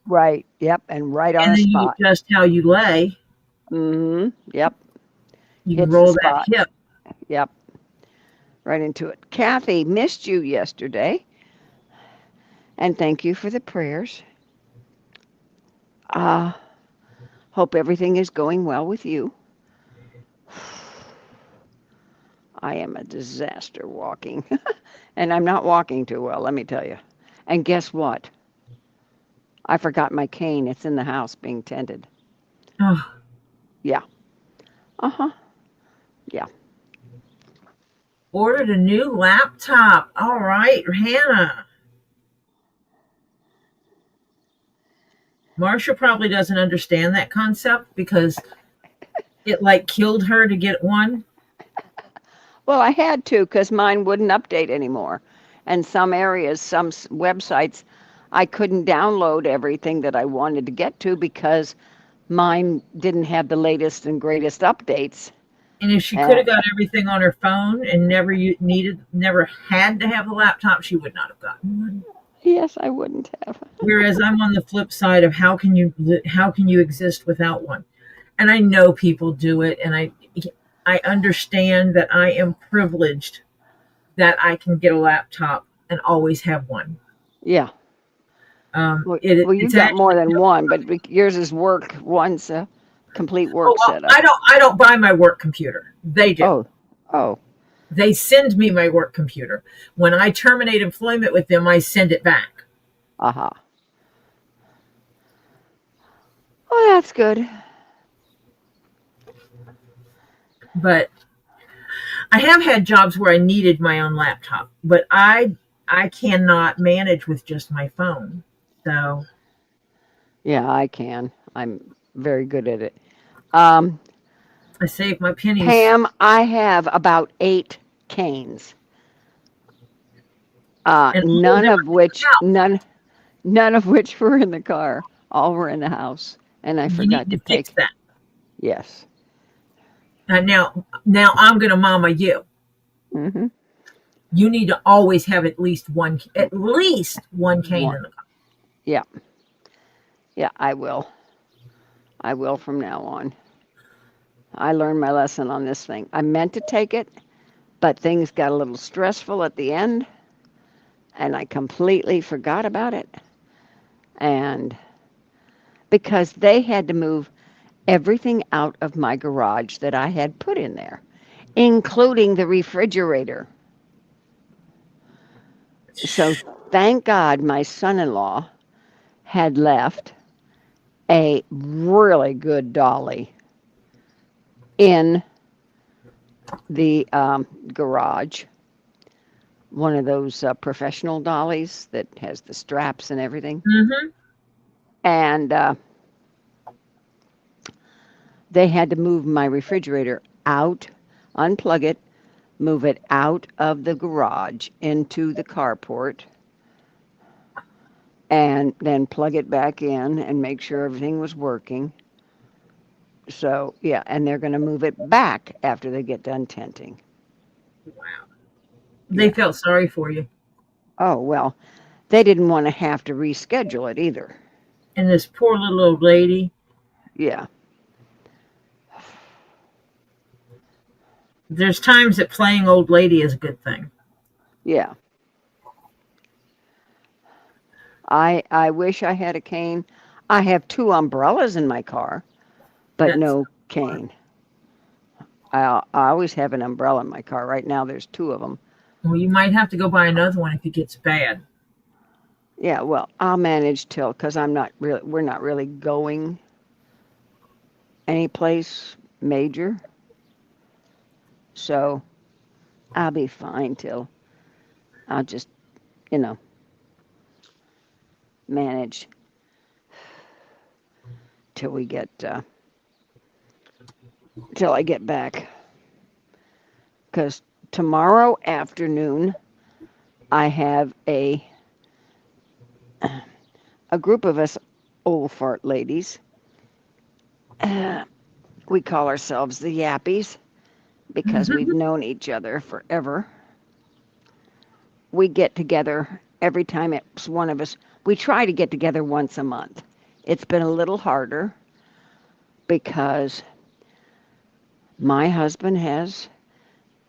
C: right. Yep, and right on
A: and
C: the
A: then you
C: spot.
A: adjust how you lay.
C: Yep,
A: You can
C: hits the
A: roll that
C: spot.
A: hip.
C: Yep, right into it. Kathy, missed you yesterday, and thank you for the prayers. Uh, hope everything is going well with you. I am a disaster walking, and I'm not walking too well, let me tell you. And guess what? I forgot my cane. It's in the house being tended.
A: Oh,
C: Yeah. Uh huh. Yeah.
A: ordered a new laptop. All right, Hannah. Marsha probably doesn't understand that concept because it like killed her to get one.
C: Well, I had to because mine wouldn't update anymore. And some areas, some websites, I couldn't download everything that I wanted to get to because mine didn't have the latest and greatest updates.
A: And if she could have
C: And
A: got everything on her phone and never had to have the laptop, she would not have gotten one.
C: yes, I wouldn't have.
A: Whereas I'm on the flip side of how can you exist without one? And I know people do it, and I understand that I am privileged that I can get a laptop and always have one.
C: Yeah. Well,
A: It
C: well, you
A: it's
C: got more
A: actually
C: than one, but yours is work. One's a complete
A: oh
C: work
A: well,
C: setup.
A: I don't buy my work computer. They do.
C: Oh, oh,
A: They send me my work computer. When I terminate employment with them, I send it back.
C: aha. Oh, that's good.
A: But I have had jobs where I needed my own laptop, but I cannot manage with just my phone. So
C: Yeah, I can. I'm very good at it. Um,
A: I save my pennies.
C: Pam, I have about 8 canes.
A: And all of
C: None
A: them
C: of
A: are in
C: which
A: the house.
C: none of which were in the car. All were in the house, and I
A: You need
C: forgot
A: to
C: to
A: fix
C: take.
A: that.
C: Yes.
A: And now I'm gonna mama you.
C: Hmm.
A: You need to always have at least one cane
C: One.
A: in the car.
C: Yeah. Yeah. I will. I will from now on. I learned my lesson on this thing. I meant to take it, but things got a little stressful at the end, and I completely forgot about it. And because they had to move everything out of my garage that I had put in there, including the refrigerator. So thank God my son in law had left a really good dolly in the garage. One of those professional dollies that has the straps and everything.
A: Mm-hmm.
C: And they had to move my refrigerator out, unplug it, move it out of the garage into the carport, and then plug it back in and make sure everything was working. So, yeah, and they're going to move it back after they get done tenting.
A: Wow. They
C: Yeah.
A: felt sorry for you.
C: Oh, well, they didn't want to have to reschedule it either.
A: And this poor little old lady,
C: Yeah,
A: there's times that playing old lady is a good thing.
C: yeah. I wish I had a cane. I have two umbrellas in my car, but
A: That's,
C: no cane. I always have an umbrella in my car. Right now, there's two of them.
A: well, you might have to go buy another one if it gets bad.
C: Yeah, well, I'll manage till because I'm not really. We're not really going any place major, so I'll be fine till I'll just you know manage till we get till I get back. Because tomorrow afternoon I have a group of us old fart ladies. Uh, we call ourselves the Yappies because we've known each other forever. We get together every time it's one of us. We try to get together once a month. It's been a little harder because my husband has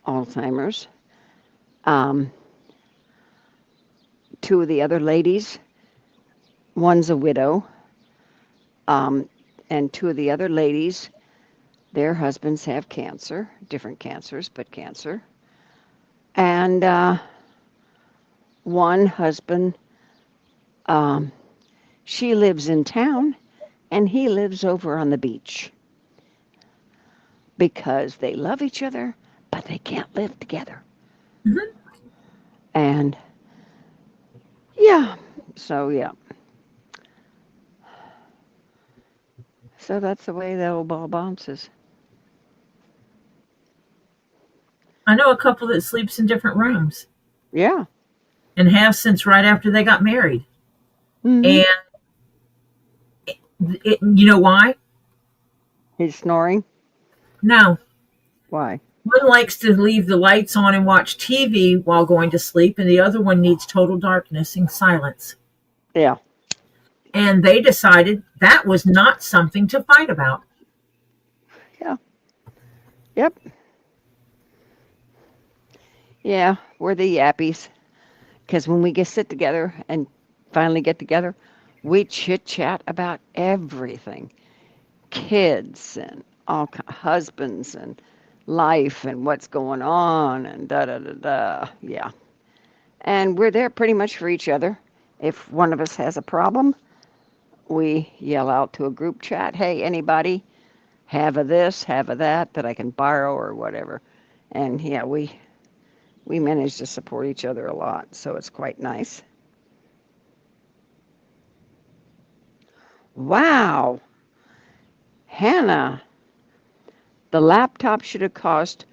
C: Alzheimer's. Um, two of the other ladies, one's a widow, um, and two of the other ladies, their husbands have cancer, different cancers, but cancer. And one husband, um, she lives in town and he lives over on the beach because they love each other, but they can't live together.
A: Mhm.
C: And yeah, so yeah. So that's the way the old ball bounces.
A: I know a couple that sleeps in different rooms
C: Yeah.
A: and have since right after they got married.
C: Hmm.
A: And you know why?
C: He's snoring.
A: No.
C: Why?
A: One likes to leave the lights on and watch TV while going to sleep, and the other one needs total darkness and silence.
C: Yeah.
A: And they decided that was not something to fight about.
C: Yeah. Yep. Yeah. We're the yappies. Because when we get sit together and finally get together, we chit chat about everything, kids and husbands and life and what's going on and da da da da. Yeah, and we're there pretty much for each other. If one of us has a problem, we yell out to a group chat, "Hey, anybody have a this, have a that I can borrow or whatever?" And yeah, we manage to support each other a lot, so it's quite nice. Wow, Hannah, the laptop should have cost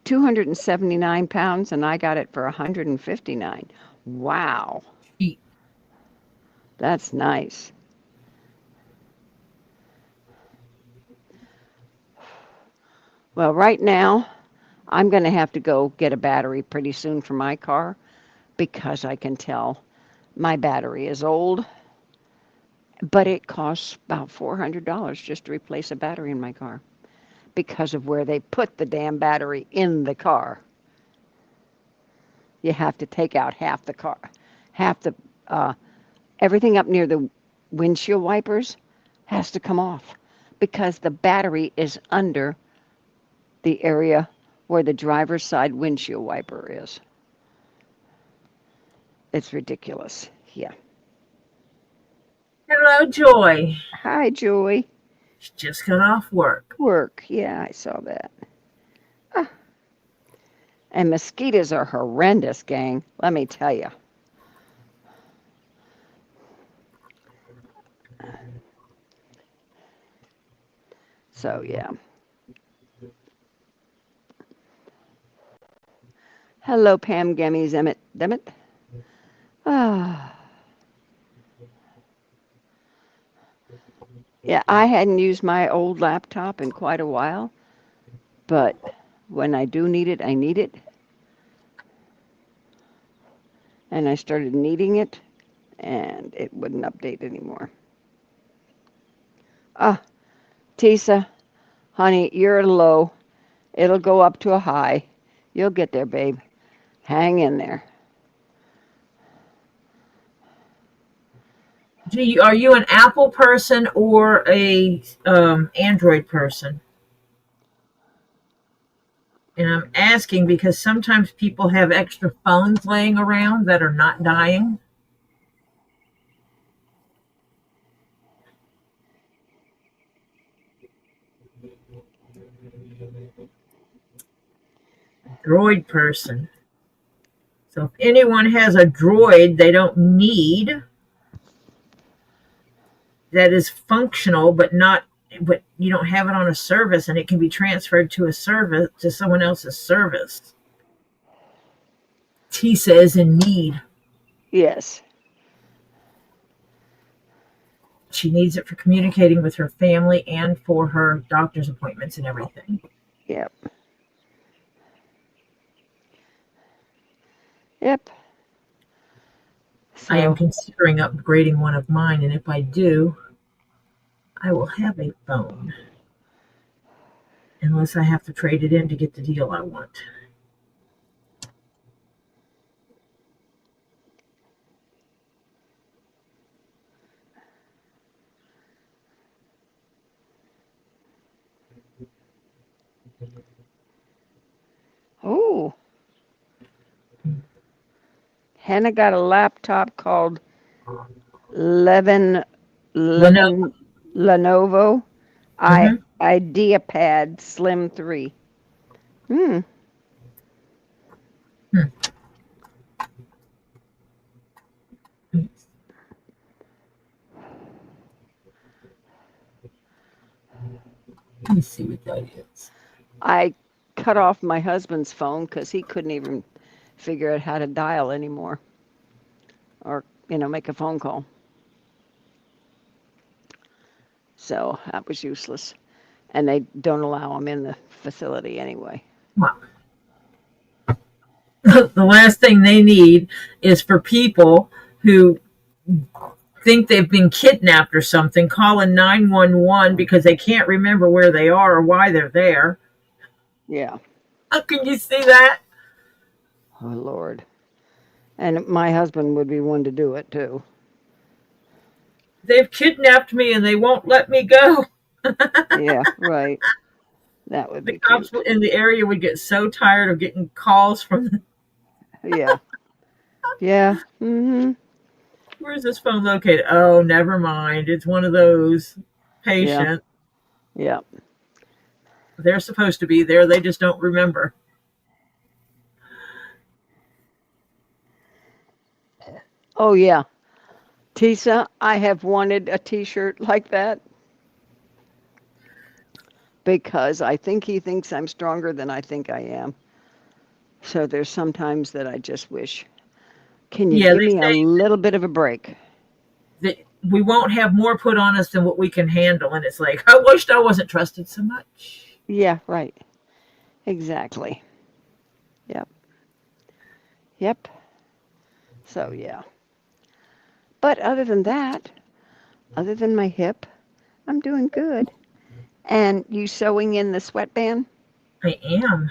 C: 279 pounds and I got it for 159. Wow,
A: Cheap.
C: that's nice. Well, right now, I'm going to have to go get a battery pretty soon for my car because I can tell my battery is old, but it costs about $400 just to replace a battery in my car because of where they put the damn battery in the car. You have to take out half the car, half the uh, everything up near the windshield wipers has to come off because the battery is under the area where the driver's side windshield wiper is. It's ridiculous. Yeah.
A: Hello, Joy.
C: Hi, Joy.
A: She just got off work.
C: Work. Yeah, I saw that. Ah, and mosquitoes are horrendous, gang. Let me tell you. So, yeah. Hello, Pam Gemmy Zemmet. Demet. Ah. Yeah, I hadn't used my old laptop in quite a while, but when I do need it, I need it. and I started kneading it, and it wouldn't update anymore. Ah, Tisa, honey, you're at a low. It'll go up to a high. You'll get there, babe. Hang in there.
A: Are you an Apple person or a Android person? And I'm asking because sometimes people have extra phones laying around that are not dying. Droid person. So if anyone has a droid they don't need, that is functional but you don't have it on a service and it can be transferred to a service to someone else's service. Tisa is in need.
C: Yes.
A: She needs it for communicating with her family and for her doctor's appointments and everything.
C: Yep. Yep.
A: I am
C: So,
A: considering upgrading one of mine, and if I do, I will have a phone. Unless I have to trade it in to get the deal I want.
C: oh, Hannah got a laptop called Levin,
A: Lenovo.
C: Lenovo
A: Mm-hmm.
C: IdeaPad Slim 3. Hmm.
A: Hmm. Let me see what that is.
C: I cut off my husband's phone because he couldn't even figure out how to dial anymore or, make a phone call. So that was useless. And they don't allow him in the facility anyway.
A: Well, the last thing they need is for people who think they've been kidnapped or something, calling 911 because they can't remember where they are or why they're there.
C: Yeah.
A: How can you see that?
C: Oh, Lord. And my husband would be one to do it too.
A: They've kidnapped me and they won't let me go.
C: Yeah, right. That would
A: The
C: be
A: cops
C: cute.
A: in the area would get so tired of getting calls from
C: Yeah. Yeah. Mm-hmm.
A: where's this phone located? Oh, never mind. It's one of those
C: Yeah.
A: patient.
C: Yeah.
A: They're supposed to be there. They just don't remember.
C: Oh, yeah. Tisa, I have wanted a t-shirt like that because I think he thinks I'm stronger than I think I am. So there's sometimes that I just wish, can you
A: Yeah,
C: give
A: they
C: me a
A: say
C: little bit of a break?
A: that we won't have more put on us than what we can handle. And it's like, I wished I wasn't trusted so much.
C: Yeah, right. Exactly. Yep. Yep. So, yeah. But other than that, other than my hip, I'm doing good. And you sewing in the sweatband?
A: I am,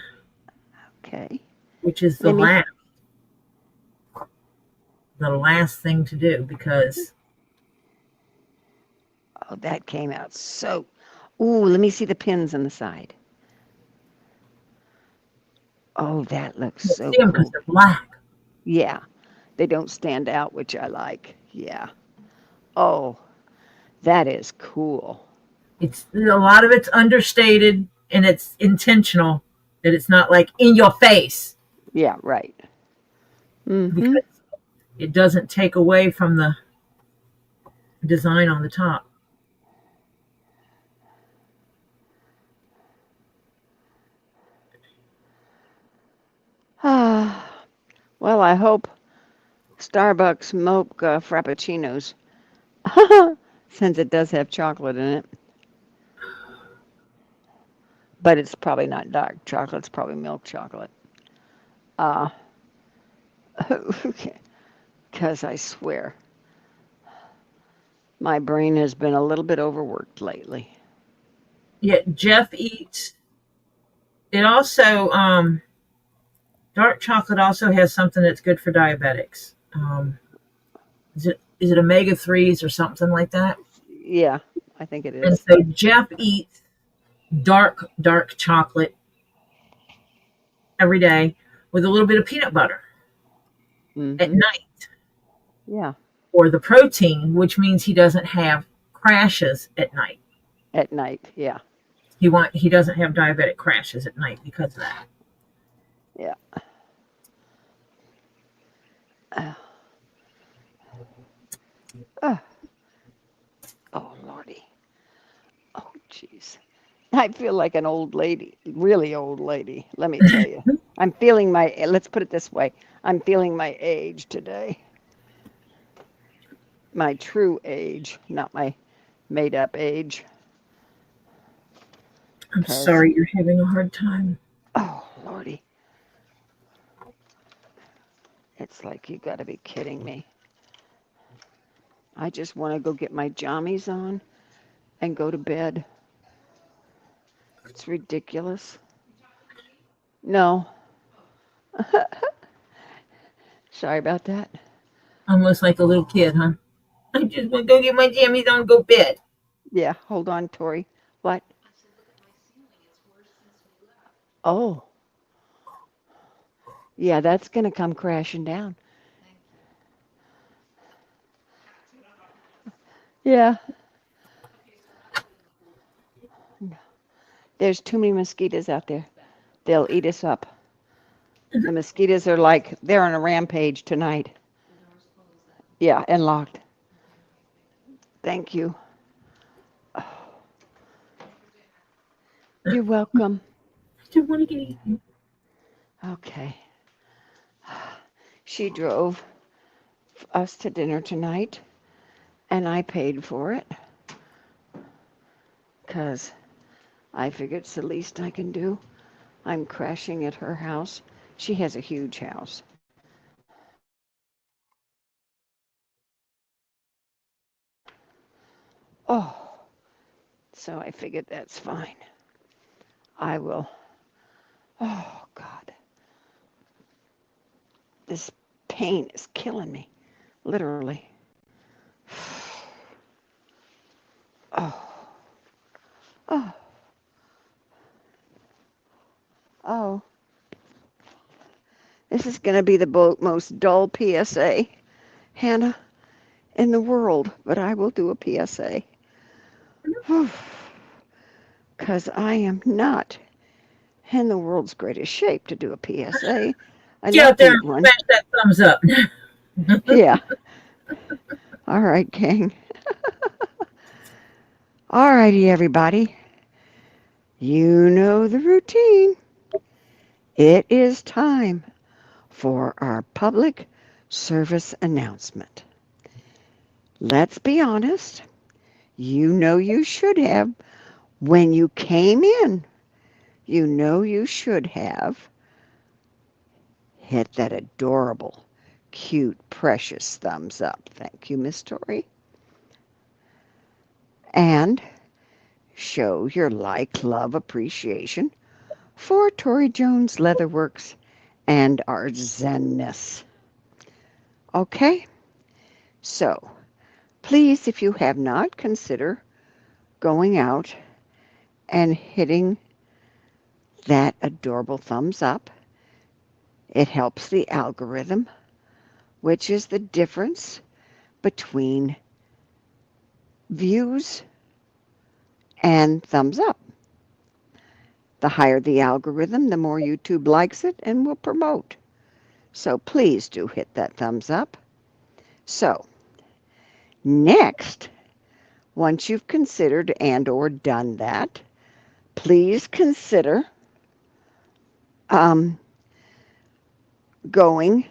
C: Okay.
A: which is
C: Let me.
A: the last thing to do because
C: Oh, that came out so. Ooh, let me see the pins on the side. Oh, that looks
A: you can't
C: so
A: see them because
C: cool.
A: they're black.
C: Yeah, they don't stand out, which I like. Yeah. Oh, that is cool.
A: It's a lot of it's understated and it's intentional that it's not like in your face
C: Yeah, right. Mm-hmm.
A: because it doesn't take away from the design on the top.
C: Ah, well, I hope Starbucks mocha frappuccinos, since it does have chocolate in it, but it's probably not dark chocolate. It's probably milk chocolate. Uh, okay. because I swear my brain has been a little bit overworked lately.
A: Yeah, Jeff eats. It also dark chocolate also has something that's good for diabetics. Is it omega threes or something like that?
C: Yeah, I think it
A: And
C: is.
A: so Jeff eats dark chocolate every day with a little bit of peanut butter at
C: Hmm.
A: night,
C: Yeah,
A: or the protein, which means he doesn't have crashes at night.
C: at night. Yeah,
A: He doesn't have diabetic crashes at night because of that.
C: yeah. Uh, uh, oh, Lordy. Oh, jeez. I feel like an old lady, really old lady, let me tell you. I'm feeling let's put it this way, I'm feeling my age today. My true age, not my made up age.
A: I'm
C: Because,
A: sorry you're having a hard time.
C: oh, Lordy, it's like you got to be kidding me. I just want to go get my jammies on and go to bed. It's ridiculous. No, sorry about that.
A: Almost like a little kid, huh? I just want to go get my jammies on and go bed.
C: Yeah, hold on, Tori. What? Oh, yeah, that's going to come crashing down. Yeah, there's too many mosquitoes out there. They'll eat us up. The mosquitoes are like, they're on a rampage tonight. Yeah, and locked. Thank you. You're welcome.
A: I just want to get eaten.
C: Okay. She drove us to dinner tonight, and I paid for it because I figured it's the least I can do. I'm crashing at her house. She has a huge house. Oh, so I figured that's fine. I will. Oh, God. This pain is killing me, literally. Oh, oh, oh. This is going to be the most dull PSA, Hannah, in the world, but I will do a PSA. Because I am not in the world's greatest shape to do a PSA, an
A: Get out there and
C: upbeat one.
A: smash that thumbs up.
C: Yeah. All right, gang. All righty, everybody. You know the routine. It is time for our public service announcement. Let's be honest. You know you should have when you came in. You know you should have hit that adorable, cute, precious thumbs up. Thank you, Miss Tori. And show your like, love, appreciation for Tori Jones Leatherworks and our zenness. Okay? So, please, if you have not, consider going out and hitting that adorable thumbs up. It helps the algorithm, which is the difference between views and thumbs up. The higher the algorithm, the more YouTube likes it and will promote. So please do hit that thumbs up. So next, once you've considered and or done that, please consider um, going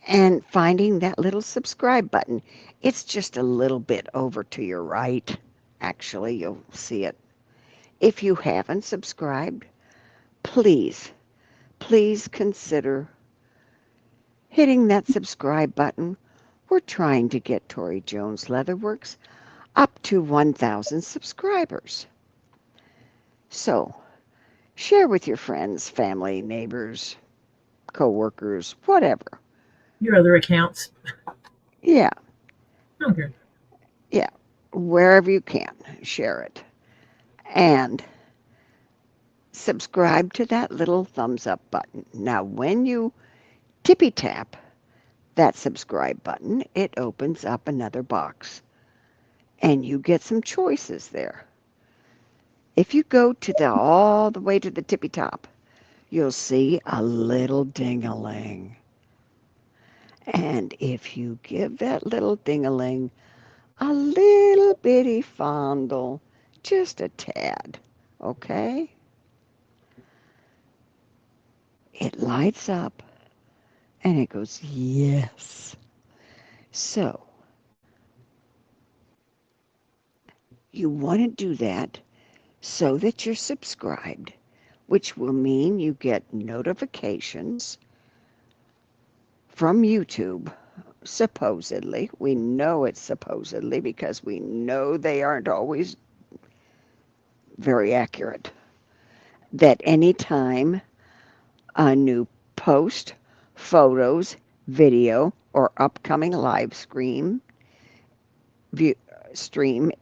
C: and finding that little subscribe button. It's just a little bit over to your right. Actually, you'll see it. If you haven't subscribed, please, please consider hitting that subscribe button. We're trying to get Tori Jones Leatherworks up to 1,000 subscribers. So, share with your friends, family, neighbors, coworkers, whatever.
A: Your other accounts.
C: Yeah,
A: Okay.
C: yeah. Wherever you can, share it. And subscribe to that little thumbs up button. Now, when you tippy tap that subscribe button, it opens up another box and you get some choices there. If you go to the all the way to the tippy top, you'll see a little ding-a-ling. And if you give that little ding-a-ling a little bitty fondle, just a tad, okay? It lights up and it goes, yes. So you want to do that so that you're subscribed, which will mean you get notifications from YouTube, supposedly. We know it's supposedly because we know they aren't always very accurate. That anytime a new post, photos, video, or upcoming live stream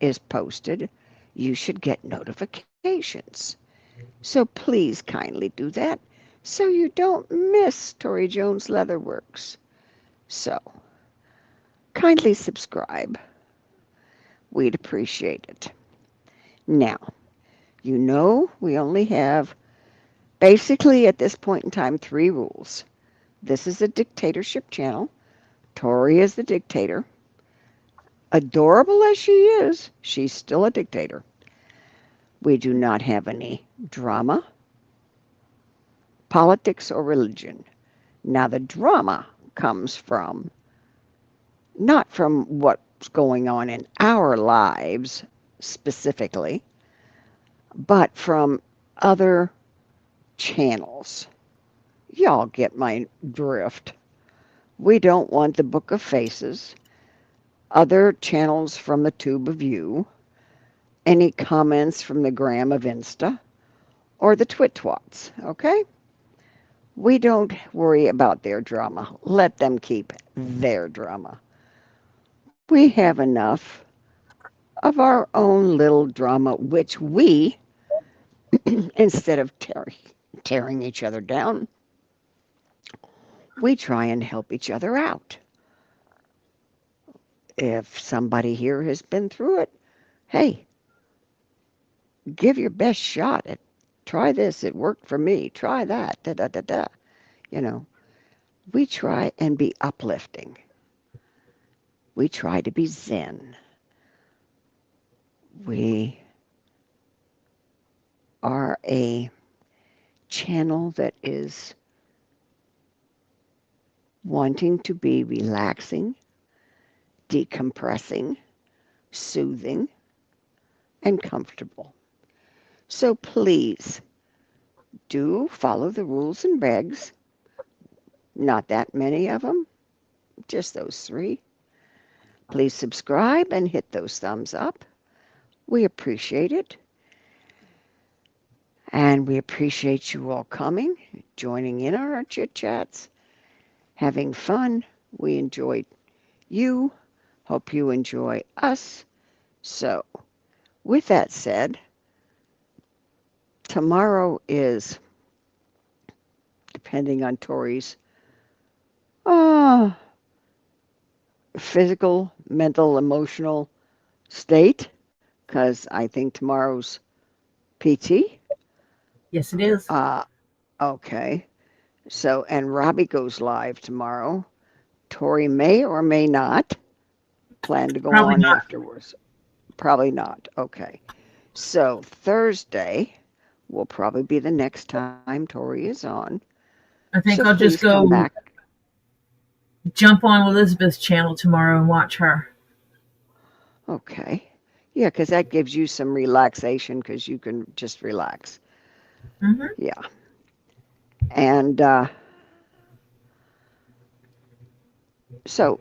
C: is posted, you should get notifications. So please kindly do that so you don't miss Tori Jones Leatherworks. So kindly subscribe. We'd appreciate it. Now, you know we only have basically at this point in time 3 rules. This is a dictatorship channel. Tori is the dictator. Adorable as she is, she's still a dictator. We do not have any drama, politics, or religion. Now, the drama comes from not from what's going on in our lives specifically, but from other channels. Y'all get my drift. We don't want the Book of Faces, other channels from the Tube of You, any comments from the Gram of Insta, or the Twit-Twats, okay? We don't worry about their drama. Let them keep their drama. We have enough of our own little drama, which we, instead of tearing each other down, we try and help each other out. If somebody here has been through it, hey, give your best shot at try this. It worked for me. Try that. Da da da da. You know, we try and be uplifting. We try to be zen. We are a channel that is wanting to be relaxing, decompressing, soothing, and comfortable. So please do follow the rules and regs. Not that many of them, just those 3. Please subscribe and hit those thumbs up. We appreciate it. And we appreciate you all coming, joining in on our chit chats, having fun. We enjoyed you. Hope you enjoy us. So, with that said, tomorrow is, depending on Tori's uh, physical, mental, emotional state, because I think tomorrow's PT.
A: Yes, it is.
C: Okay. So, and Robbie goes live tomorrow. Tori may or may not plan to go
A: Probably
C: on
A: not.
C: afterwards. Probably not. Okay. So, Thursday will probably be the next time Tori is on.
A: I
C: So,
A: think I'll
C: please
A: just
C: come
A: go
C: back.
A: jump on Elizabeth's channel tomorrow and watch her.
C: Okay. Yeah, because that gives you some relaxation because you can just relax.
A: Hmm.
C: Yeah. And So,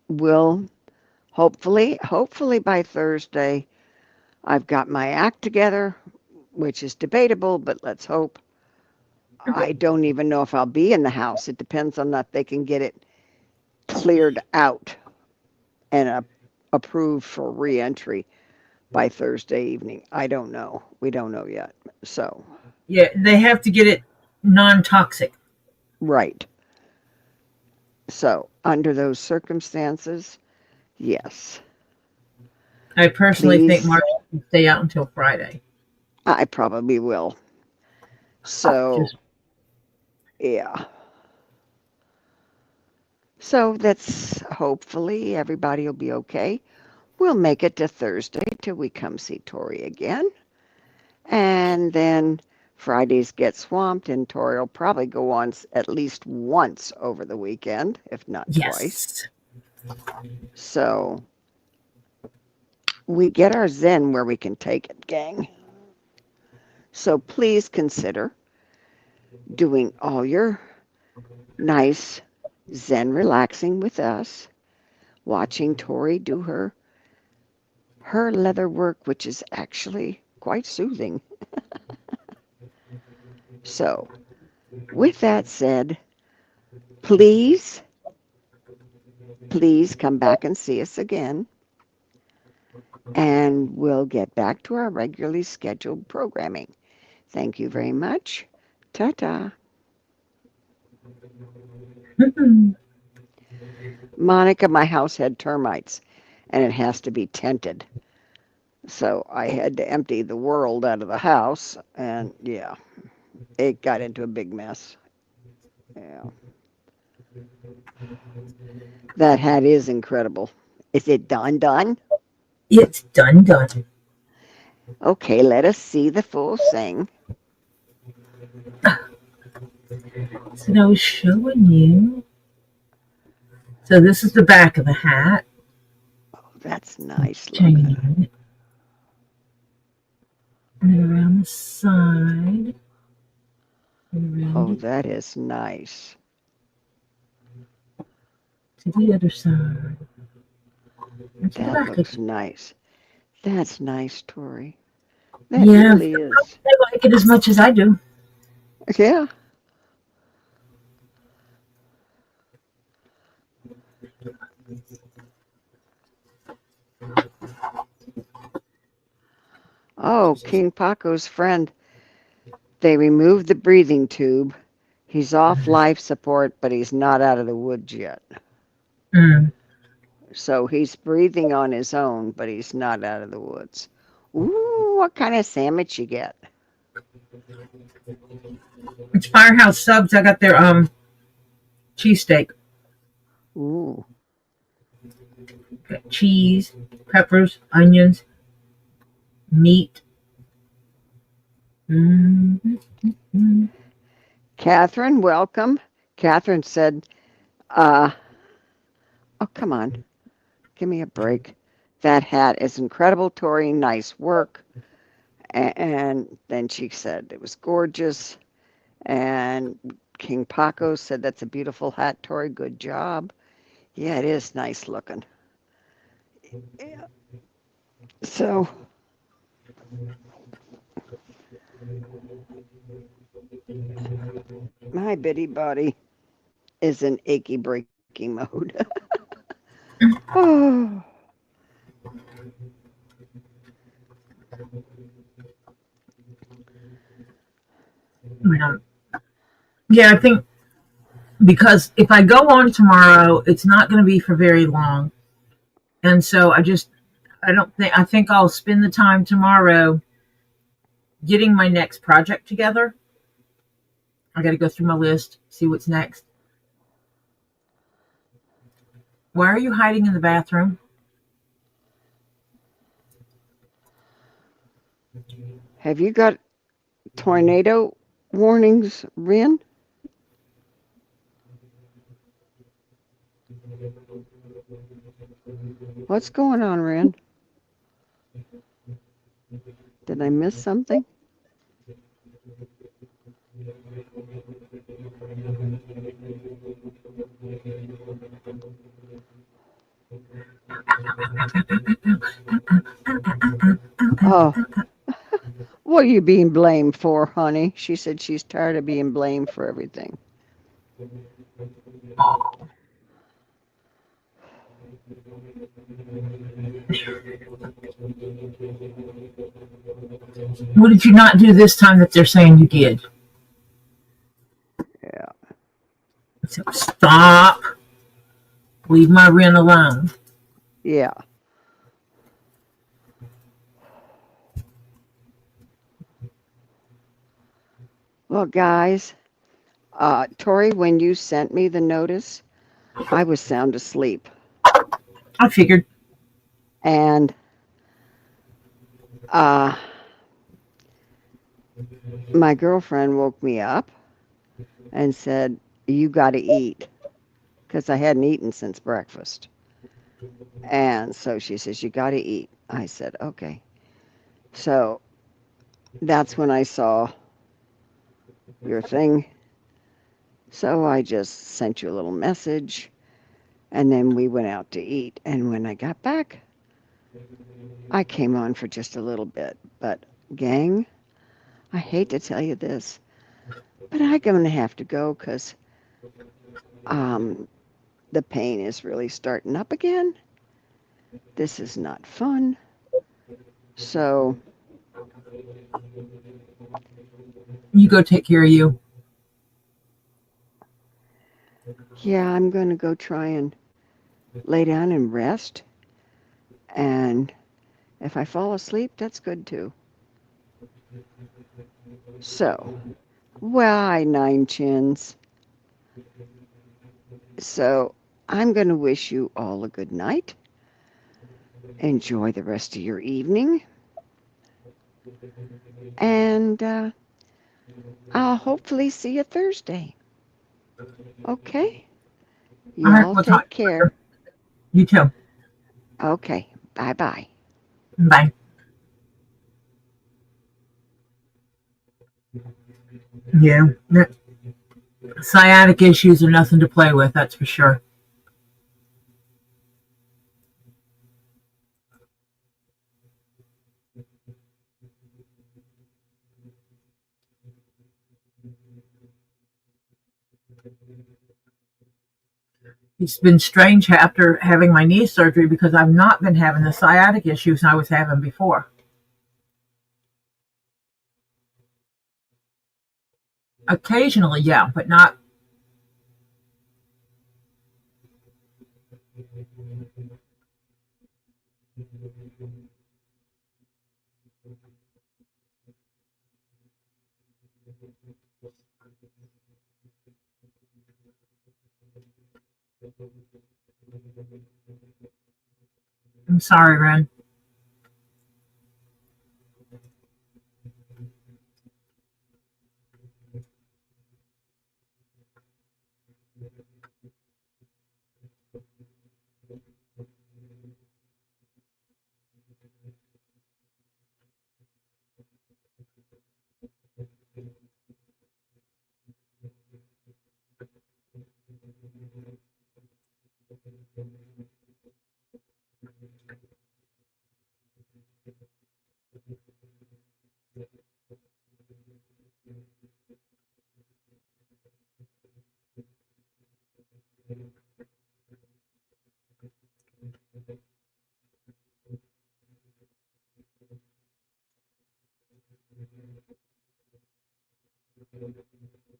C: we'll hopefully by Thursday, I've got my act together, which is debatable, but let's hope. I don't even know if I'll be in the house. It depends on that they can get it cleared out and approved for reentry by Thursday evening. I don't know. We don't know yet. So,
A: Yeah, they have to get it non-toxic.
C: right. So, under those circumstances, yes.
A: I personally think
C: Please,
A: Mark should stay out until Friday.
C: I probably will. So,
A: Just
C: yeah. So, that's hopefully everybody will be okay. We'll make it to Thursday till we come see Tori again. And then Fridays get swamped, and Tori will probably go on at least once over the weekend, if not twice.
A: yes.
C: So we get our Zen where we can take it, gang. So please consider doing all your nice Zen relaxing with us, watching Tori do her leather work, which is actually quite soothing. So, with that said, please, please come back and see us again, and we'll get back to our regularly scheduled programming. Thank you very much. Ta ta. Monica, my house had termites, and it has to be tented. So I had to empty the world out of the house, and yeah, it got into a big mess. Yeah. That hat is incredible. Is it done?
A: It's done.
C: Okay, let us see the full thing.
A: So I was showing you. So this is the back of the hat.
C: Oh, that's nice looking.
A: Changing it. And then around the side. And around
C: Oh,
A: it
C: that is nice.
A: to the other side. And to the
C: That
A: back
C: looks
A: again.
C: nice. That's nice, Tori. That
A: Yeah,
C: really is.
A: they like it as much as I do.
C: Yeah. Oh, King Paco's friend. They removed the breathing tube. He's off life support, but he's not out of the woods yet.
A: Mm.
C: So he's breathing on his own, but he's not out of the woods. Ooh, what kind of sandwich you get?
A: It's Firehouse Subs. I got their cheesesteak.
C: Ooh,
A: Got cheese, peppers, onions, meat. Mm-hmm.
C: Catherine, welcome. Catherine said, uh, oh, come on. Give me a break. That hat is incredible, Tori. Nice work. And then she said it was gorgeous. And King Paco said, that's a beautiful hat, Tori. Good job. Yeah, it is nice looking. Yeah. So, my bitty body is in achy breaky mode. Oh,
A: Yeah, I think because if I go on tomorrow, it's not going to be for very long, and so I don't think I think I'll spend the time tomorrow getting my next project together. I got to go through my list, see what's next. Why are you hiding in the bathroom?
C: have you got tornado warnings, Rin? What's going on, Rin? Did I miss something? Oh, what are you being blamed for, honey? She said she's tired of being blamed for everything.
A: What did you not do this time that they're saying you did?
C: Yeah.
A: So stop. Leave my rent alone.
C: Yeah. Well, guys, Tori, when you sent me the notice, I was sound asleep.
A: I figured.
C: And uh, my girlfriend woke me up and said, "You got to eat," because I hadn't eaten since breakfast. And so she says, "You got to eat." I said, "Okay." So that's when I saw your thing. So I just sent you a little message and then we went out to eat. And when I got back, I came on for just a little bit. But, gang, I hate to tell you this, but I'm going to have to go because um, the pain is really starting up again. This is not fun. So,
A: You go take care of you.
C: yeah, I'm going to go try and lay down and rest. And if I fall asleep, that's good too. So, why nine chins? So, I'm going to wish you all a good night. Enjoy the rest of your evening. And I'll hopefully see you Thursday. Okay?
A: All right,
C: Y'all
A: we'll talk
C: take care.
A: later. You too.
C: Okay. Bye bye.
A: Bye. Yeah. Sciatic issues are nothing to play with, that's for sure. It's been strange after having my knee surgery because I've not been having the sciatic issues I was having before. Occasionally, yeah, but not. I'm sorry, Ren.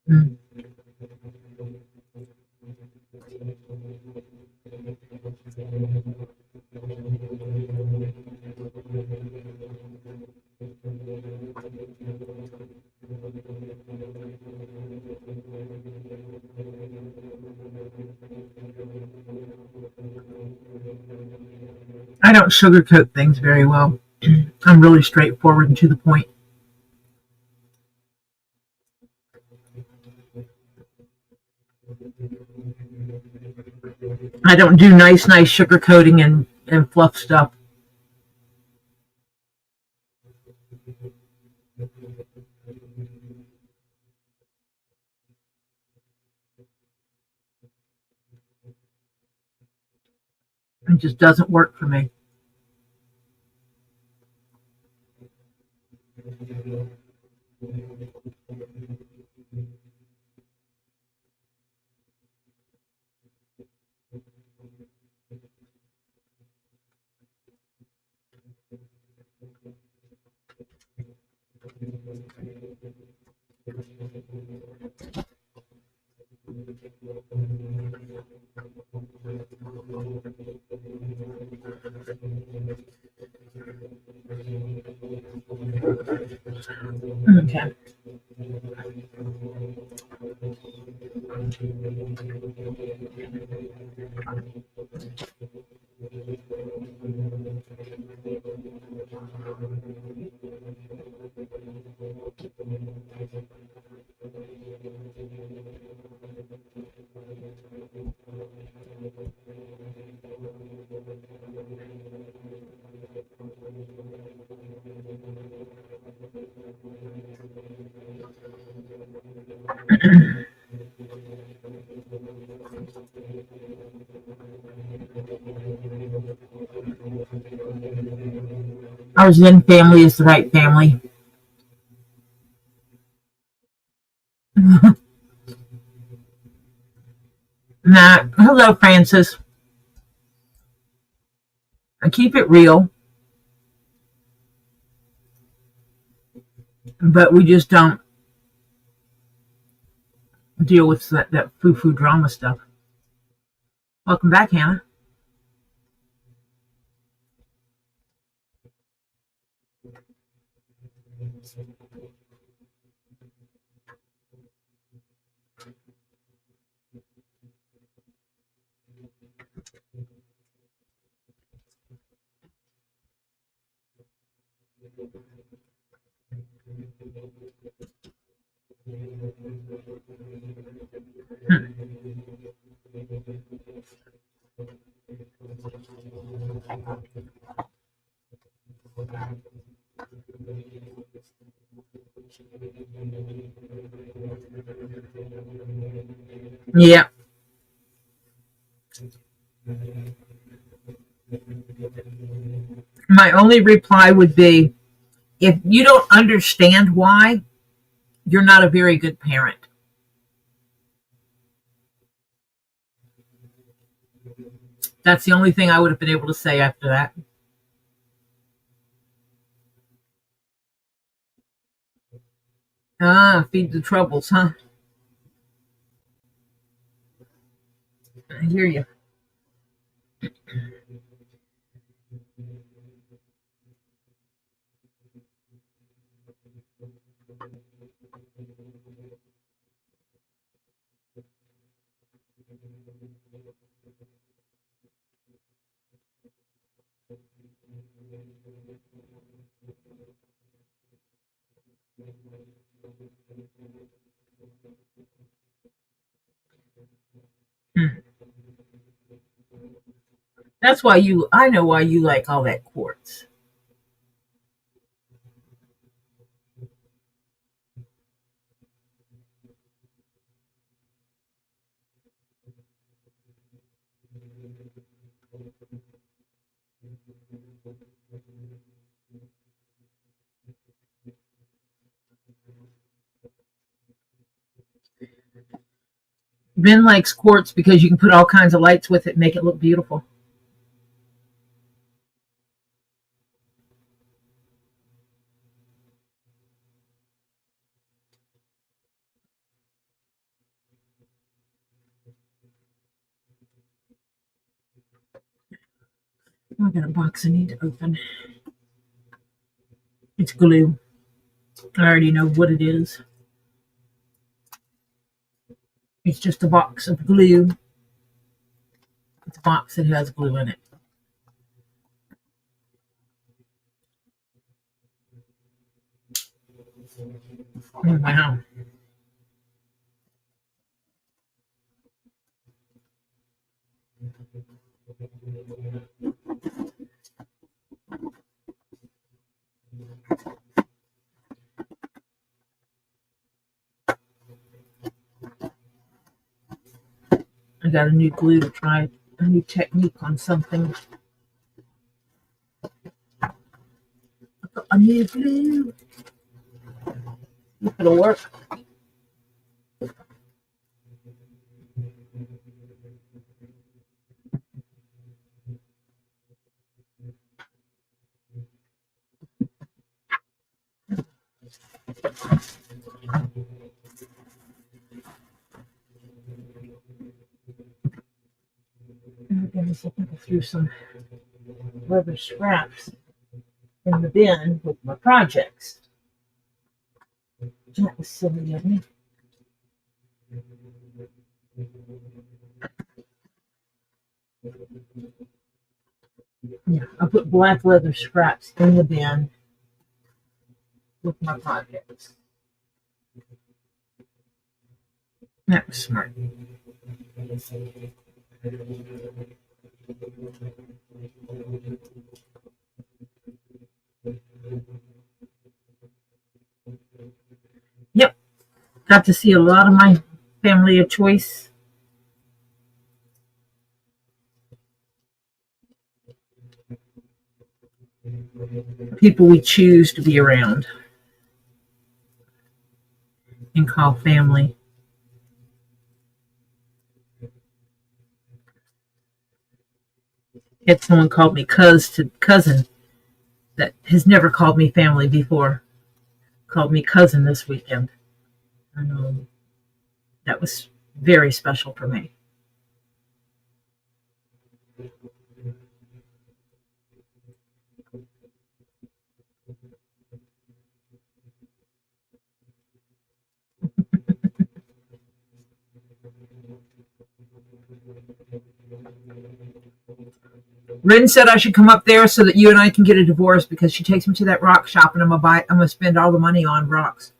A: Mm. I don't sugarcoat things very well. I'm really straightforward and to the point. I don't do nice sugarcoating and fluff stuff. It just doesn't work for me. Okay. Our Zen family is the right family. Nah, hello, Francis. I keep it real, but we just don't deal with that foo-foo drama stuff. Welcome back, Hannah. Yeah. My only reply would be, if you don't understand why, you're not a very good parent. That's the only thing I would have been able to say after that. Ah, feed the troubles, huh? I hear you. Hmm. That's why I know why you like all that quartz. Ben likes quartz because you can put all kinds of lights with it and make it look beautiful. I got a box I need to open. It's glue. I already know what it is. It's just a box of glue. It's a box that has glue in it. Oh, wow. I got a new glue to try, a new technique on something. A new glue. It'll work. goodness, I think I threw some leather scraps in the bin with my projects. That was silly of me. Yeah, I put black leather scraps in the bin with my projects. That was smart. Yep, got to see a lot of my family of choice. People we choose to be around and call family. Had someone called me cousin that has never called me family before. Called me cousin this weekend. That was very special for me. Rin said I should come up there so that you and I can get a divorce because she takes me to that rock shop and I'm gonna spend all the money on rocks.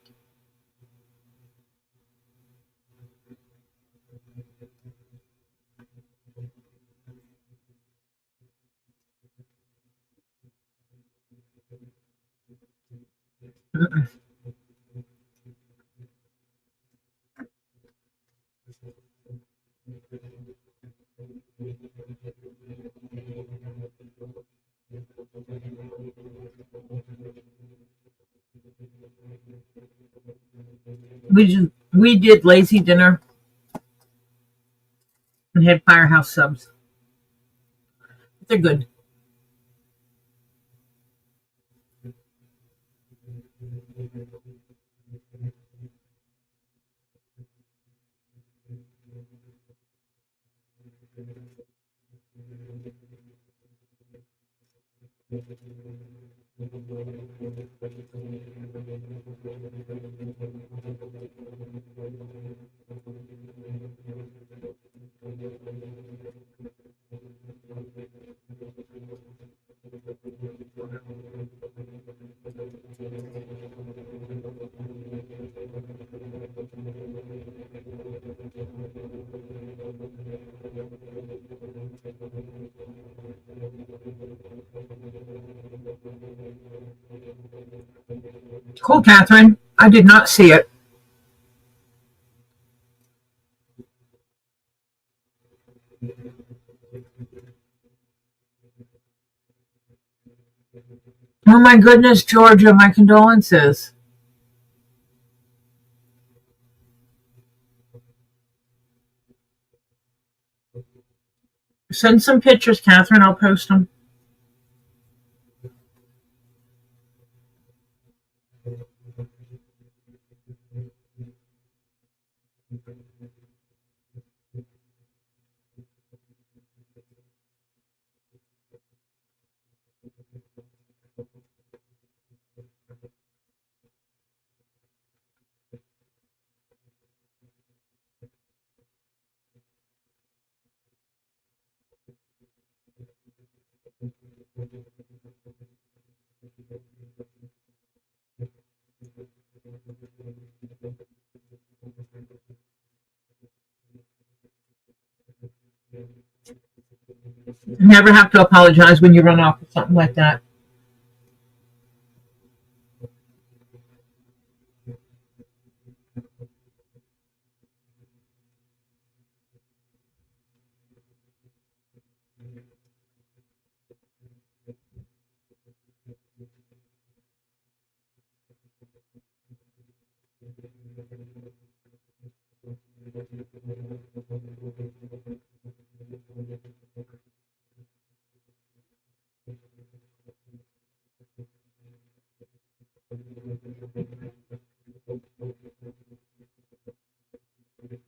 A: We did lazy dinner and had firehouse subs. They're good. Cool, Catherine. I did not see it. Oh my goodness, Georgia, my condolences. Send some pictures, Catherine. I'll post them. Never have to apologize when you run off with something like that.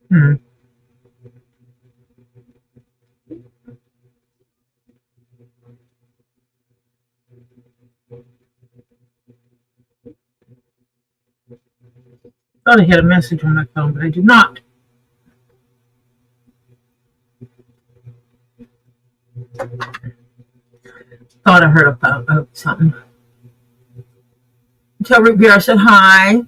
A: Hmm. Thought I had a message on my phone, but I did not. Thought I heard something. Tell Root Beer I said hi.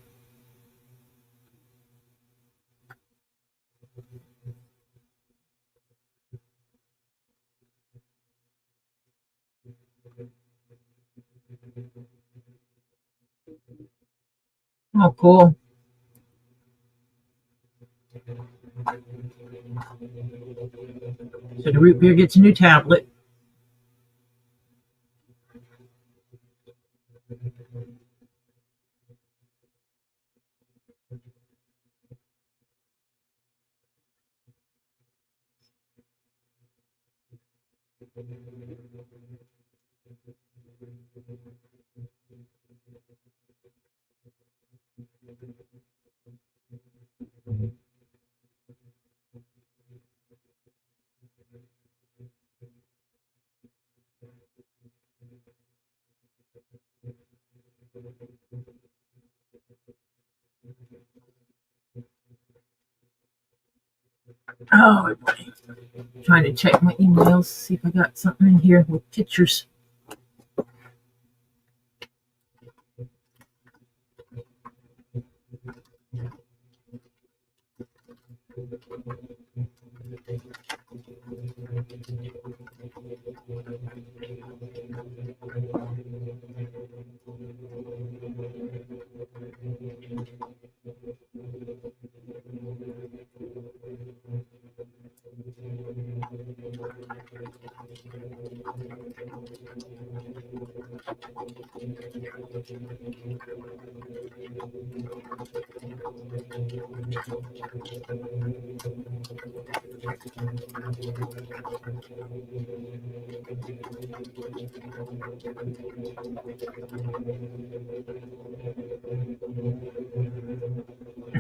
A: Oh, cool. So the Root Beer gets a new tablet. Oh, boy. Trying to check my emails, see if I got something in here with pictures.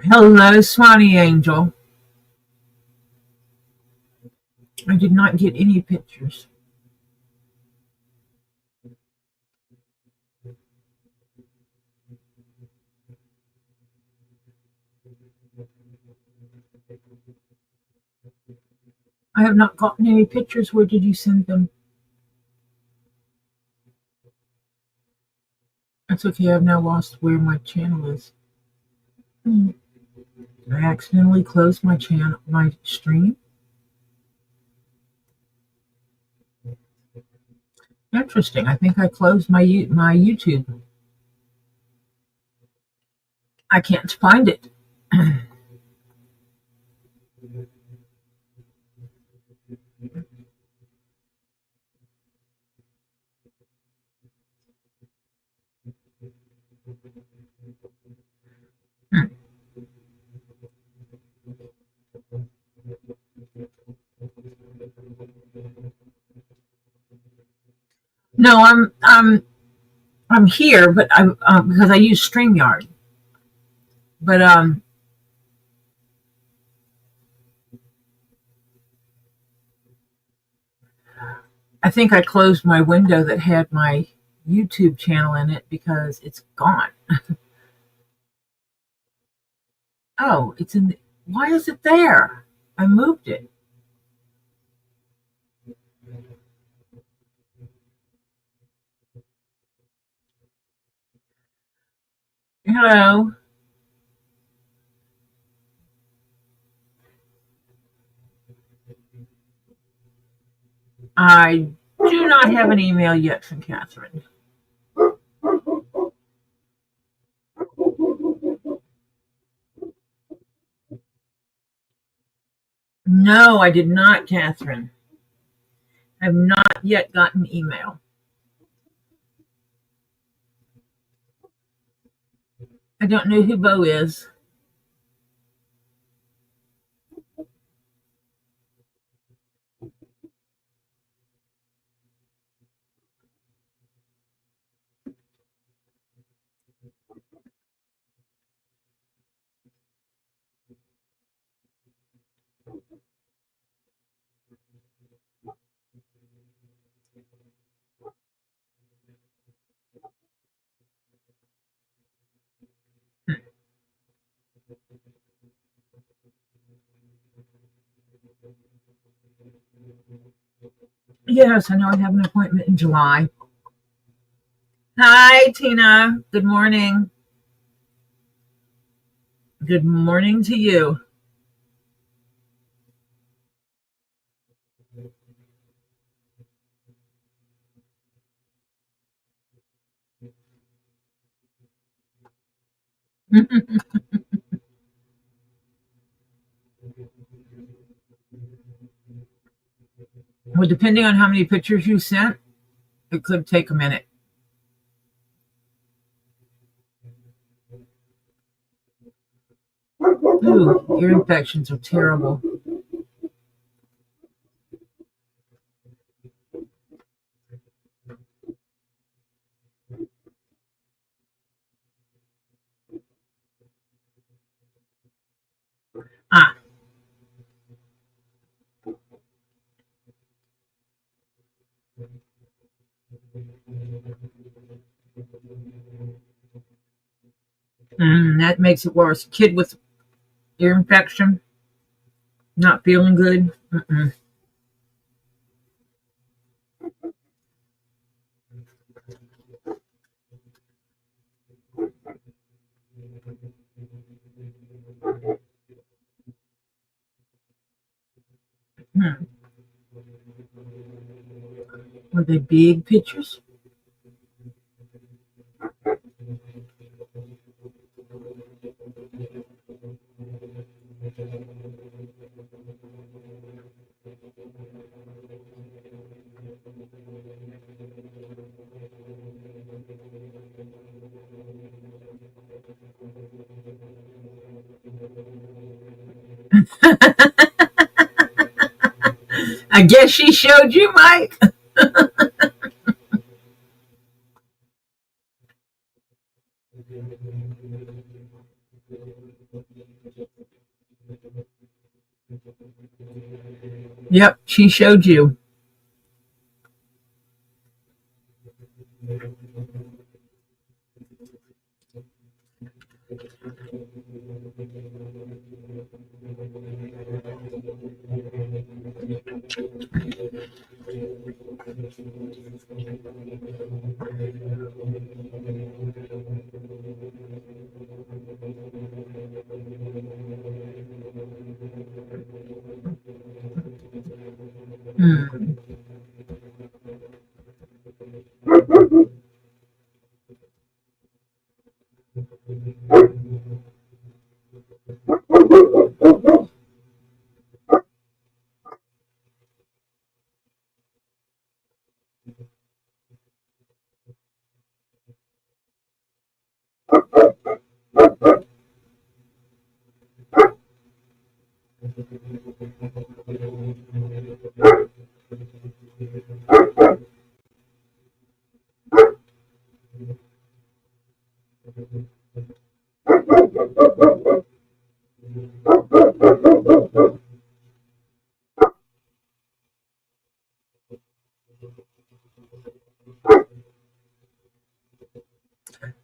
A: Hello, Swanee Angel. I did not get any pictures. I have not gotten any pictures. Where did you send them? That's okay. I've now lost where my channel is. Did I accidentally closed my stream? Interesting. I think I closed my YouTube. I can't find it. No, I'm here, but I'm because I use StreamYard. But I think I closed my window that had my YouTube channel in it because it's gone. Oh, it's in. Why is it there? I moved it. Hello. I do not have an email yet from Catherine. No, I did not, Catherine. I have not yet gotten email. I don't know who Bo is. Yes, I know I have an appointment in July. Hi, Tina. Good morning. Good morning to you. Well, depending on how many pictures you sent, it could take a minute. Ooh, ear infections are terrible. Ah, that makes it worse. Kid with ear infection, not feeling good. Mm-mm. Hmm. Were they big pictures? I guess she showed you, Mike. Yep, she showed you. Hmm.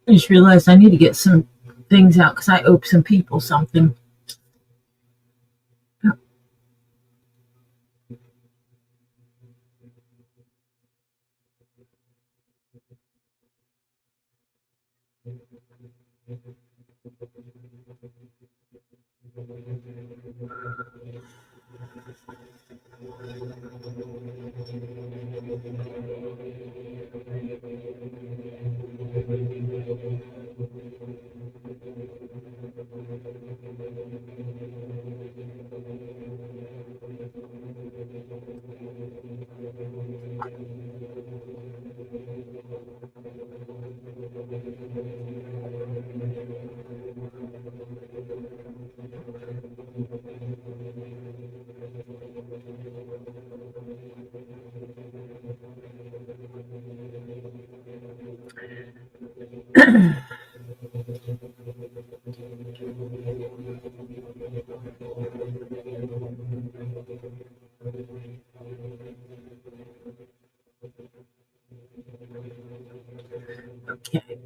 A: I just realized I need to get some things out because I owe some people something. Okay.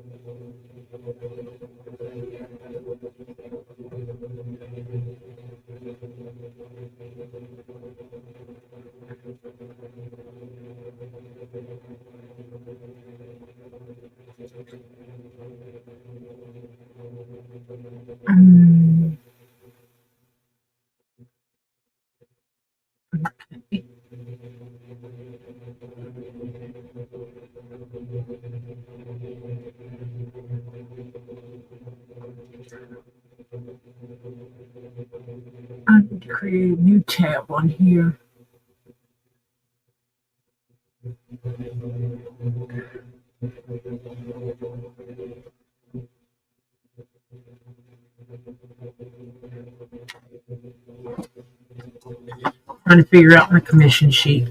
A: I need to create a new tab on here. Trying to figure out my commission sheet.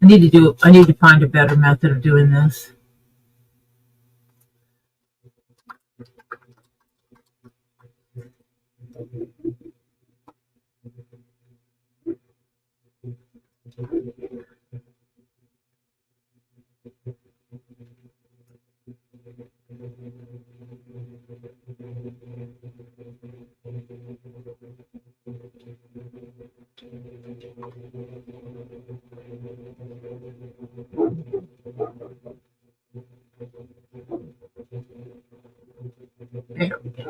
A: I need to find a better method of doing this. There. Okay.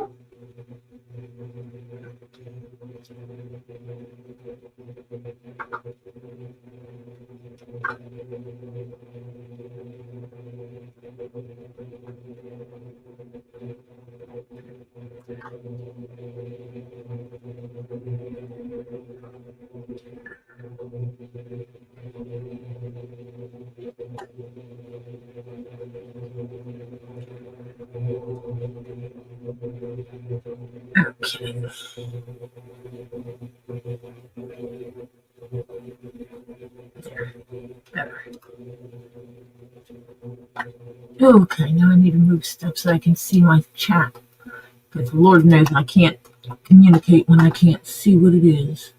A: Better. Okay, now I need to move stuff so I can see my chat. Because Lord knows I can't communicate when I can't see what it is.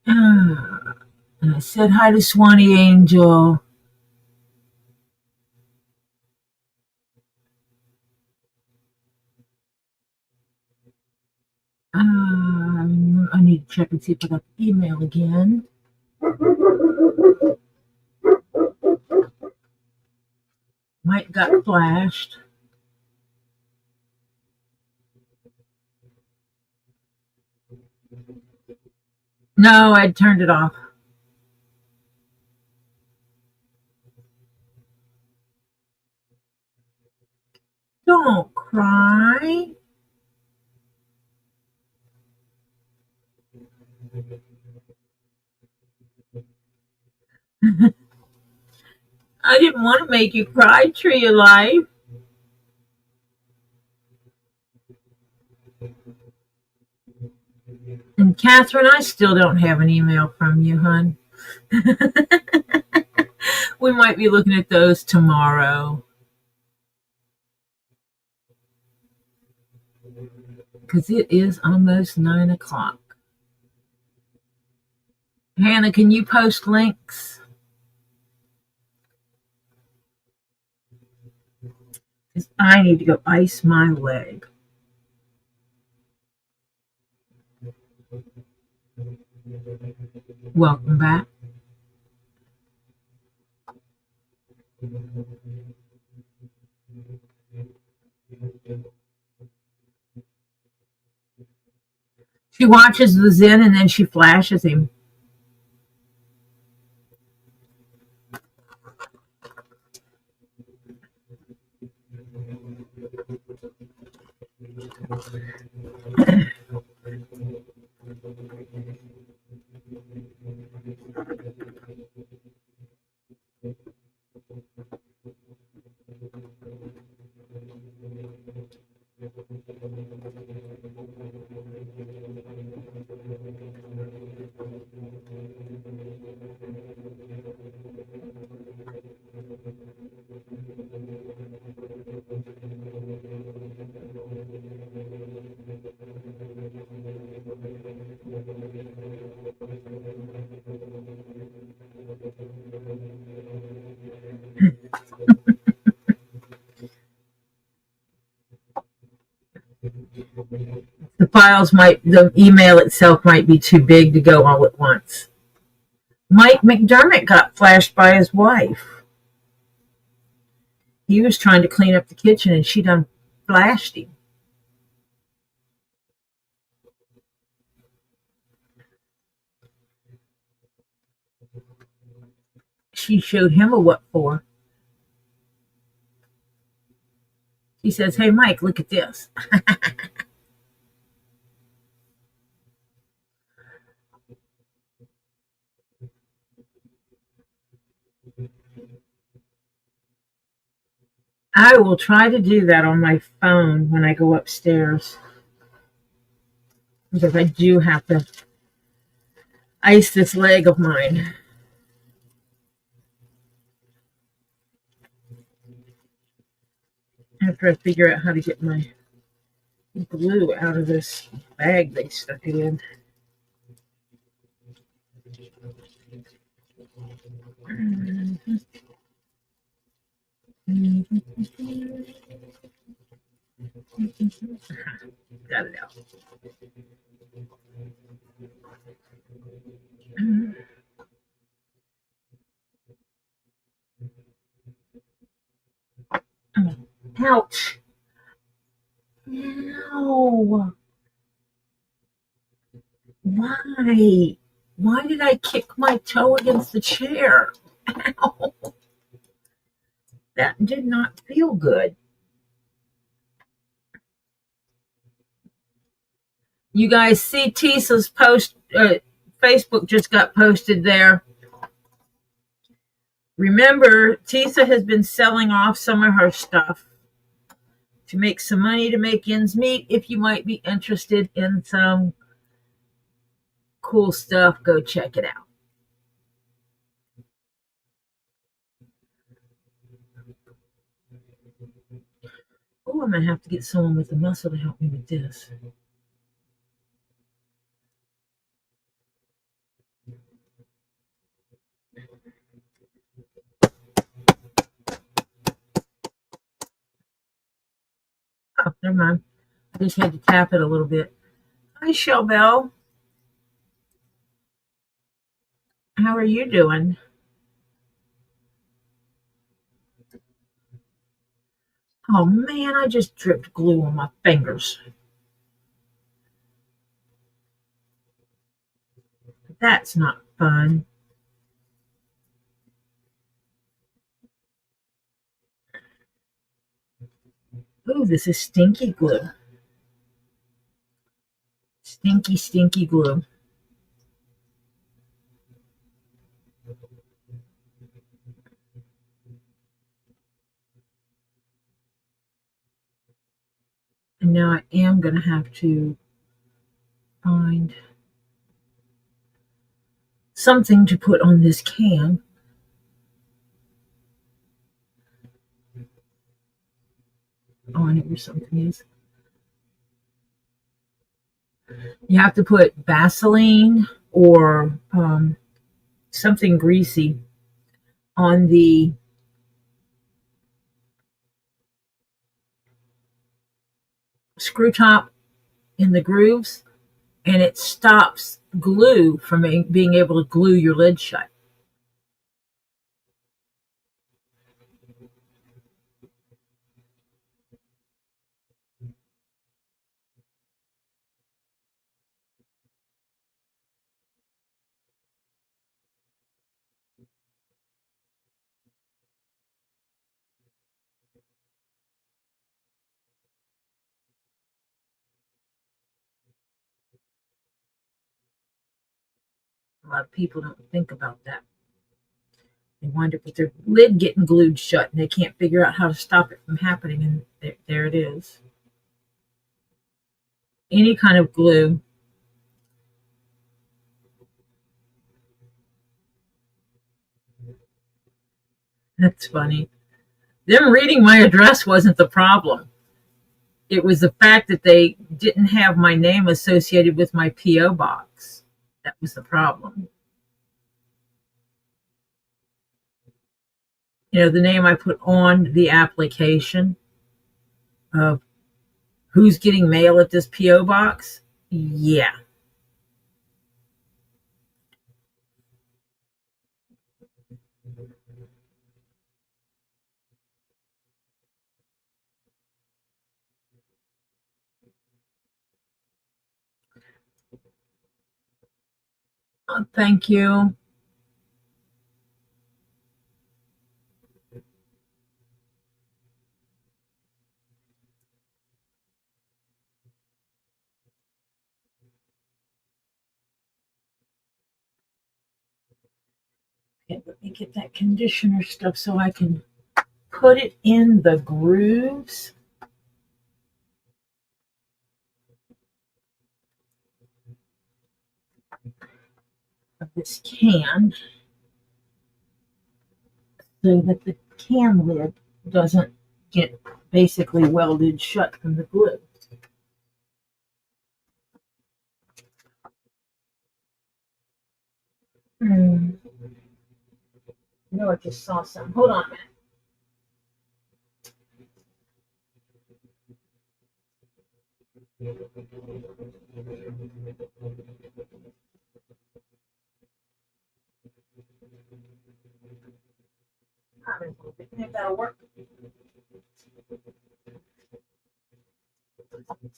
A: And I said hi to Swanee Angel. I need to check and see if I got the email again. Might got flashed. No, I turned it off. Don't cry. I didn't want to make you cry, Tree of Life. And Catherine, I still don't have an email from you, hon. We might be looking at those tomorrow. Because it is almost 9 o'clock. Hannah, can you post links? Because I need to go ice my leg. Welcome back. She watches the Zen and then she flashes him. The email itself might be too big to go all at once. Mike McDermott got flashed by his wife. He was trying to clean up the kitchen and she done flashed him. She showed him a what for. She says, "Hey, Mike, look at this." I will try to do that on my phone when I go upstairs because I do have to ice this leg of mine after I figure out how to get my glue out of this bag they stuck it in. Got it out. Ouch. No. Why? Why did I kick my toe against the chair? Ow. That did not feel good. You guys see Tisa's post, Facebook just got posted there. Remember, Tisa has been selling off some of her stuff to make some money to make ends meet. If you might be interested in some cool stuff, go check it out. Oh, I'm going to have to get someone with a muscle to help me with this. Oh, never mind. I just had to tap it a little bit. Hi, Shelbell. How are you doing? Oh, man, I just dripped glue on my fingers. That's not fun. Ooh, this is stinky glue. Stinky, stinky glue. And now I am going to have to find something to put on this can. Oh, I know where something is. You have to put Vaseline or something greasy on the screw top in the grooves, and it stops glue from being able to glue your lid shut. A lot of people don't think about that. They wind up with their lid getting glued shut, and they can't figure out how to stop it from happening, and there it is. Any kind of glue. That's funny. Them reading my address wasn't the problem. It was the fact that they didn't have my name associated with my P.O. box. That was the problem. You know, the name I put on the application of who's getting mail at this P.O. box. Yeah. Oh, thank you. Okay, let me get that conditioner stuff so I can put it in the grooves of this can so that the can lid doesn't get basically welded shut from the glue. No, I just saw some. Hold on a minute. Maybe that'll work.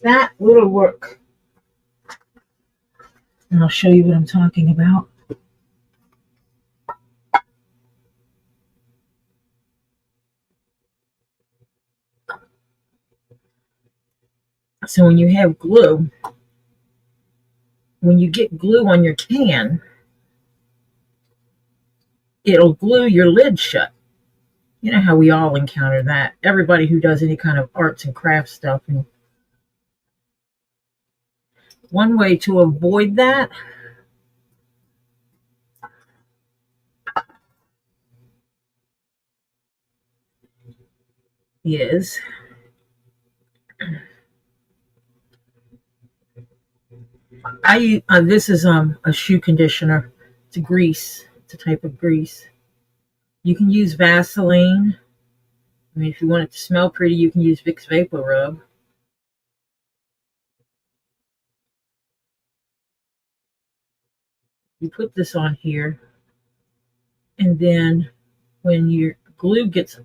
A: That will work. And I'll show you what I'm talking about. So when you have glue, when you get glue on your can, it'll glue your lid shut. You know how we all encounter that. Everybody who does any kind of arts and crafts stuff. And one way to avoid that is this is a shoe conditioner. It's a grease. It's a type of grease. You can use Vaseline. I mean, if you want it to smell pretty, you can use Vicks Vapor Rub. You put this on here, and then when your glue gets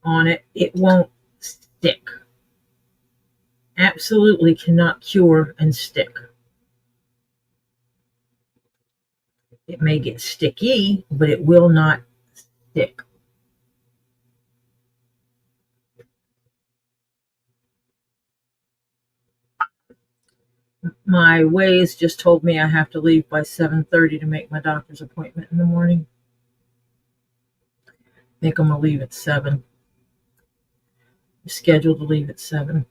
A: on it, it won't stick. Absolutely cannot cure and stick. It may get sticky, but it will not stick. My Waze just told me I have to leave by 7:30 to make my doctor's appointment in the morning. I think I'm going to leave at 7. I'm scheduled to leave at 7.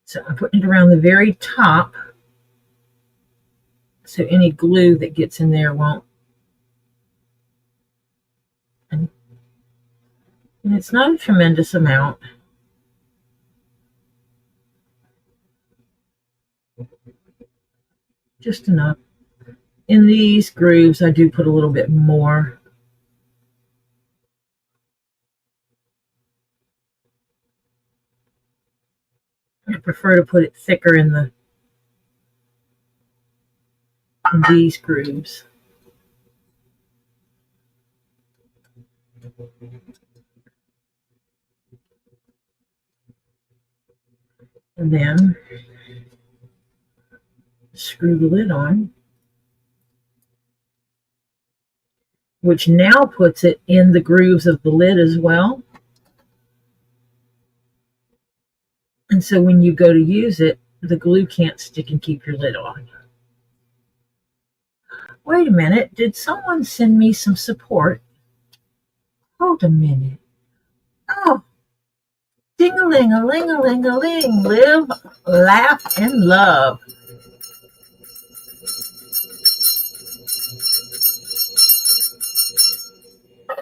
A: So I'm putting it around the very top so any glue that gets in there won't. And it's not a tremendous amount. Just enough. In these grooves, I do put a little bit more. I prefer to put it thicker in these grooves. And then screw the lid on, which now puts it in the grooves of the lid as well. And so when you go to use it, the glue can't stick and keep your lid on. Wait a minute, did someone send me some support? Hold a minute. Oh, ding-a-ling-a-ling-a-ling-a-ling. Live, laugh, and love.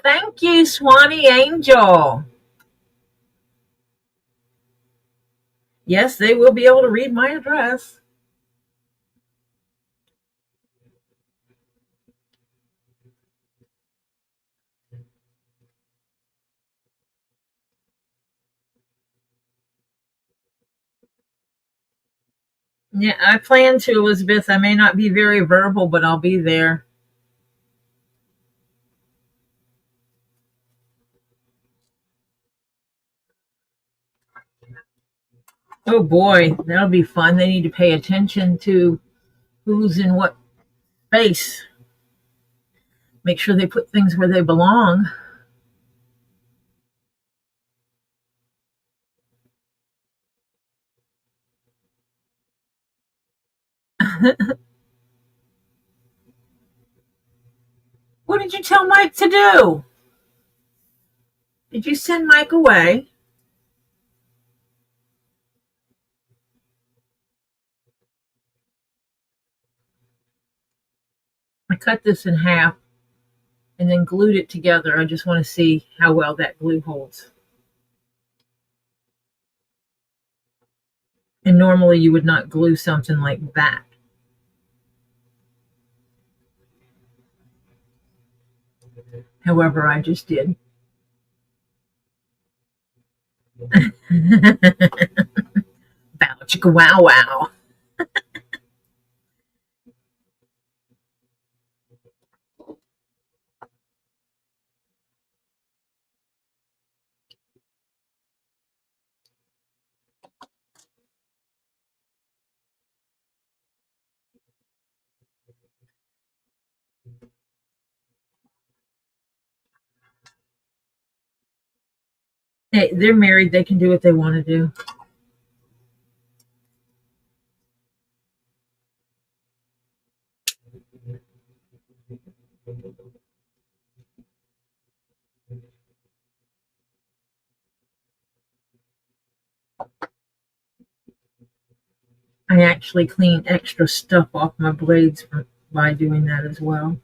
A: Thank you, Swanee Angel. Yes, they will be able to read my address. Yeah, I plan to, Elizabeth. I may not be very verbal, but I'll be there. Oh boy, that'll be fun. They need to pay attention to who's in what space. Make sure they put things where they belong. What did you tell Mike to do? Did you send Mike away? I cut this in half and then glued it together. I just want to see how well that glue holds. And normally you would not glue something like that. However, I just did. Bow chicka wow wow. Hey, they're married. They can do what they want to do. I actually clean extra stuff off my blades by doing that as well.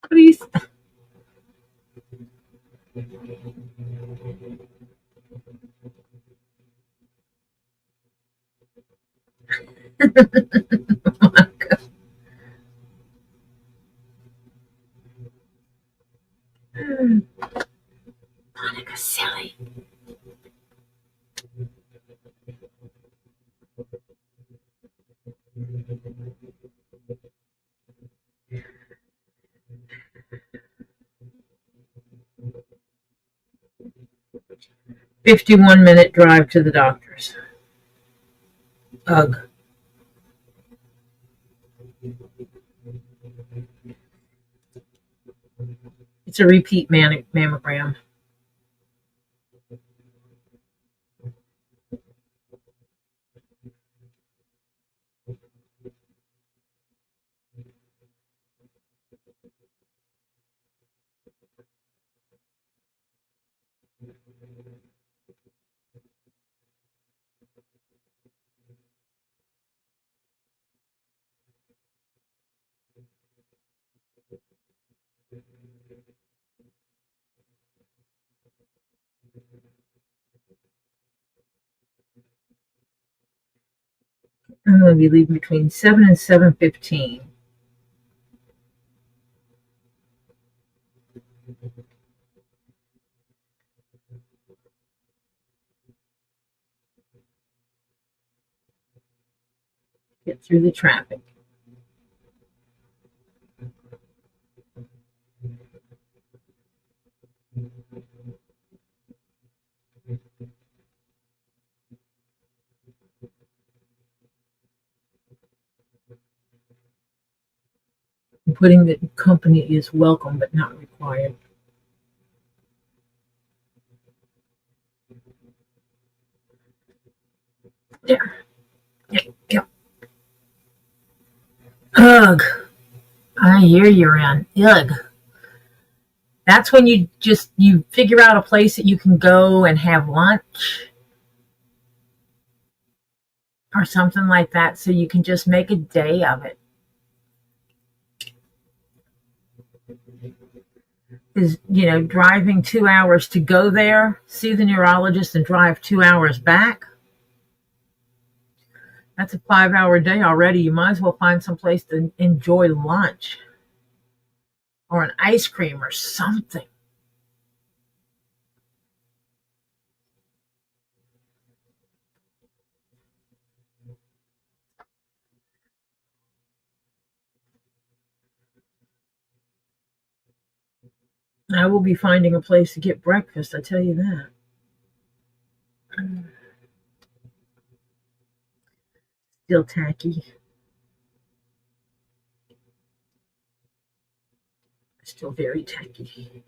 A: What do you Monica, silly. "51-minute drive to the doctor's." Ugh. It's a repeat mammogram. I'm going to be leaving between 7 and 7:15. Get through the traffic. Putting the company is welcome but not required. There. Yep. Ugh. I hear you, Ren. Ugh. That's when you figure out a place that you can go and have lunch or something like that, so you can just make a day of it. Is driving 2 hours to go there, see the neurologist, and drive 2 hours back. That's a 5-hour day already. You might as well find some place to enjoy lunch or an ice cream or something. I will be finding a place to get breakfast, I tell you that. Still tacky. Still very tacky.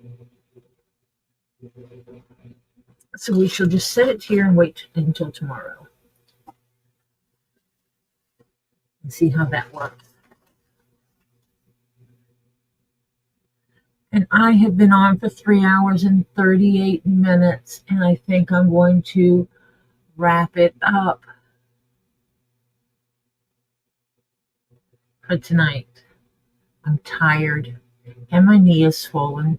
A: So we shall just set it here and wait until tomorrow and see how that works. And I have been on for 3 hours and 38 minutes, and I think I'm going to wrap it up for tonight. I'm tired and my knee is swollen.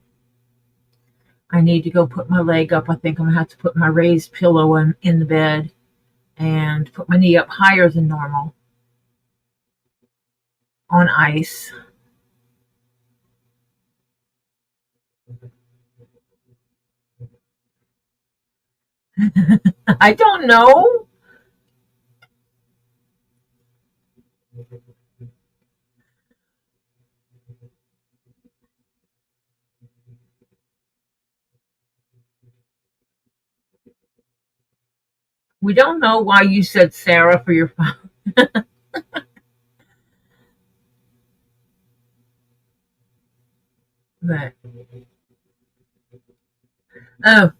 A: I need to go put my leg up. I think I'm going to have to put my raised pillow in the bed and put my knee up higher than normal on ice. I don't know. We don't know why you said Sarah for your phone. But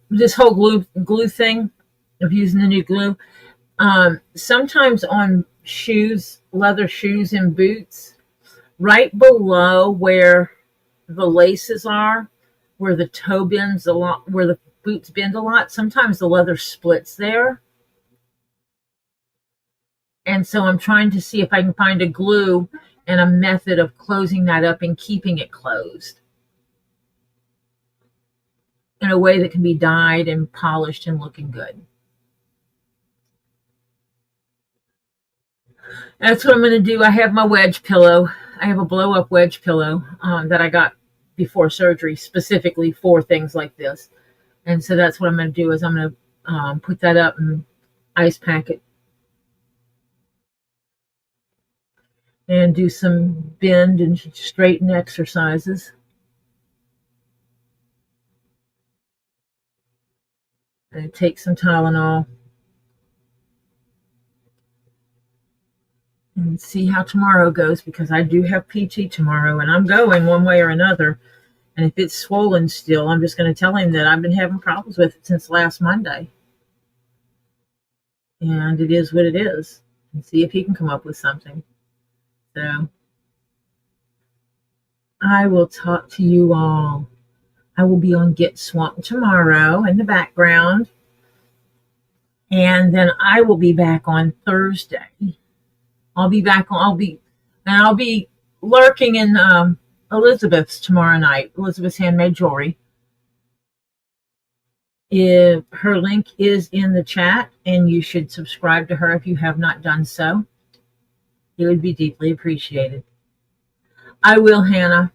A: this whole glue thing of using the new glue. Sometimes on shoes, leather shoes and boots, right below where the laces are, where the toe bends a lot, where the boots bend a lot, sometimes the leather splits there. And so I'm trying to see if I can find a glue and a method of closing that up and keeping it closed in a way that can be dyed and polished and looking good. That's what I'm going to do. I have my wedge pillow. I have a blow up wedge pillow that I got before surgery specifically for things like this. And so that's what I'm going to do is I'm going to put that up and ice pack it and do some bend and straighten exercises. And take some Tylenol and see how tomorrow goes, because I do have PT tomorrow and I'm going one way or another. And if it's swollen still, I'm just going to tell him that I've been having problems with it since last Monday. And it is what it is. And see if he can come up with something. So I will talk to you all. I will be on Get Swamped tomorrow in the background. And then I will be back on Thursday. I'll be lurking in Elizabeth's tomorrow night, Elizabeth's Handmade Jewelry. If her link is in the chat, and you should subscribe to her if you have not done so. It would be deeply appreciated. I will, Hannah.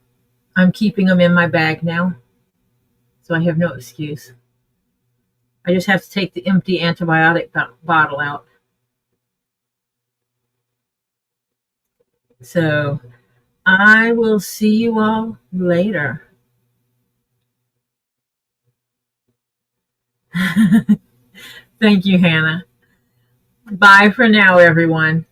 A: I'm keeping them in my bag now, so I have no excuse. I just have to take the empty antibiotic bottle out. So I will see you all later. Thank you, Hannah. Bye for now, everyone.